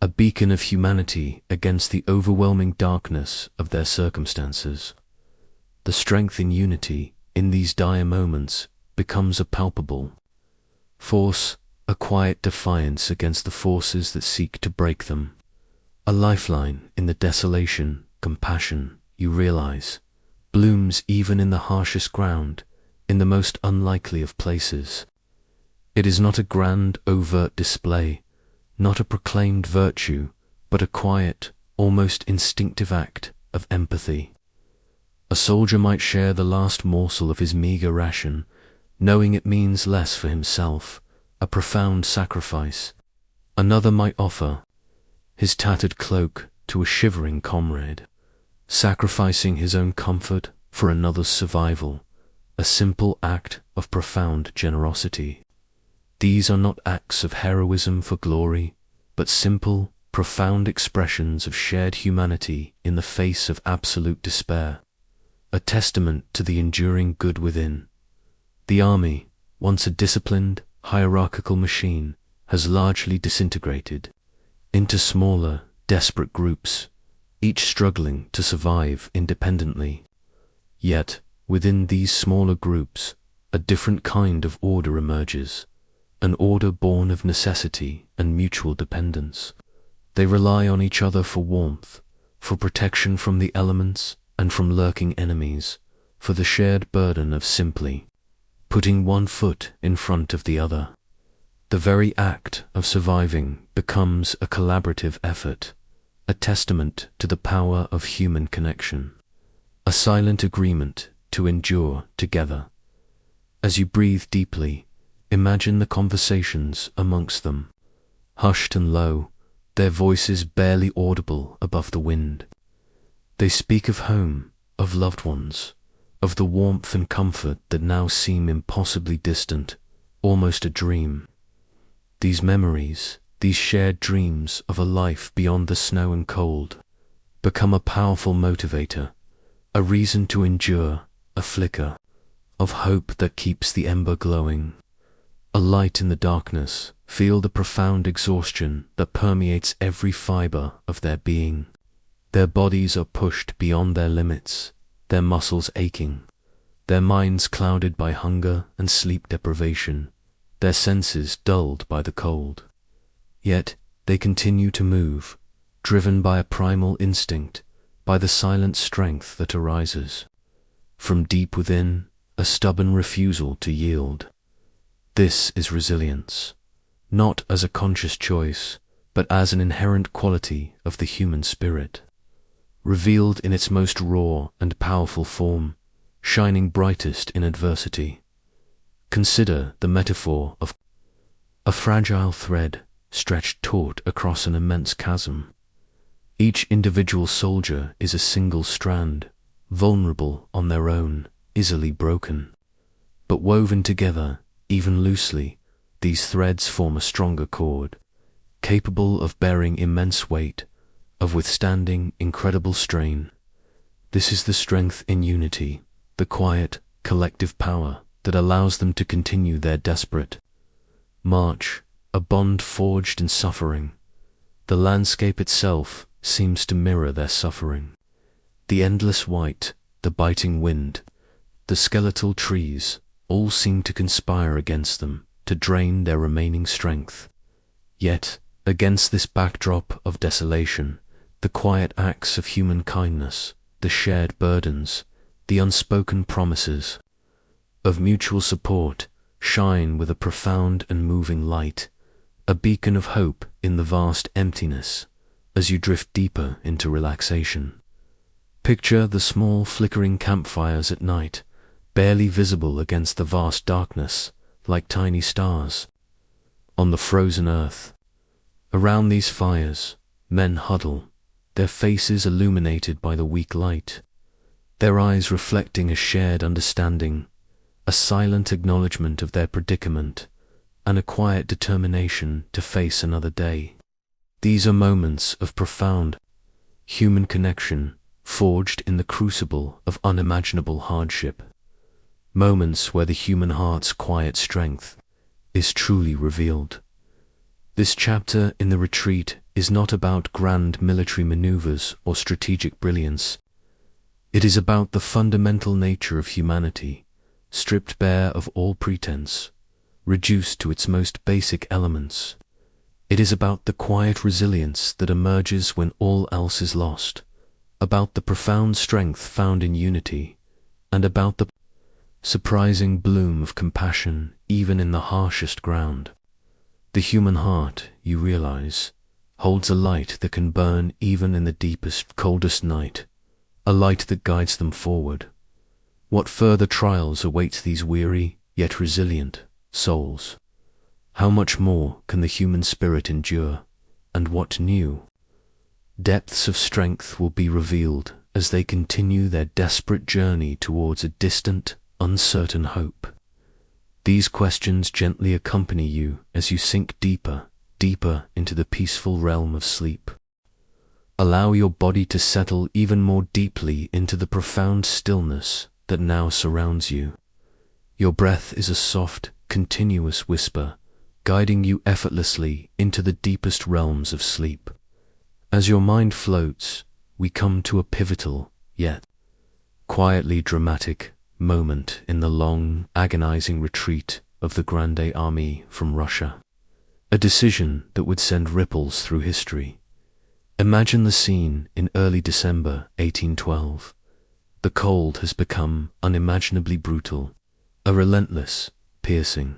[SPEAKER 1] a beacon of humanity against the overwhelming darkness of their circumstances. The strength in unity, in these dire moments, becomes a palpable force, a quiet defiance against the forces that seek to break them. A lifeline in the desolation, compassion, you realize, blooms even in the harshest ground, in the most unlikely of places. It is not a grand, overt display, not a proclaimed virtue, but a quiet, almost instinctive act of empathy. A soldier might share the last morsel of his meager ration, knowing it means less for himself, a profound sacrifice. Another might offer his tattered cloak to a shivering comrade, sacrificing his own comfort for another's survival, a simple act of profound generosity. These are not acts of heroism for glory, but simple, profound expressions of shared humanity in the face of absolute despair. a testament to the enduring good within. The army, once a disciplined, hierarchical machine, has largely disintegrated into smaller, desperate groups, each struggling to survive independently. Yet, within these smaller groups, a different kind of order emerges, an order born of necessity and mutual dependence. They rely on each other for warmth, for protection from the elements and from lurking enemies, for the shared burden of simply putting one foot in front of the other. The very act of surviving becomes a collaborative effort, a testament to the power of human connection, a silent agreement to endure together. As you breathe deeply, imagine the conversations amongst them, hushed and low, their voices barely audible above the wind. They speak of home, of loved ones, of the warmth and comfort that now seem impossibly distant, almost a dream. These memories, these shared dreams of a life beyond the snow and cold, become a powerful motivator, a reason to endure, a flicker of hope that keeps the ember glowing. A light in the darkness, feel the profound exhaustion that permeates every fiber of their being. Their bodies are pushed beyond their limits, their muscles aching, their minds clouded by hunger and sleep deprivation, their senses dulled by the cold. Yet they continue to move, driven by a primal instinct, by the silent strength that arises from deep within, a stubborn refusal to yield. This is resilience, not as a conscious choice, but as an inherent quality of the human spirit, revealed in its most raw and powerful form, shining brightest in adversity. Consider the metaphor of a fragile thread stretched taut across an immense chasm. Each individual soldier is a single strand, vulnerable on their own, easily broken. But woven together, even loosely, these threads form a stronger cord, capable of bearing immense weight, of withstanding incredible strain. This is the strength in unity, the quiet, collective power that allows them to continue their desperate march, a bond forged in suffering. The landscape itself seems to mirror their suffering. The endless white, the biting wind, the skeletal trees, all seem to conspire against them, to drain their remaining strength. Yet, against this backdrop of desolation, the quiet acts of human kindness, the shared burdens, the unspoken promises of mutual support shine with a profound and moving light, a beacon of hope in the vast emptiness as you drift deeper into relaxation. Picture the small flickering campfires at night, barely visible against the vast darkness, like tiny stars on the frozen earth. Around these fires, men huddle, their faces illuminated by the weak light, their eyes reflecting a shared understanding, a silent acknowledgement of their predicament, and a quiet determination to face another day. These are moments of profound human connection, forged in the crucible of unimaginable hardship. Moments where the human heart's quiet strength is truly revealed. This chapter in the retreat is not about grand military maneuvers or strategic brilliance. It is about the fundamental nature of humanity, stripped bare of all pretense, reduced to its most basic elements. It is about the quiet resilience that emerges when all else is lost, about the profound strength found in unity, and about the surprising bloom of compassion even in the harshest ground. The human heart, you realize, holds a light that can burn even in the deepest, coldest night, a light that guides them forward. What further trials await these weary, yet resilient, souls? How much more can the human spirit endure, and what new depths of strength will be revealed as they continue their desperate journey towards a distant, uncertain hope? These questions gently accompany you as you sink deeper, deeper into the peaceful realm of sleep. Allow your body to settle even more deeply into the profound stillness that now surrounds you. Your breath is a soft, continuous whisper, guiding you effortlessly into the deepest realms of sleep. As your mind floats, we come to a pivotal, yet quietly dramatic moment in the long, agonizing retreat of the Grande Army from Russia. A decision that would send ripples through history. Imagine the scene in early December 1812. The cold has become unimaginably brutal, a relentless, piercing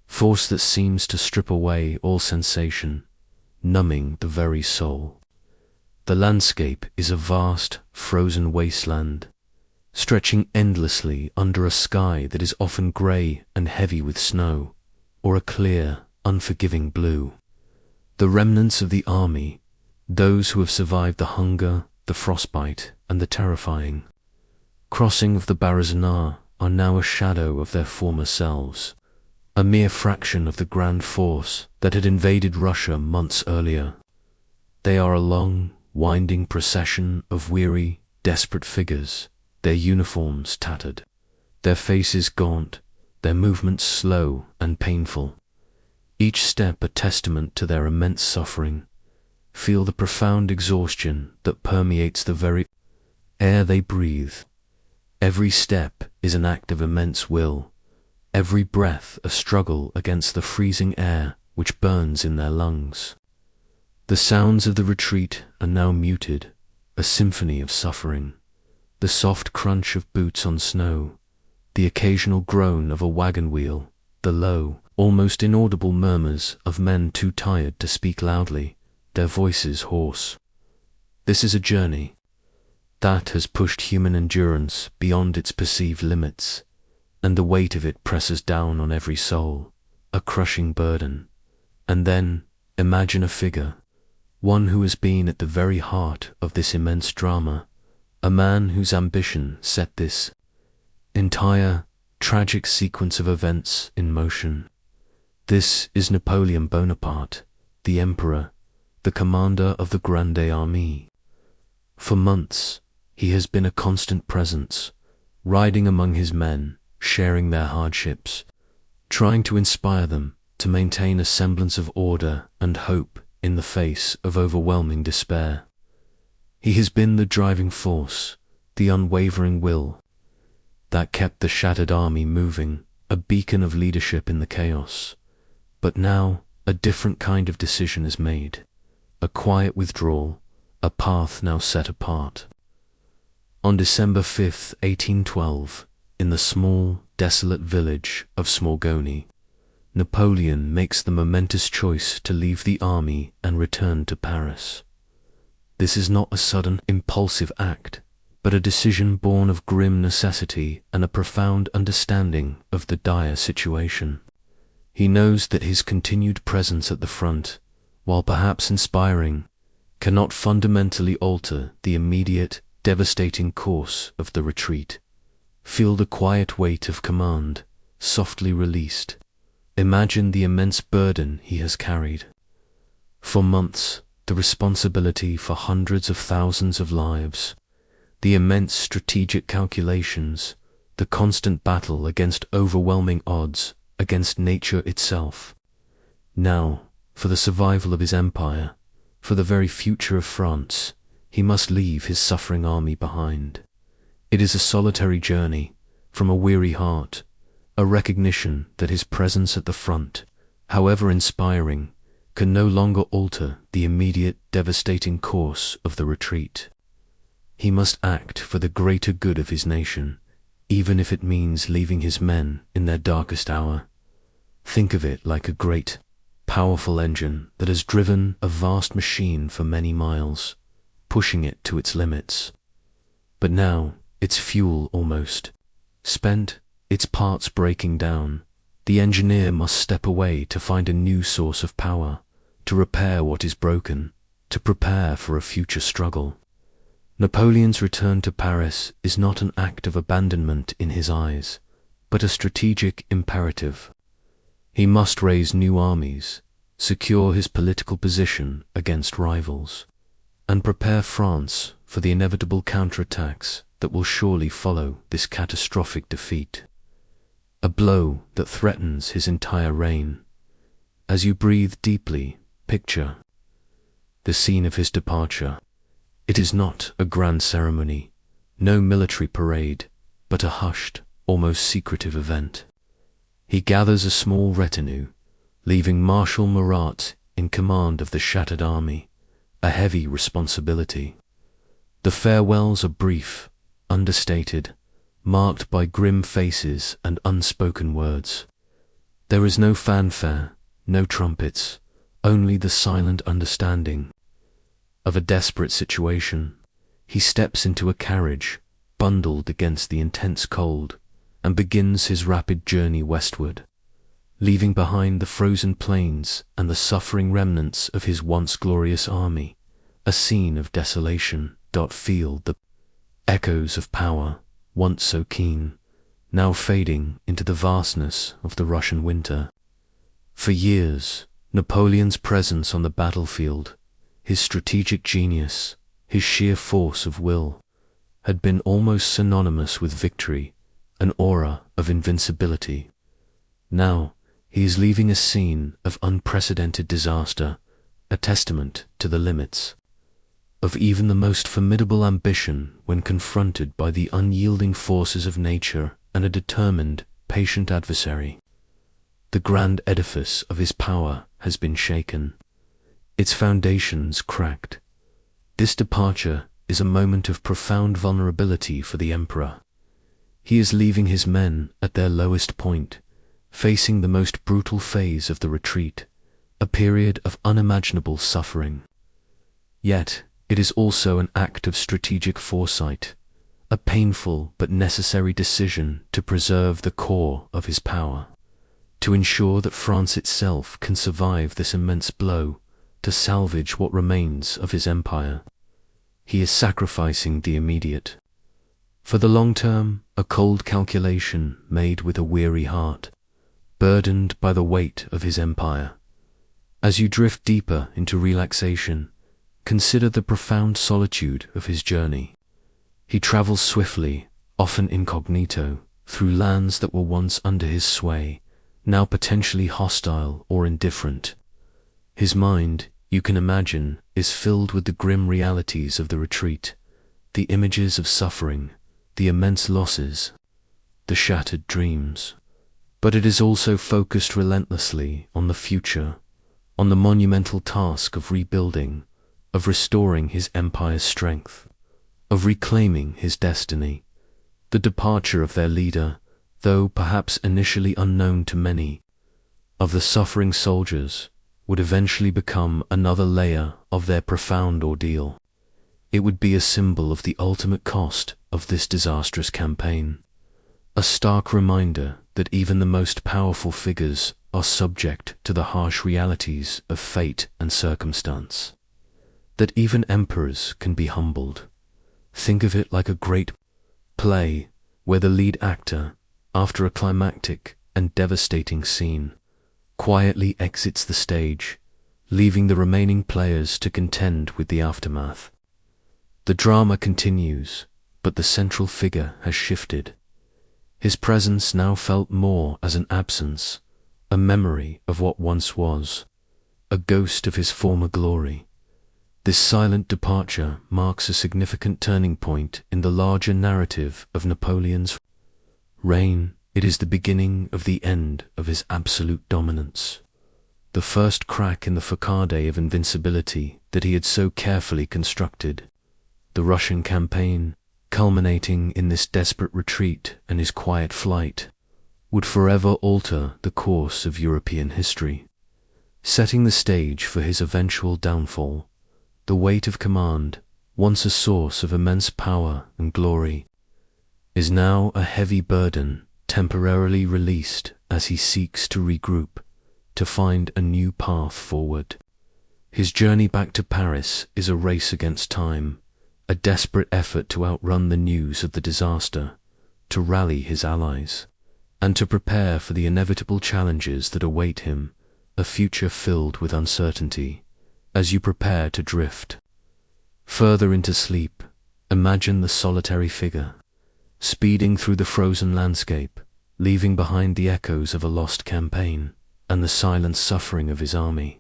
[SPEAKER 1] force that seems to strip away all sensation, numbing the very soul. The landscape is a vast, frozen wasteland, stretching endlessly under a sky that is often grey and heavy with snow, or a clear, unforgiving blue. The remnants of the army, those who have survived the hunger, the frostbite, and the terrifying crossing of the Berezina, are now a shadow of their former selves, a mere fraction of the grand force that had invaded Russia months earlier. They are a long, winding procession of weary, desperate figures, their uniforms tattered, their faces gaunt, their movements slow and painful. Each step a testament to their immense suffering. Feel the profound exhaustion that permeates the very air they breathe. Every step is an act of immense will, every breath a struggle against the freezing air which burns in their lungs. The sounds of the retreat are now muted, a symphony of suffering. The soft crunch of boots on snow, the occasional groan of a wagon wheel, the low, almost inaudible murmurs of men too tired to speak loudly, their voices hoarse. This is a journey that has pushed human endurance beyond its perceived limits, and the weight of it presses down on every soul, a crushing burden. And then, imagine a figure, one who has been at the very heart of this immense drama, a man whose ambition set this entire, tragic sequence of events in motion. This is Napoleon Bonaparte, the Emperor, the commander of the Grande Army. For months, he has been a constant presence, riding among his men, sharing their hardships, trying to inspire them to maintain a semblance of order and hope in the face of overwhelming despair. He has been the driving force, the unwavering will, that kept the shattered army moving, a beacon of leadership in the chaos. But now, a different kind of decision is made, a quiet withdrawal, a path now set apart. On December 5, 1812, in the small, desolate village of Smorgoni, Napoleon makes the momentous choice to leave the army and return to Paris. This is not a sudden, impulsive act, but a decision born of grim necessity and a profound understanding of the dire situation. He knows that his continued presence at the front, while perhaps inspiring, cannot fundamentally alter the immediate, devastating course of the retreat. Feel the quiet weight of command, softly released. Imagine the immense burden he has carried. For months, the responsibility for hundreds of thousands of lives, the immense strategic calculations, the constant battle against overwhelming odds, against nature itself. Now, for the survival of his empire, for the very future of France, he must leave his suffering army behind. It is a solitary journey, from a weary heart, a recognition that his presence at the front, however inspiring, can no longer alter the immediate devastating course of the retreat. He must act for the greater good of his nation, even if it means leaving his men in their darkest hour. Think of it like a great, powerful engine that has driven a vast machine for many miles, pushing it to its limits. But now, its fuel almost spent, its parts breaking down, the engineer must step away to find a new source of power, to repair what is broken, to prepare for a future struggle. Napoleon's return to Paris is not an act of abandonment in his eyes, but a strategic imperative. He must raise new armies, secure his political position against rivals, and prepare France for the inevitable counterattacks that will surely follow this catastrophic defeat. A blow that threatens his entire reign. As you breathe deeply, picture the scene of his departure. It is not a grand ceremony, no military parade, but a hushed, almost secretive event. He gathers a small retinue, leaving Marshal Murat in command of the shattered army, a heavy responsibility. The farewells are brief, understated, marked by grim faces and unspoken words. There is no fanfare, no trumpets, only the silent understanding of a desperate situation. He steps into a carriage, bundled against the intense cold, and begins his rapid journey westward, leaving behind the frozen plains and the suffering remnants of his once glorious army, a scene of desolation. Feel the echoes of power, once so keen, now fading into the vastness of the Russian winter. For years, Napoleon's presence on the battlefield, his strategic genius, his sheer force of will, had been almost synonymous with victory, an aura of invincibility. Now, he is leaving a scene of unprecedented disaster, a testament to the limits of even the most formidable ambition when confronted by the unyielding forces of nature and a determined, patient adversary. The grand edifice of his power has been shaken, its foundations cracked. This departure is a moment of profound vulnerability for the emperor. He is leaving his men at their lowest point, facing the most brutal phase of the retreat, a period of unimaginable suffering. Yet, it is also an act of strategic foresight, a painful but necessary decision to preserve the core of his power, to ensure that France itself can survive this immense blow, to salvage what remains of his empire. He is sacrificing the immediate for the long term, a cold calculation made with a weary heart, burdened by the weight of his empire. As you drift deeper into relaxation, consider the profound solitude of his journey. He travels swiftly, often incognito, through lands that were once under his sway, now potentially hostile or indifferent. His mind, you can imagine, is filled with the grim realities of the retreat, the images of suffering, the immense losses, the shattered dreams. But it is also focused relentlessly on the future, on the monumental task of rebuilding, of restoring his empire's strength, of reclaiming his destiny. The departure of their leader, though perhaps initially unknown to many of the suffering soldiers, would eventually become another layer of their profound ordeal. It would be a symbol of the ultimate cost of this disastrous campaign, a stark reminder that even the most powerful figures are subject to the harsh realities of fate and circumstance, that even emperors can be humbled. Think of it like a great play where the lead actor, after a climactic and devastating scene, quietly exits the stage, leaving the remaining players to contend with the aftermath. The drama continues, but the central figure has shifted. His presence now felt more as an absence, a memory of what once was, a ghost of his former glory. This silent departure marks a significant turning point in the larger narrative of Napoleon's reign. It is the beginning of the end of his absolute dominance, the first crack in the facade of invincibility that he had so carefully constructed. The Russian campaign, culminating in this desperate retreat and his quiet flight, would forever alter the course of European history, setting the stage for his eventual downfall. The weight of command, once a source of immense power and glory, is now a heavy burden, temporarily released as he seeks to regroup, to find a new path forward. His journey back to Paris is a race against time, a desperate effort to outrun the news of the disaster, to rally his allies, and to prepare for the inevitable challenges that await him, a future filled with uncertainty. As you prepare to drift Further into sleep, imagine the solitary figure, speeding through the frozen landscape, leaving behind the echoes of a lost campaign and the silent suffering of his army.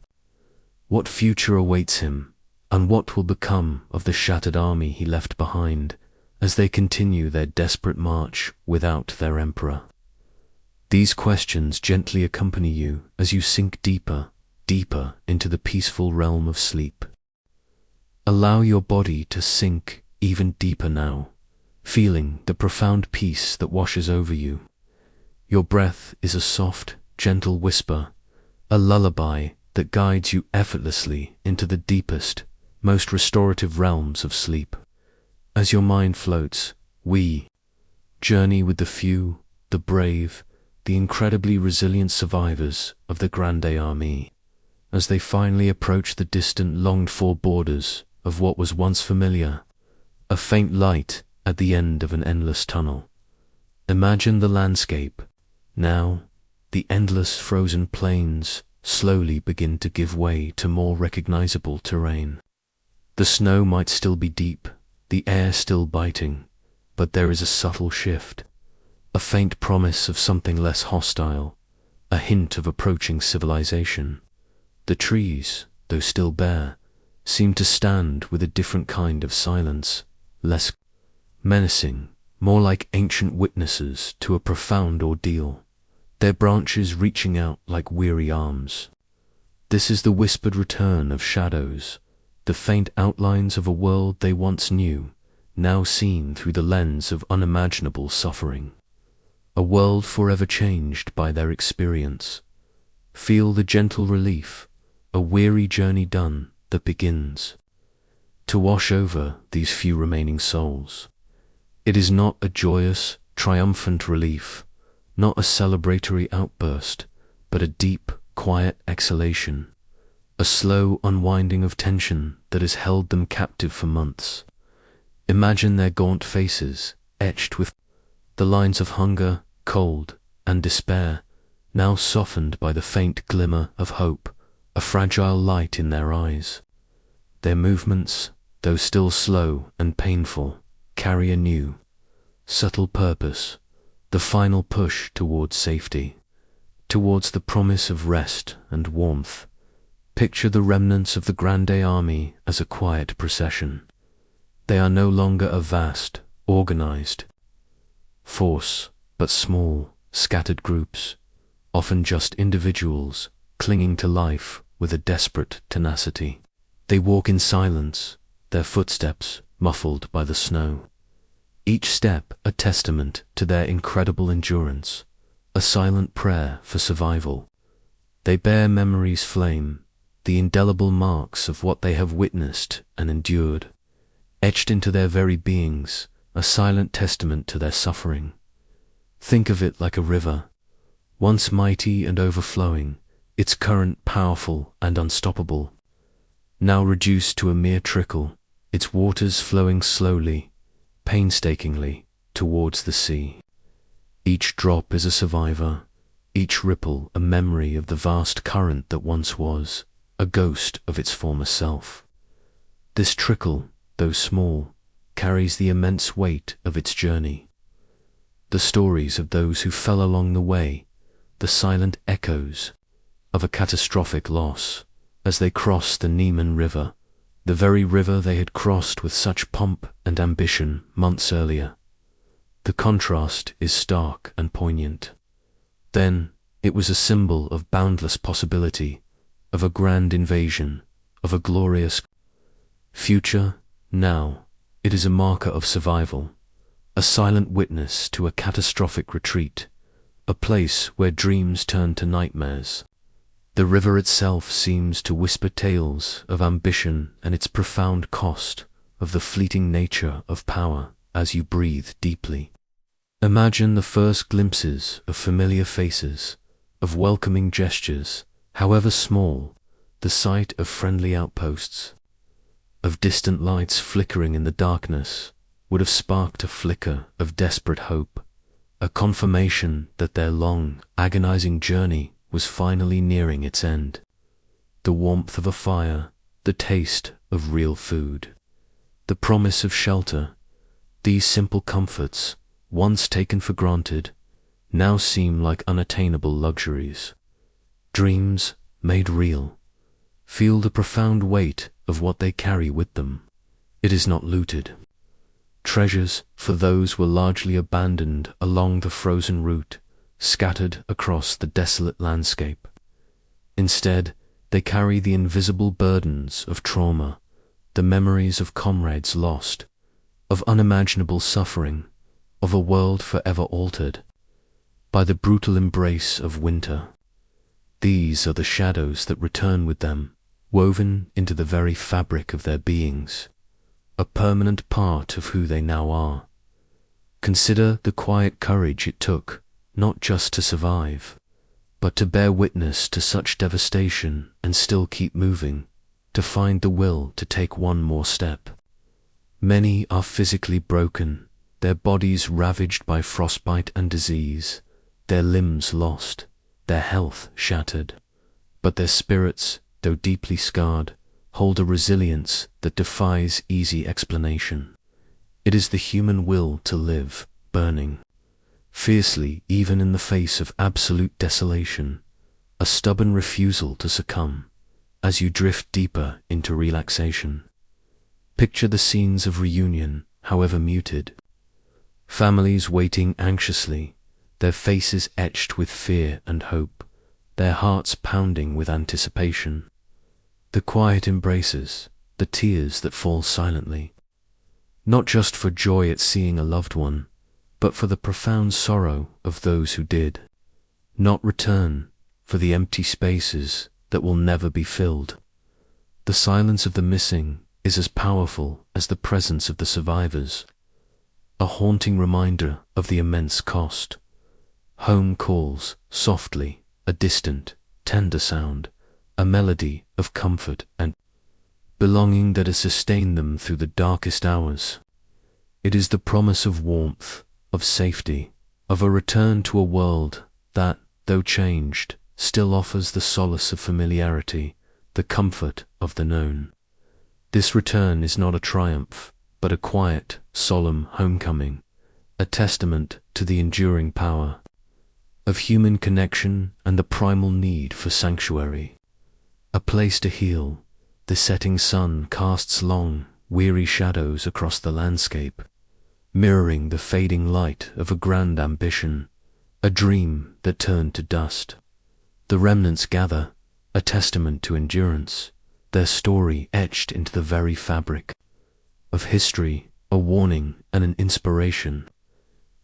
[SPEAKER 1] What future awaits him, and what will become of the shattered army he left behind as they continue their desperate march without their emperor? These questions gently accompany you as you sink deeper, deeper into the peaceful realm of sleep. Allow your body to sink even deeper now, feeling the profound peace that washes over you. Your breath is a soft, gentle whisper, a lullaby that guides you effortlessly into the deepest, most restorative realms of sleep. As your mind floats, we journey with the few, the brave, the incredibly resilient survivors of the Grande Armée, as they finally approach the distant, longed-for borders of what was once familiar, a faint light at the end of an endless tunnel. Imagine the landscape. Now, the endless frozen plains slowly begin to give way to more recognizable terrain. The snow might still be deep, the air still biting, but there is a subtle shift, a faint promise of something less hostile, a hint of approaching civilization. The trees, though still bare, seem to stand with a different kind of silence, less menacing, more like ancient witnesses to a profound ordeal, their branches reaching out like weary arms. This is the whispered return of shadows, the faint outlines of a world they once knew, now seen through the lens of unimaginable suffering. A world forever changed by their experience. Feel the gentle relief, a weary journey done, that begins to wash over these few remaining souls. It is not a joyous, triumphant relief, not a celebratory outburst, but a deep, quiet exhalation, a slow unwinding of tension that has held them captive for months. Imagine their gaunt faces, etched with the lines of hunger, cold, and despair, now softened by the faint glimmer of hope, a fragile light in their eyes. Their movements, though still slow and painful, carry a new, subtle purpose, the final push towards safety, towards the promise of rest and warmth. Picture the remnants of the Grande Army as a quiet procession. They are no longer a vast, organized force, but small, scattered groups, often just individuals clinging to life with a desperate tenacity. They walk in silence, their footsteps muffled by the snow. Each step a testament to their incredible endurance, a silent prayer for survival. They bear memory's flame, the indelible marks of what they have witnessed and endured, etched into their very beings, a silent testament to their suffering. Think of it like a river, once mighty and overflowing, its current powerful and unstoppable, now reduced to a mere trickle, its waters flowing slowly, painstakingly, towards the sea. Each drop is a survivor, each ripple a memory of the vast current that once was, a ghost of its former self. This trickle, though small, carries the immense weight of its journey. The stories of those who fell along the way, the silent echoes of a catastrophic loss, as they crossed the Niemen River, the very river they had crossed with such pomp and ambition months earlier. The contrast is stark and poignant. Then it was a symbol of boundless possibility, of a grand invasion, of a glorious future. Now it is a marker of survival, a silent witness to a catastrophic retreat, a place where dreams turn to nightmares. The river itself seems to whisper tales of ambition and its profound cost, of the fleeting nature of power as you breathe deeply. Imagine the first glimpses of familiar faces, of welcoming gestures, however small, the sight of friendly outposts, of distant lights flickering in the darkness, would have sparked a flicker of desperate hope, a confirmation that their long, agonizing journey was finally nearing its end. The warmth of a fire, the taste of real food, the promise of shelter. These simple comforts, once taken for granted, now seem like unattainable luxuries. Dreams made real. Feel the profound weight of what they carry with them. It is not looted. Treasures for those were largely abandoned along the frozen route, scattered across the desolate landscape. Instead, they carry the invisible burdens of trauma, the memories of comrades lost, of unimaginable suffering, of a world forever altered by the brutal embrace of winter. These are the shadows that return with them, woven into the very fabric of their beings, a permanent part of who they now are. Consider the quiet courage it took, not just to survive, but to bear witness to such devastation and still keep moving, to find the will to take one more step. Many are physically broken, their bodies ravaged by frostbite and disease, their limbs lost, their health shattered, but their spirits, though deeply scarred, hold a resilience that defies easy explanation. It is the human will to live, burning fiercely even in the face of absolute desolation, a stubborn refusal to succumb. As you drift deeper into relaxation, picture the scenes of reunion, however muted. Families waiting anxiously, their faces etched with fear and hope, their hearts pounding with anticipation. The quiet embraces, the tears that fall silently, not just for joy at seeing a loved one, but for the profound sorrow of those who did not return, for the empty spaces that will never be filled. The silence of the missing is as powerful as the presence of the survivors, a haunting reminder of the immense cost. Home calls softly, a distant, tender sound, a melody of comfort and belonging that has sustained them through the darkest hours. It is the promise of warmth, of safety, of a return to a world that, though changed, still offers the solace of familiarity, the comfort of the known. This return is not a triumph, but a quiet, solemn homecoming, a testament to the enduring power of human connection and the primal need for sanctuary. A place to heal, the setting sun casts long, weary shadows across the landscape, mirroring the fading light of a grand ambition, a dream that turned to dust. The remnants gather, a testament to endurance, their story etched into the very fabric of history, a warning and an inspiration.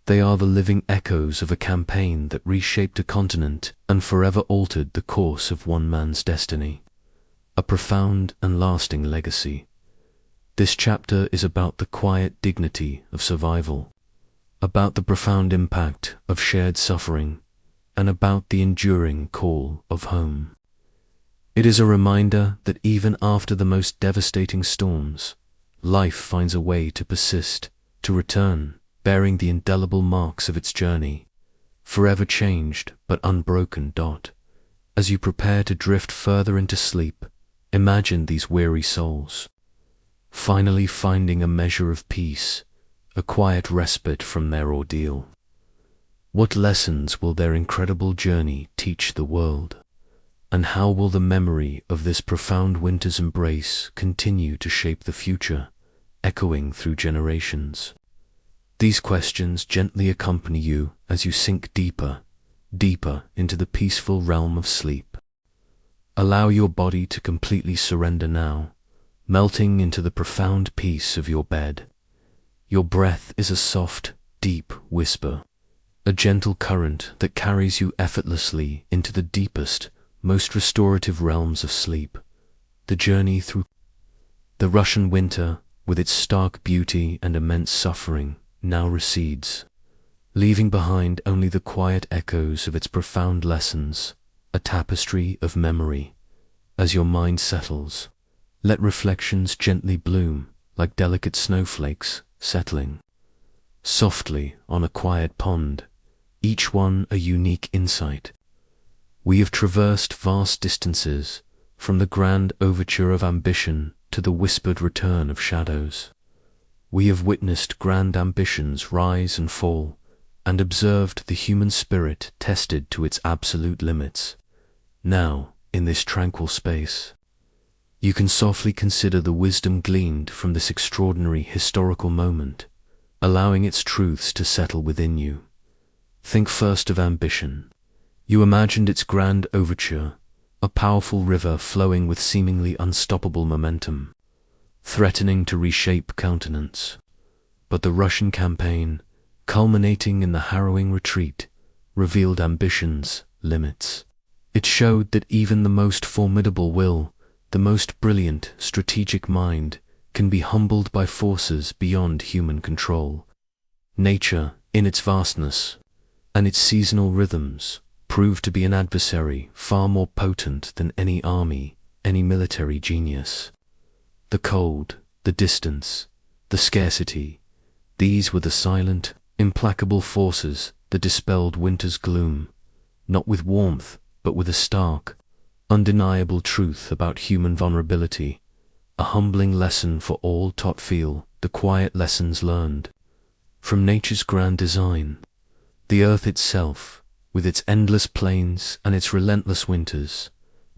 [SPEAKER 1] They are the living echoes of a campaign that reshaped a continent and forever altered the course of one man's destiny, a profound and lasting legacy. This chapter is about the quiet dignity of survival, about the profound impact of shared suffering, and about the enduring call of home. It is a reminder that even after the most devastating storms, life finds a way to persist, to return, bearing the indelible marks of its journey, forever changed but unbroken. As you prepare to drift further into sleep, imagine these weary souls finally finding a measure of peace, a quiet respite from their ordeal. What lessons will their incredible journey teach the world? And how will the memory of this profound winter's embrace continue to shape the future, echoing through generations? These questions gently accompany you as you sink deeper, deeper into the peaceful realm of sleep. Allow your body to completely surrender now, melting into the profound peace of your bed. Your breath is a soft, deep whisper, a gentle current that carries you effortlessly into the deepest, most restorative realms of sleep. The journey through the Russian winter, with its stark beauty and immense suffering, now recedes, leaving behind only the quiet echoes of its profound lessons, a tapestry of memory. As your mind settles, let reflections gently bloom like delicate snowflakes settling softly on a quiet pond, each one a unique insight. We have traversed vast distances, from the grand overture of ambition to the whispered return of shadows. We have witnessed grand ambitions rise and fall, and observed the human spirit tested to its absolute limits. Now, in this tranquil space, you can softly consider the wisdom gleaned from this extraordinary historical moment, allowing its truths to settle within you. Think first of ambition. You imagined its grand overture, a powerful river flowing with seemingly unstoppable momentum, threatening to reshape continents. But the Russian campaign, culminating in the harrowing retreat, revealed ambition's limits. It showed that even the most formidable will, the most brilliant strategic mind, can be humbled by forces beyond human control. Nature, in its vastness and its seasonal rhythms, proved to be an adversary far more potent than any army, any military genius. The cold, the distance, the scarcity, these were the silent, implacable forces that dispelled winter's gloom, not with warmth, but with a stark, undeniable truth about human vulnerability, a humbling lesson for all taught feel the quiet lessons learned from nature's grand design. The earth itself, with its endless plains and its relentless winters,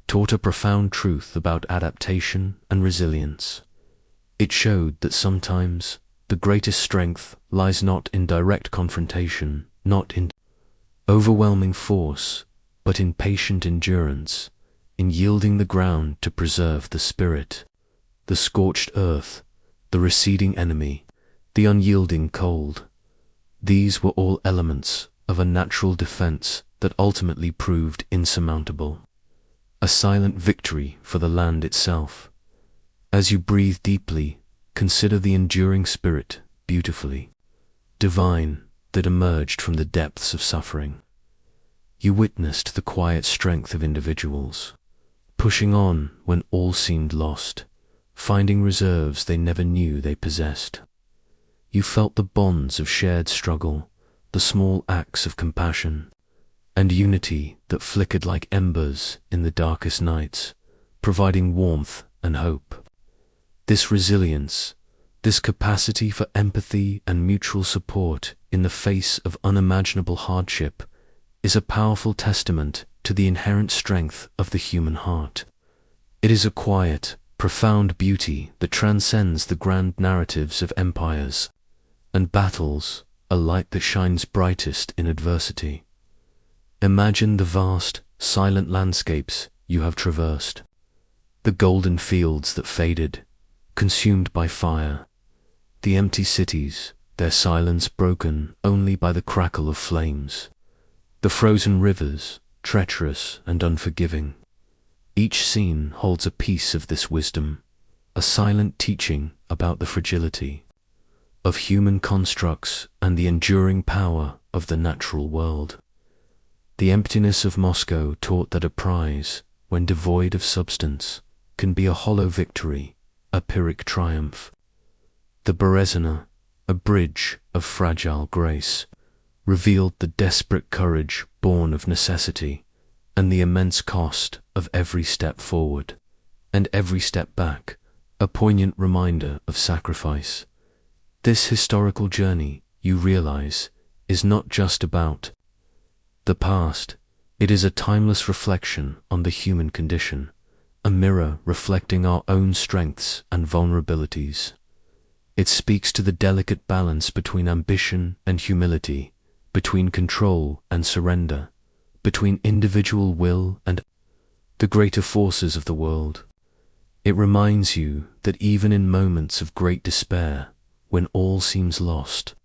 [SPEAKER 1] taught a profound truth about adaptation and resilience. It showed that sometimes the greatest strength lies not in direct confrontation, not in overwhelming force, but in patient endurance, in yielding the ground to preserve the spirit. The scorched earth, the receding enemy, the unyielding cold, these were all elements of a natural defense that ultimately proved insurmountable. A silent victory for the land itself. As you breathe deeply, consider the enduring spirit, beautifully divine, that emerged from the depths of suffering. You witnessed the quiet strength of individuals, pushing on when all seemed lost, finding reserves they never knew they possessed. You felt the bonds of shared struggle, the small acts of compassion, and unity that flickered like embers in the darkest nights, providing warmth and hope. This resilience, this capacity for empathy and mutual support in the face of unimaginable hardship, is a powerful testament to the inherent strength of the human heart. It is a quiet, profound beauty that transcends the grand narratives of empires and battles, a light that shines brightest in adversity. Imagine the vast, silent landscapes you have traversed, the golden fields that faded, consumed by fire, the empty cities, their silence broken only by the crackle of flames, the frozen rivers, treacherous and unforgiving. Each scene holds a piece of this wisdom, a silent teaching about the fragility of human constructs and the enduring power of the natural world. The emptiness of Moscow taught that a prize, when devoid of substance, can be a hollow victory, a Pyrrhic triumph. The Berezina, a bridge of fragile grace, revealed the desperate courage born of necessity and the immense cost of every step forward, and every step back, a poignant reminder of sacrifice. This historical journey, you realize, is not just about the past. It is a timeless reflection on the human condition, a mirror reflecting our own strengths and vulnerabilities. It speaks to the delicate balance between ambition and humility, between control and surrender, between individual will and the greater forces of the world. It reminds you that even in moments of great despair, when all seems lost,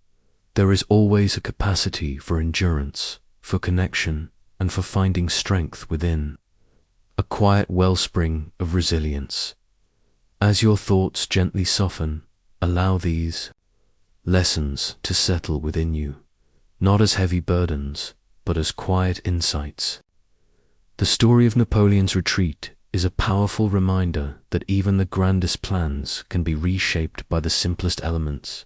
[SPEAKER 1] there is always a capacity for endurance, for connection, and for finding strength within. A quiet wellspring of resilience. As your thoughts gently soften, allow these lessons to settle within you, not as heavy burdens, but as quiet insights. The story of Napoleon's retreat is a powerful reminder that even the grandest plans can be reshaped by the simplest elements.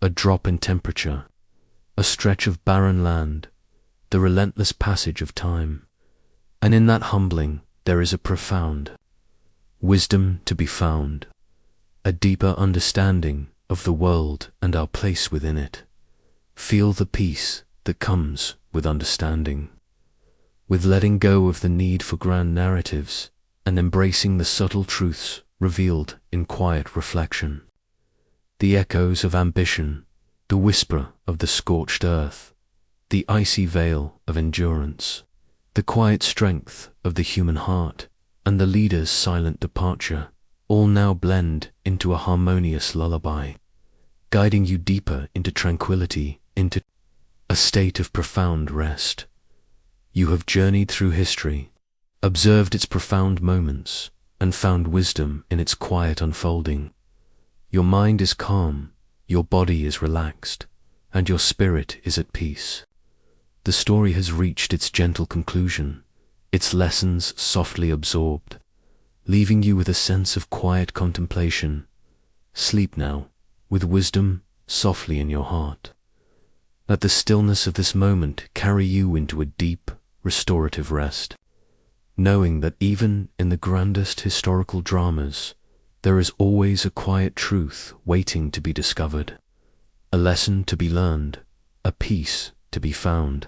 [SPEAKER 1] A drop in temperature, a stretch of barren land, the relentless passage of time. And in that humbling there is a profound wisdom to be found, a deeper understanding of the world and our place within it. Feel the peace that comes with understanding, with letting go of the need for grand narratives and embracing the subtle truths revealed in quiet reflection. The echoes of ambition, the whisper of the scorched earth, the icy veil of endurance, the quiet strength of the human heart, and the leader's silent departure, all now blend into a harmonious lullaby, guiding you deeper into tranquility, into a state of profound rest. You have journeyed through history, observed its profound moments, and found wisdom in its quiet unfolding. Your mind is calm, your body is relaxed, and your spirit is at peace. The story has reached its gentle conclusion, its lessons softly absorbed, leaving you with a sense of quiet contemplation. Sleep now, with wisdom softly in your heart. Let the stillness of this moment carry you into a deep, restorative rest, knowing that even in the grandest historical dramas, there is always a quiet truth waiting to be discovered, a lesson to be learned, a peace to be found.